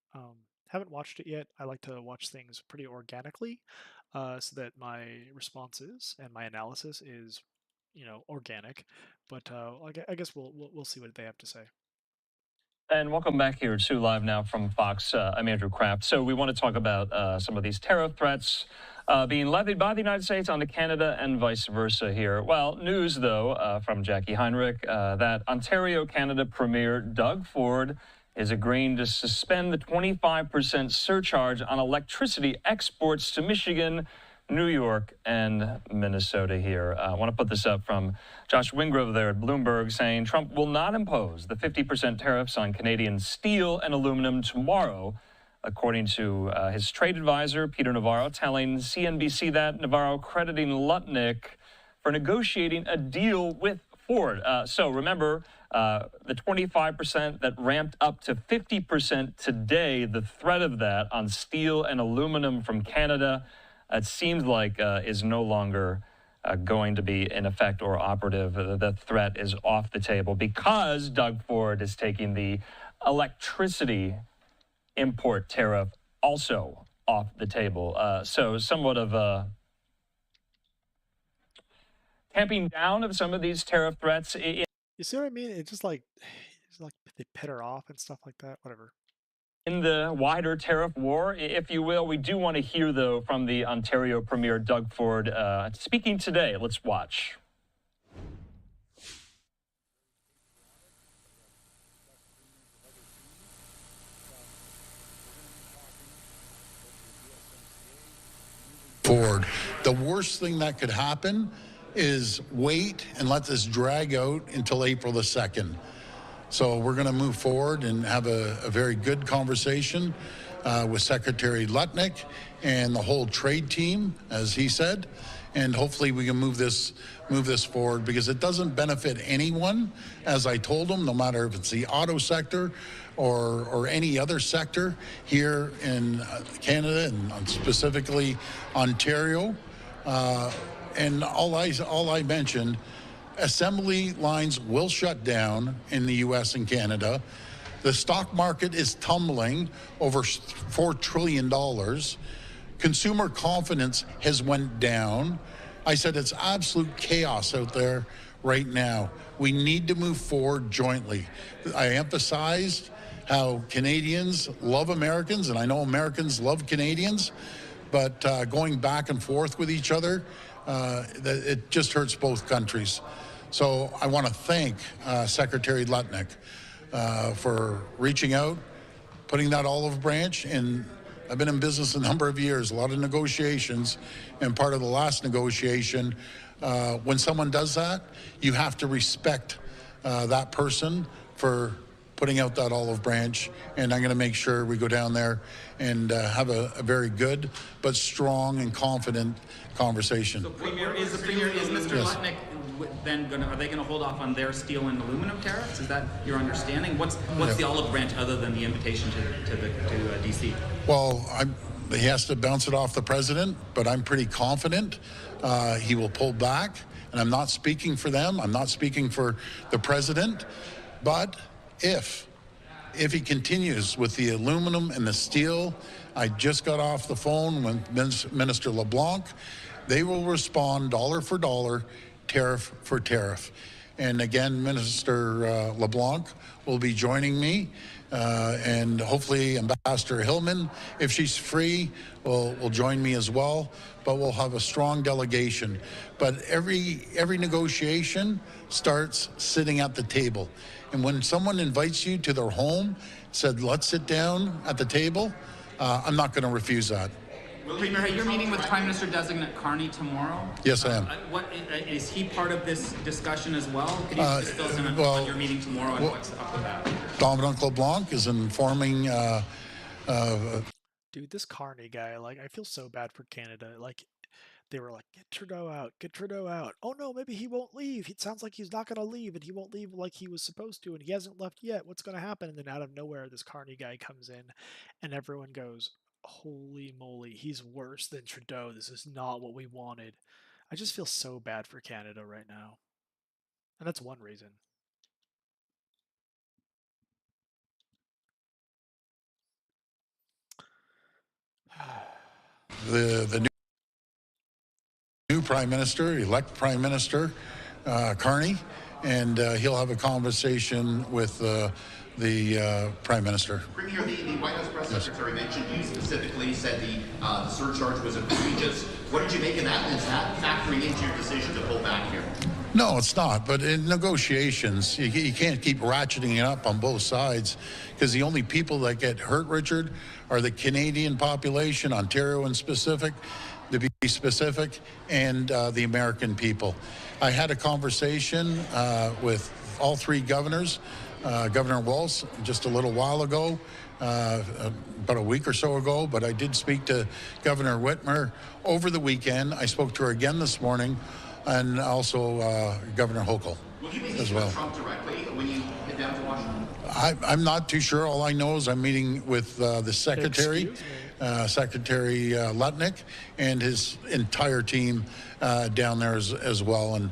Haven't watched it yet. I like to watch things pretty organically, so that my responses and my analysis is, organic. But I guess we'll see what they have to say. And welcome back here to Live Now from Fox. I'm Andrew Kraft. So we want to talk about some of these tariff threats being levied by the United States onto Canada and vice versa here. Well, news, though, from Jackie Heinrich that Ontario, Canada Premier Doug Ford is agreeing to suspend the 25% surcharge on electricity exports to Michigan, New York, and Minnesota here. I want to put this up from Josh Wingrove there at Bloomberg saying Trump will not impose the 50% tariffs on Canadian steel and aluminum tomorrow, according to his trade advisor, Peter Navarro, telling CNBC that Navarro crediting Lutnick for negotiating a deal with Ford. So remember, the 25% that ramped up to 50% today, the threat of that on steel and aluminum from Canada, it seems like is no longer going to be in effect or operative. The threat is off the table because Doug Ford is taking the electricity import tariff also off the table. So somewhat of a tamping down of some of these tariff threats. You see what I mean? It's just it's like they pit her off and stuff like that. Whatever. In the wider tariff war, if you will. We do want to hear, though, from the Ontario Premier Doug Ford speaking today. Let's watch. Ford, the worst thing that could happen is wait and let this drag out until April the 2nd. So we're going to move forward and have a very good conversation with Secretary Lutnick and the whole trade team, as he said, and hopefully we can move this forward, because it doesn't benefit anyone, as I told him, no matter if it's the auto sector or any other sector here in Canada and specifically Ontario. And all I mentioned, assembly lines will shut down in the U.S. and Canada. The stock market is tumbling over $4 trillion. Consumer confidence has went down. I said it's absolute chaos out there right now. We need to move forward jointly. I emphasized how Canadians love Americans, and I know Americans love Canadians, but going back and forth with each other, it just hurts both countries. So I want to thank Secretary Lutnick for reaching out, putting that olive branch in. I've been in business a number of years, a lot of negotiations, and part of the last negotiation, when someone does that, you have to respect that person for putting out that olive branch, and I'm going to make sure we go down there and have a very good but strong and confident conversation. So, Premier, is Mr. Yes. Lutnick then are they going to hold off on their steel and aluminum tariffs? Is that your understanding? What's the olive branch other than the invitation to DC? Well, he has to bounce it off the president, but I'm pretty confident he will pull back. And I'm not speaking for them. I'm not speaking for the president. But if he continues with the aluminum and the steel, I just got off the phone with Minister LeBlanc. They will respond dollar for dollar, tariff for tariff. And again, Minister LeBlanc will be joining me, and hopefully Ambassador Hillman, if she's free, will join me as well. But we'll have a strong delegation. But every negotiation starts sitting at the table. And when someone invites you to their home, said, let's sit down at the table, I'm not going to refuse that. Premier, you're meeting with Prime Minister-designate Carney tomorrow? Yes, I am. What is he part of this discussion as well? Could you just fill us in on your meeting tomorrow and what's up with that? Dominic LeBlanc is informing... Dude, this Carney guy, like, I feel so bad for Canada. Like, they were like, get Trudeau out. Oh no, maybe he won't leave. It sounds like he's not going to leave, and he won't leave like he was supposed to, and he hasn't left yet. What's going to happen? And then out of nowhere, this Carney guy comes in, and everyone goes, holy moly, he's worse than Trudeau. This is not what we wanted. I just feel so bad for Canada right now. And that's one reason. The new Prime Minister, elect Prime Minister, Carney, and he'll have a conversation with the Prime Minister. Premier, the White House Press Secretary mentioned you specifically, said the surcharge was egregious. What did you make of that? Is that factoring into your decision to pull back here? No, it's not. But in negotiations, you can't keep ratcheting it up on both sides, because the only people that get hurt, Richard, are the Canadian population, Ontario in specific, to be specific, and the American people. I had a conversation with all three governors, Governor Walz just a little while ago, about a week or so ago, but I did speak to Governor Whitmer over the weekend. I spoke to her again this morning, and also Governor Hochul as well. Trump directly when you head down to Washington? I'm not too sure. All I know is I'm meeting with the Secretary, Secretary Lutnick, and his entire team down there as well.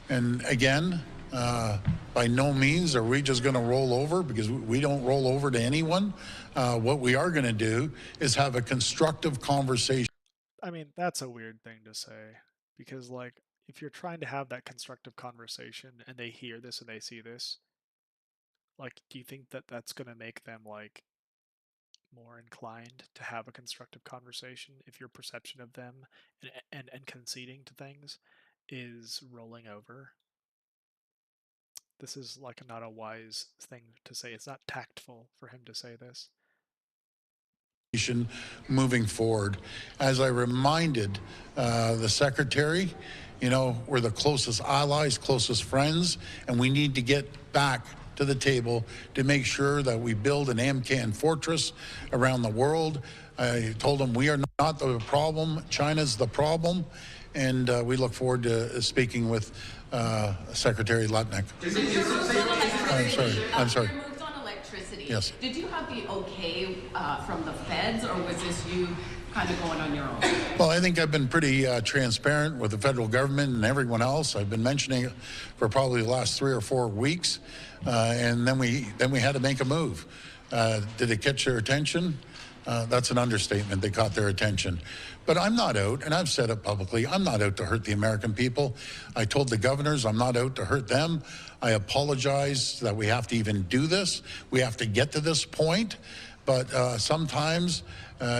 And again, by no means are we just going to roll over, because we don't roll over to anyone. What we are going to do is have a constructive conversation. I mean, that's a weird thing to say, because, like, if you're trying to have that constructive conversation and they hear this and they see this, like, do you think that that's going to make them, like, more inclined to have a constructive conversation if your perception of them and conceding to things is rolling over? This is, like, not a wise thing to say. It's not tactful for him to say this. Moving forward. As I reminded the Secretary, you know, we're the closest allies, closest friends, and we need to get back to the table to make sure that we build an AMCAN fortress around the world. I told them we are not the problem, China's the problem, and we look forward to speaking with Secretary Lutnick. I'm sorry. You moved on electricity. Yes. Did you have the okay from the feds, or was this you kind of going on your own? Well, I think I've been pretty transparent with the federal government and everyone else. I've been mentioning it for probably the last 3 or 4 weeks, and then we had to make a move. Did it catch their attention? That's an understatement. They caught their attention. But I'm not out, and I've said it publicly, I'm not out to hurt the American people. I told the governors I'm not out to hurt them. I apologize that we have to even do this. We have to get to this point. But sometimes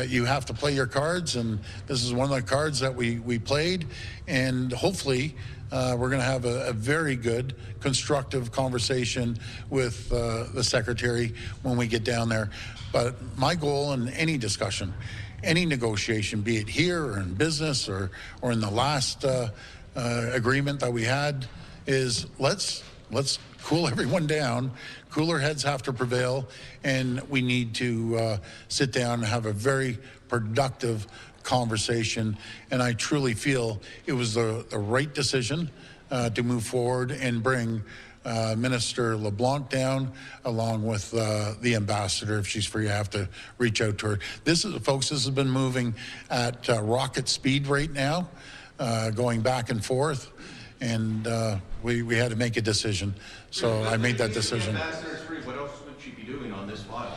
you have to play your cards, and this is one of the cards that we played. And hopefully we're going to have a very good, constructive conversation with the Secretary when we get down there. But my goal in any discussion, any negotiation, be it here or in business or in the last agreement that we had, is let's cool everyone down. Cooler heads have to prevail, and we need to sit down and have a very productive conversation. And I truly feel it was the right decision to move forward and bring Minister LeBlanc down, along with the ambassador. If she's free, I have to reach out to her. Folks, this has been moving at rocket speed right now, going back and forth, and we had to make a decision. So I made that decision. Ambassador's free. What else would she be doing on this file?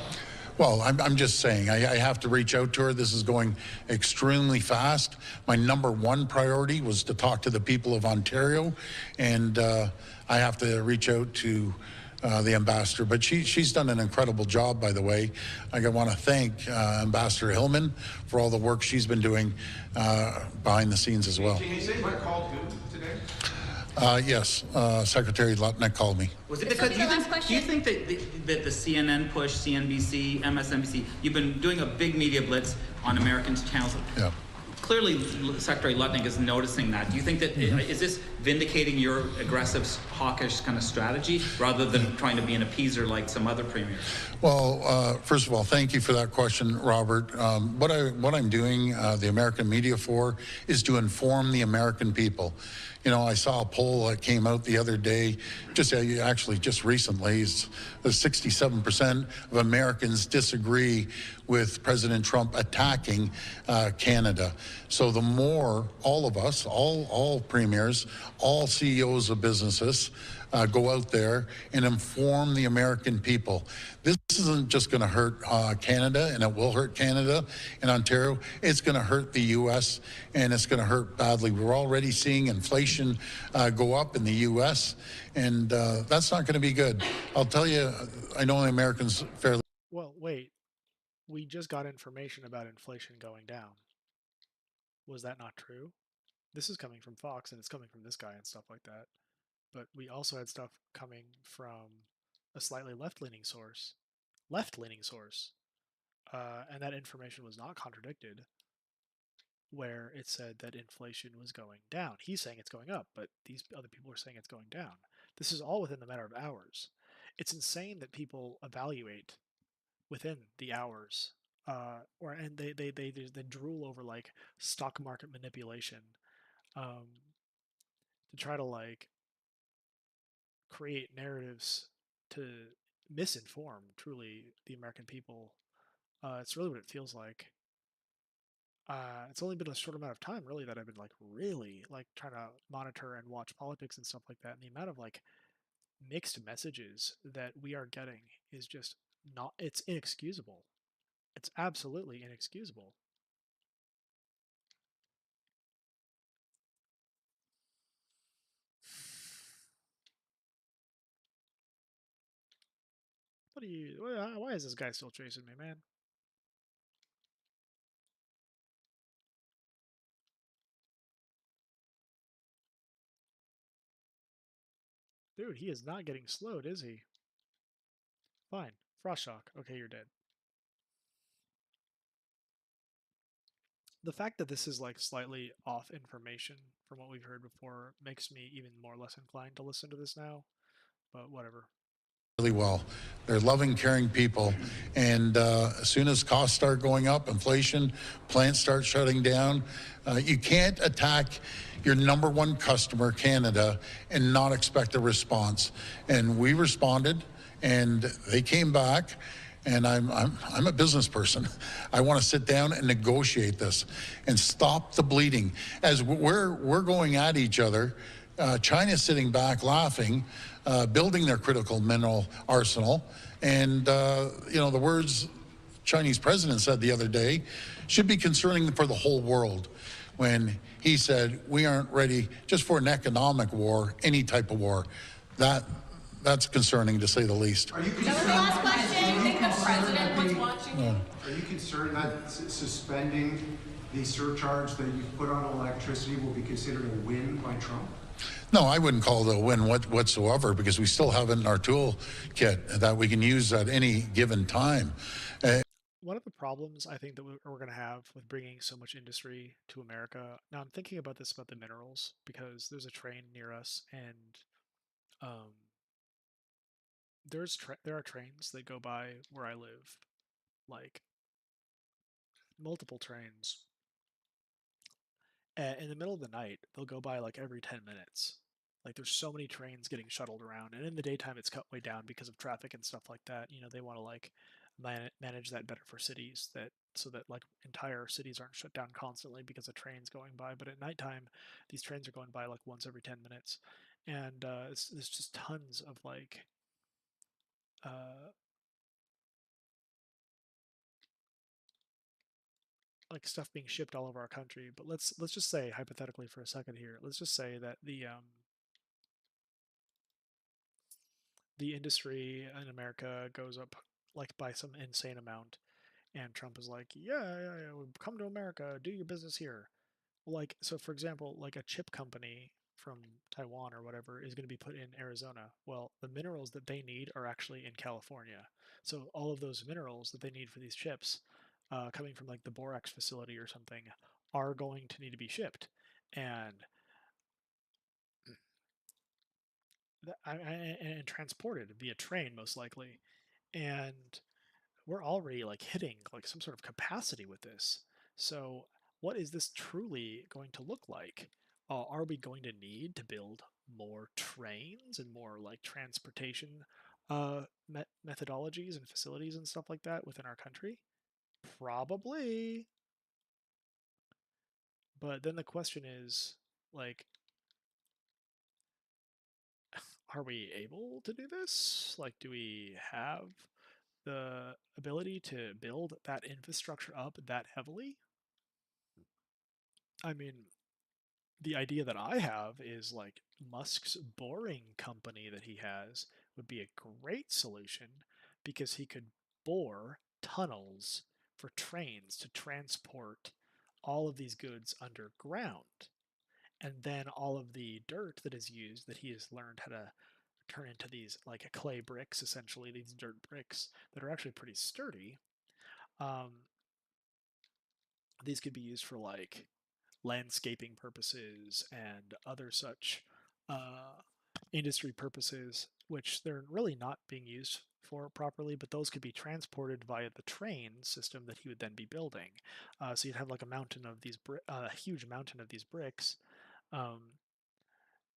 Well, I'm just saying, I have to reach out to her. This is going extremely fast. My #1 priority was to talk to the people of Ontario, and I have to reach out to the ambassador. But she's done an incredible job, by the way. I want to thank Ambassador Hillman for all the work she's been doing behind the scenes as well. Can you say what called who today? Yes, Secretary Lutnick called me. Was it because do you think that the CNN push, CNBC, MSNBC, you've been doing a big media blitz on Americans' channels? Yeah. Clearly, Secretary Lutnick is noticing that. Do you think that is this vindicating your aggressive, hawkish kind of strategy rather than trying to be an appeaser like some other premiers? Well, first of all, thank you for that question, Robert. What I'm doing the American media for is to inform the American people. You know, I saw a poll that came out the other day, just recently, 67% of Americans disagree with President Trump attacking Canada. So the more all of us, all premiers, all CEOs of businesses go out there and inform the American people. This isn't just going to hurt Canada, and it will hurt Canada and Ontario. It's going to hurt the U.S., and it's going to hurt badly. We're already seeing inflation go up in the U.S., and that's not going to be good. I'll tell you, I know the Americans fairly. Well, wait. We just got information about inflation going down. Was that not true? This is coming from Fox, and it's coming from this guy and stuff like that. But we also had stuff coming from a slightly left-leaning source. And that information was not contradicted, where it said that inflation was going down. He's saying it's going up, but these other people are saying it's going down. This is all within the matter of hours. It's insane that people evaluate within the hours, and they drool over like stock market manipulation, to try to like create narratives to misinform truly the American people. It's really what it feels like. It's only been a short amount of time really that I've been like really like trying to monitor and watch politics and stuff like that, and the amount of like mixed messages that we are getting is just not, it's inexcusable. It's absolutely inexcusable. What are you, why is this guy still chasing me, man? Dude, he is not getting slowed, is he? Fine. Frost shock. Okay, you're dead. The fact that this is like slightly off information from what we've heard before makes me even more less inclined to listen to this now, but whatever. really well. They're loving, caring people. And as soon as costs start going up, inflation, plants start shutting down, you can't attack your number one customer, Canada, and not expect a response. And we responded, and they came back. And I'm a business person. I want to sit down and negotiate this and stop the bleeding. As we're going at each other, China's sitting back laughing, building their critical mineral arsenal. And, the words Chinese president said the other day should be concerning for the whole world when he said, we aren't ready just for an economic war, any type of war. That's concerning, to say the least. Are you concerned? Last question. Do you think the president was watching you? Are you concerned that suspending the surcharge that you've put on electricity will be considered a win by Trump? No, I wouldn't call it a win whatsoever, because we still have it in our toolkit that we can use at any given time. One of the problems I think that we're going to have with bringing so much industry to America. Now, I'm thinking about this about the minerals, because there's a train near us, and um, there are trains that go by where I live, like multiple trains. In the middle of the night, they'll go by like every 10 minutes. Like there's so many trains getting shuttled around, and in the daytime it's cut way down because of traffic and stuff like that. They want to like manage that better for cities, that so that like entire cities aren't shut down constantly because of trains going by. But at nighttime, these trains are going by like once every 10 minutes, and there's just tons of uh, like stuff being shipped all over our country. But let's just say hypothetically for a second here, let's just say that the industry in America goes up like by some insane amount, and Trump is like, yeah, come to America, do your business here. Like, so for example, like a chip company from Taiwan or whatever is going to be put in Arizona. Well, the minerals that they need are actually in California. So all of those minerals that they need for these chips, coming from like the borax facility or something, are going to need to be shipped. And and transported via train most likely. And we're already like hitting like some sort of capacity with this. So what is this truly going to look like? Are we going to need to build more trains and more like transportation methodologies and facilities and stuff like that within our country? Probably. But then the question is, like, are we able to do this? Like, do we have the ability to build that infrastructure up that heavily? I mean, the idea that I have is like Musk's boring company that he has would be a great solution, because he could bore tunnels for trains to transport all of these goods underground. And then all of the dirt that is used, that he has learned how to turn into these like clay bricks, essentially these dirt bricks that are actually pretty sturdy. Um, these could be used for like landscaping purposes and other such uh, industry purposes, which they're really not being used for properly, but those could be transported via the train system that he would then be building. So you'd have like a mountain of these, a huge mountain of these bricks, um,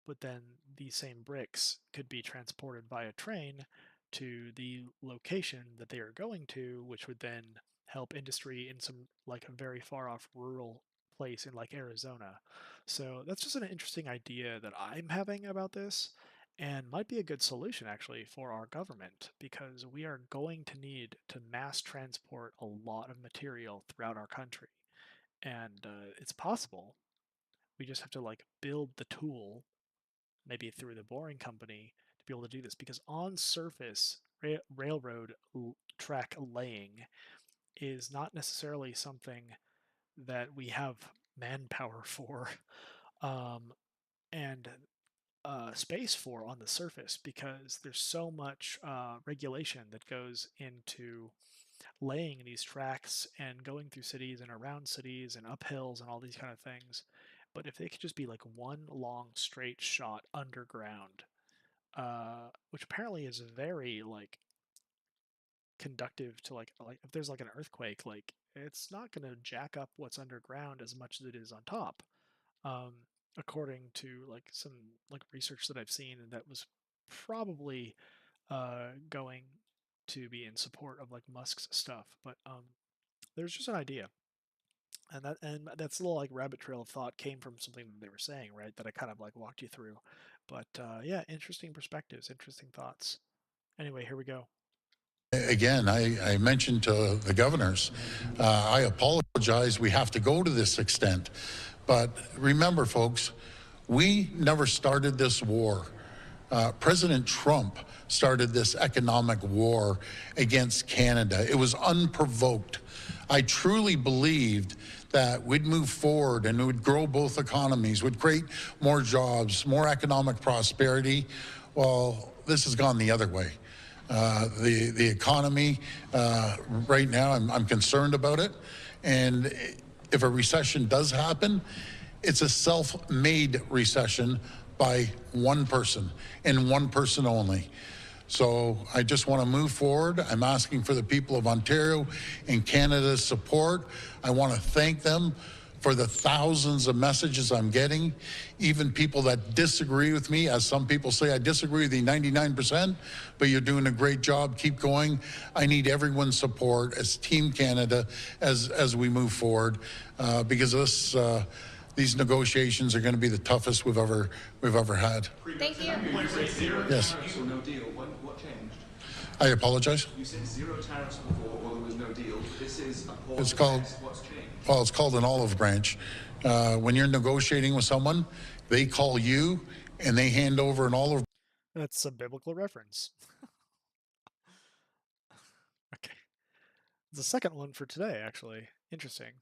but then these same bricks could be transported via train to the location that they are going to, which would then help industry in some like a very far off rural place in like Arizona. So that's just an interesting idea that I'm having about this, and might be a good solution actually for our government, because we are going to need to mass transport a lot of material throughout our country. And it's possible. We just have to like build the tool, maybe through the boring company, to be able to do this, because on surface railroad track laying is not necessarily something that we have manpower for, um, and space for on the surface, because there's so much regulation that goes into laying these tracks and going through cities and around cities and up hills and all these kind of things. But if they could just be like one long straight shot underground, which apparently is very like conductive to like if there's like an earthquake, like it's not going to jack up what's underground as much as it is on top. According to like some like research that I've seen, and that was probably going to be in support of like Musk's stuff. But there's just an idea, and that's a little like rabbit trail of thought came from something that they were saying, right? That I kind of like walked you through. But yeah, interesting perspectives, interesting thoughts. Anyway, here we go. Again, I mentioned to the governors, I apologize we have to go to this extent. But remember, folks, we never started this war. President Trump started this economic war against Canada. It was unprovoked. I truly believed that we'd move forward and it would grow both economies, would create more jobs, more economic prosperity. Well, this has gone the other way. The economy right now, I'm concerned about it. And if a recession does happen, it's a self-made recession by one person and one person only. So I just want to move forward. I'm asking for the people of Ontario and Canada's support. I want to thank them for the thousands of messages I'm getting, even people that disagree with me. As some people say, I disagree with you 99%, but you're doing a great job. Keep going. I need everyone's support as Team Canada as we move forward, because this, these negotiations are going to be the toughest we've ever had. Thank you. Yes. Or no deal. What changed? I apologize. You said zero tariffs before, or there was no deal. This is a pause. It's called. What's changed? Well, it's called an olive branch. When you're negotiating with someone, they call you and they hand over an olive. That's a biblical reference. Okay. The second one for today, actually. Interesting.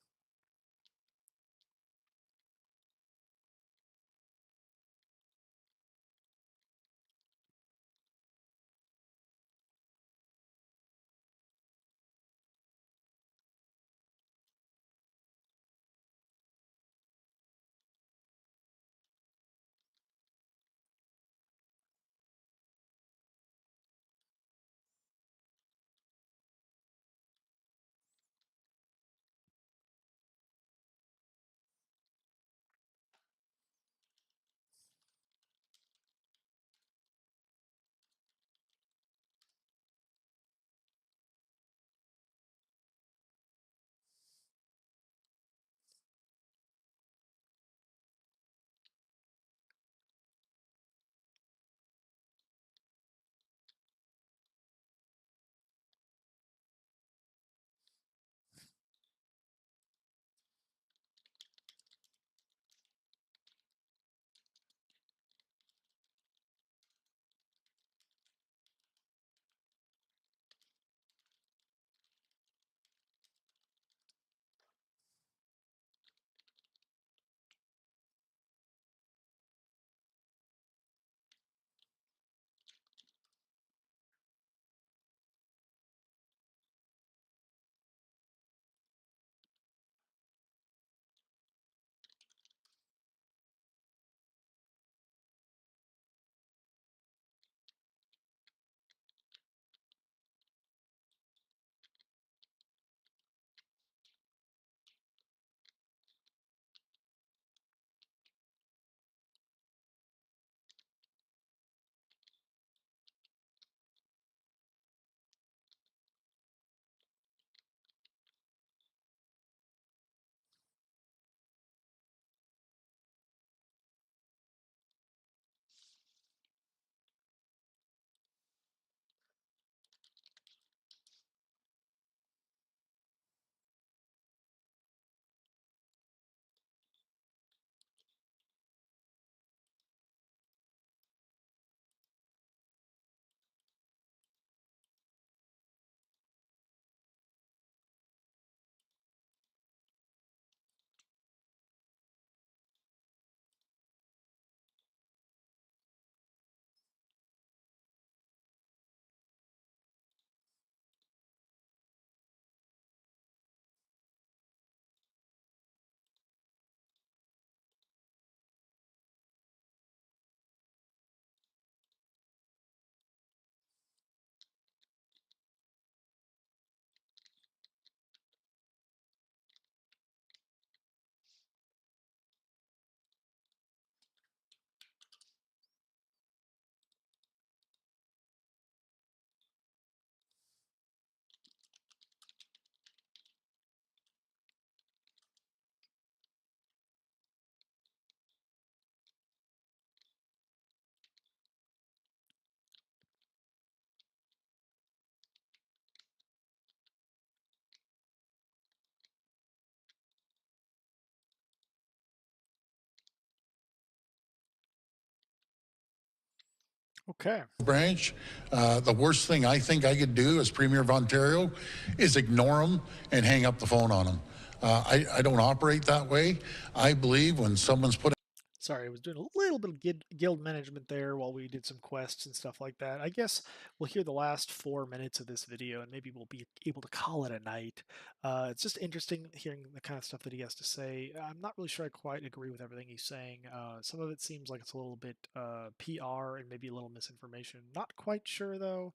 Okay. Branch. The worst thing I think I could do as Premier of Ontario is ignore them and hang up the phone on them. I don't operate that way. I believe when someone's put Sorry, I was doing a little bit of guild management there while we did some quests and stuff like that. I guess we'll hear the last 4 minutes of this video and maybe we'll be able to call it a night. It's just interesting hearing the kind of stuff that he has to say. I'm not really sure I quite agree with everything he's saying. Some of it seems like it's a little bit PR and maybe a little misinformation. Not quite sure though,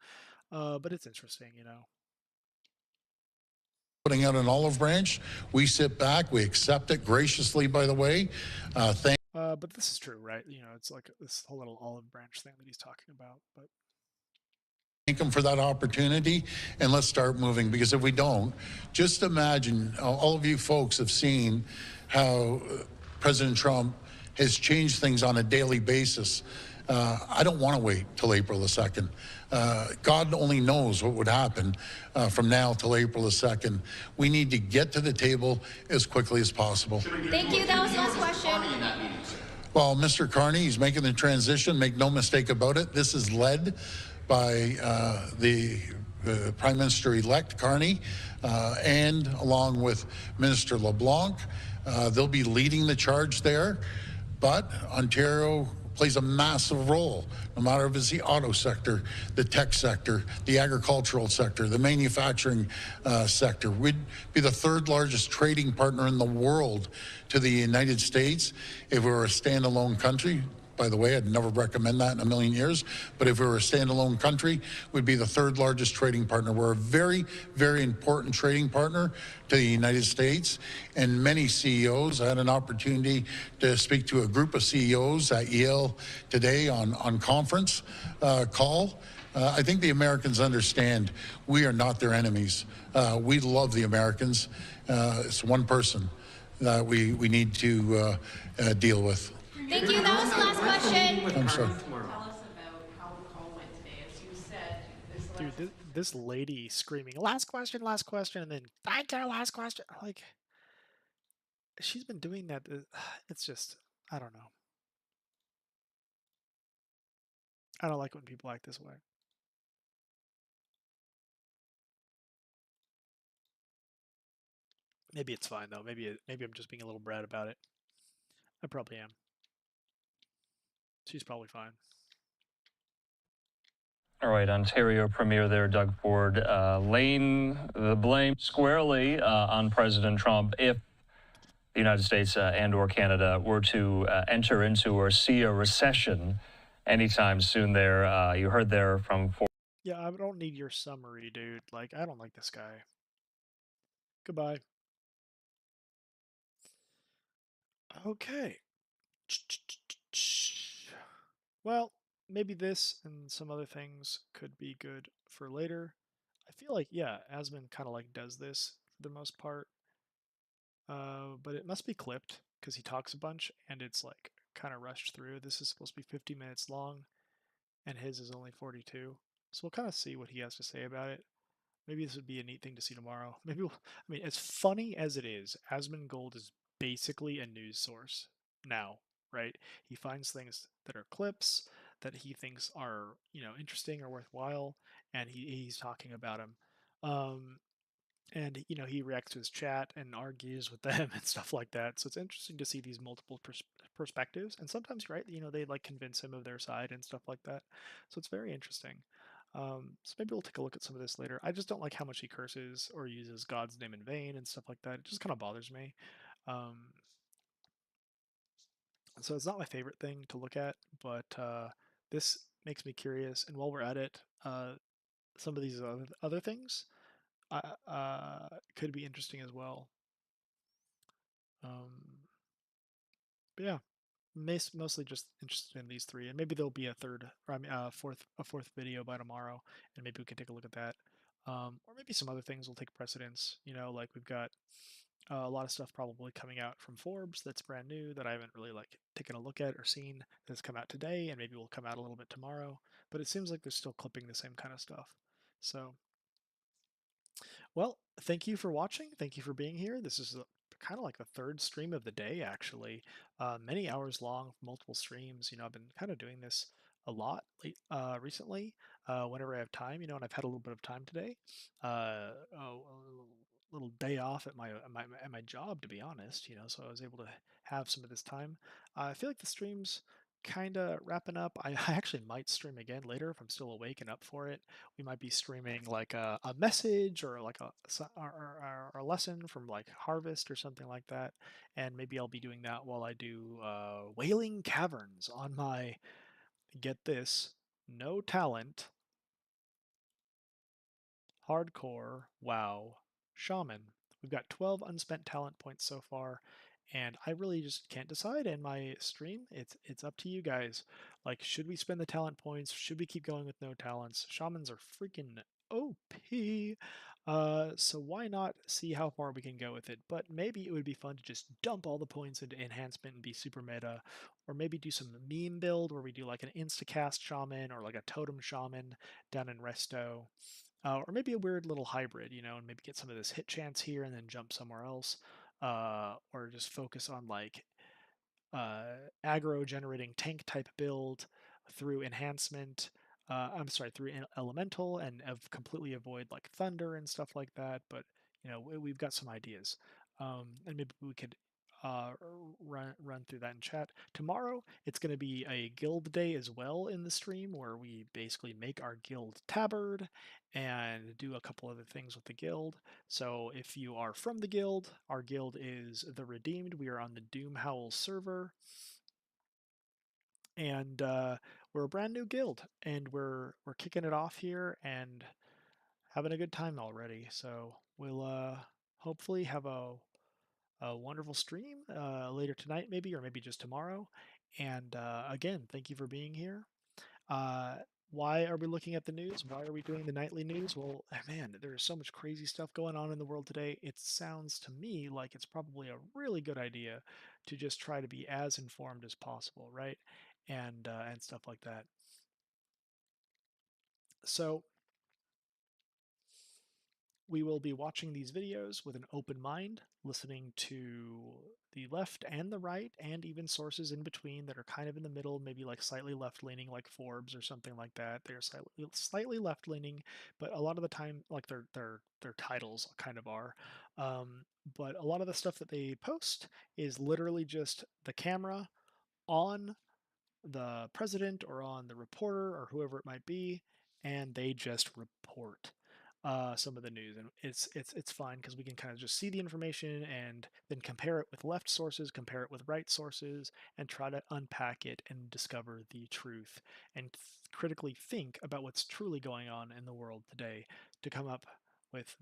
but it's interesting, you know. putting out an olive branch, we sit back, we accept it graciously, by the way. But this is true, right? You know, it's like this whole little olive branch thing that he's talking about. But Thank them for that opportunity, and let's start moving, because if we don't, just imagine, all of you folks have seen how President Trump has changed things on a daily basis. I don't want to wait till April the 2nd. God only knows what would happen from now till April the 2nd. We need to get to the table as quickly as possible. Thank you. That was the last question. Well, Mr. Carney, he's making the transition. Make no mistake about it. This is led by the Prime Minister-elect Carney, and along with Minister LeBlanc. They'll be leading the charge there, but Ontario plays a massive role, no matter if it's the auto sector, the tech sector, the agricultural sector, the manufacturing sector. We'd be the third largest trading partner in the world to the United States if we were a standalone country. By the way, I'd never recommend that in a million years, but if we were a standalone country, we'd be the third largest trading partner. We're a very, very important trading partner to the United States, and many CEOs. I had an opportunity to speak to a group of CEOs at Yale today on conference call. I think the Americans understand we are not their enemies. We love the Americans. It's one person that we need to deal with. Thank you. That was the last question. I'm sorry. Tell us about how the call went today. As you said, dude, this lady screaming, last question, and then thank you, last question. Like, she's been doing that. It's just, I don't know. I don't like when people act this way. Maybe it's fine though. Maybe I'm just being a little brat about it. I probably am. She's probably fine. All right, Ontario Premier there, Doug Ford, laying the blame squarely on President Trump if the United States and or Canada were to enter into or see a recession anytime soon there. You heard there from Ford. Yeah, I don't need your summary, dude. Like, I don't like this guy. Goodbye. Okay. Well, maybe this and some other things could be good for later. I feel like, yeah, Asman kind of like does this for the most part. But it must be clipped because he talks a bunch and it's like kind of rushed through. This is supposed to be 50 minutes long and his is only 42. So we'll kind of see what he has to say about it. Maybe this would be a neat thing to see tomorrow. Maybe we'll, I mean, as funny as it is, Asmongold is basically a news source now, right? He finds things that are clips that he thinks are, you know, interesting or worthwhile, and he's talking about them. And you know, he reacts to his chat and argues with them and stuff like that. So it's interesting to see these multiple perspectives, and sometimes, right, you know, they like convince him of their side and stuff like that. So it's very interesting. So maybe we'll take a look at some of this later. I just don't like how much he curses or uses God's name in vain and stuff like that. It just kind of bothers me. So it's not my favorite thing to look at, but this makes me curious. And while we're at it, some of these other things could be interesting as well. But yeah, mostly just interested in these three, and maybe there'll be a third, or I mean, a fourth video by tomorrow, and maybe we can take a look at that. Or maybe some other things will take precedence. You know, like we've got a lot of stuff probably coming out from Forbes that's brand new that I haven't really like taken a look at or seen that's come out today, and maybe will come out a little bit tomorrow. But it seems like they're still clipping the same kind of stuff. So well, thank you for watching. Thank you for being here. This is kind of like the third stream of the day, actually. Many hours long, multiple streams. You know, I've been kind of doing this a lot recently. Whenever I have time, and I've had a little bit of time today. A little day off at my job, to be honest. So I was able to have some of this time. I feel like the stream's kind of wrapping up. I actually might stream again later if I'm still awake and up for it. We might be streaming like a message or like or a lesson from like Harvest or something like that, and maybe I'll be doing that while I do Wailing Caverns on my, get this, no talent, hardcore WoW Shaman. We've got 12 unspent talent points so far, and I really just can't decide in my stream. It's up to you guys. Like, should we spend the talent points? Should we keep going with no talents? Shamans are freaking OP. So why not see how far we can go with it? But maybe it would be fun to just dump all the points into enhancement and be super meta, or maybe do some meme build where we do like an instacast shaman or like a totem shaman down in Resto. Or maybe a weird little hybrid, and maybe get some of this hit chance here and then jump somewhere else. Or just focus on like aggro generating tank type build through enhancement. I'm sorry, through elemental, and completely avoid like thunder and stuff like that. But we've got some ideas, and maybe we could run through that in chat. Tomorrow, it's going to be a guild day as well in the stream, where we basically make our guild tabard and do a couple other things with the guild. So if you are from the guild, our guild is the Redeemed. We are on the Doom Howl server, and we're a brand new guild, and we're kicking it off here and having a good time already. So we'll hopefully have a wonderful stream later tonight, maybe, or maybe just tomorrow. And again, thank you for being here. Uh, why are we looking at the news? Why are we doing the nightly news? Well, man, there's so much crazy stuff going on in the world today. It sounds to me like it's probably a really good idea to just try to be as informed as possible, right? And stuff like that. So we will be watching these videos with an open mind, listening to the left and the right, and even sources in between that are kind of in the middle, maybe like slightly left-leaning, like Forbes or something like that. They're slightly left-leaning, but a lot of the time, like their titles kind of are. But a lot of the stuff that they post is literally just the camera on the president or on the reporter or whoever it might be, and they just report some of the news, and it's fine because we can kind of just see the information and then compare it with left sources, compare it with right sources, and try to unpack it and discover the truth and critically think about what's truly going on in the world today to come up with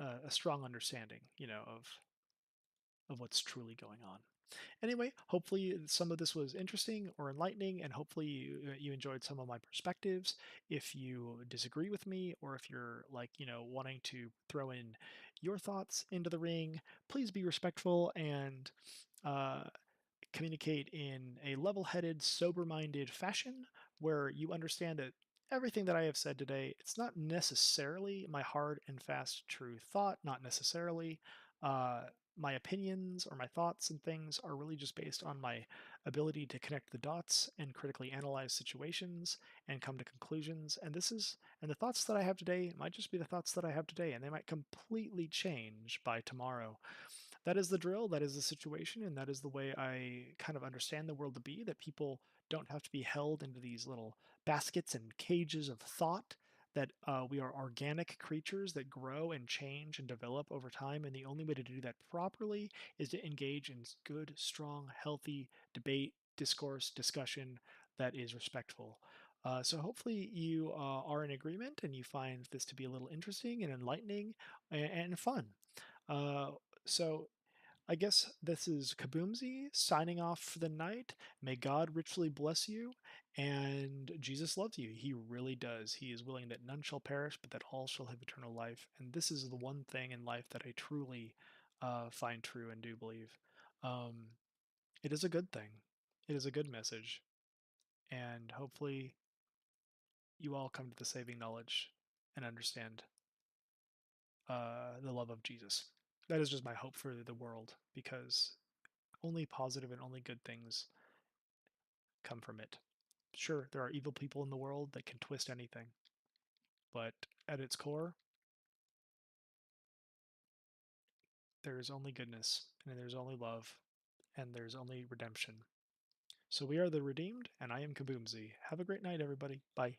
a strong understanding, of what's truly going on. Anyway, hopefully some of this was interesting or enlightening, and hopefully you enjoyed some of my perspectives. If you disagree with me, or if you're like, wanting to throw in your thoughts into the ring, please be respectful and uh, communicate in a level-headed, sober-minded fashion where you understand that everything that I have said today, it's not necessarily my hard and fast true thought, not necessarily. My opinions or my thoughts and things are really just based on my ability to connect the dots and critically analyze situations and come to conclusions. And the thoughts that I have today might just be the thoughts that I have today, and they might completely change by tomorrow. That is the drill, that is the situation, and that is the way I kind of understand the world to be, that people don't have to be held into these little baskets and cages of thought, that we are organic creatures that grow and change and develop over time, and the only way to do that properly is to engage in good, strong, healthy debate, discourse, discussion that is respectful. So hopefully you are in agreement and you find this to be a little interesting and enlightening and fun. Uh, so I guess this is Kahboomzie signing off for the night. May God richly bless you, and Jesus loves you. He really does. He is willing that none shall perish, but that all shall have eternal life. And this is the one thing in life that I truly find true and do believe. Um, it is a good thing. It is a good message, and hopefully you all come to the saving knowledge and understand the love of Jesus. That is just my hope for the world, because only positive and only good things come from it. Sure, there are evil people in the world that can twist anything, but at its core, there's only goodness, and there's only love, and there's only redemption. So we are the redeemed, and I am Kahboomzie. Have a great night, everybody. Bye.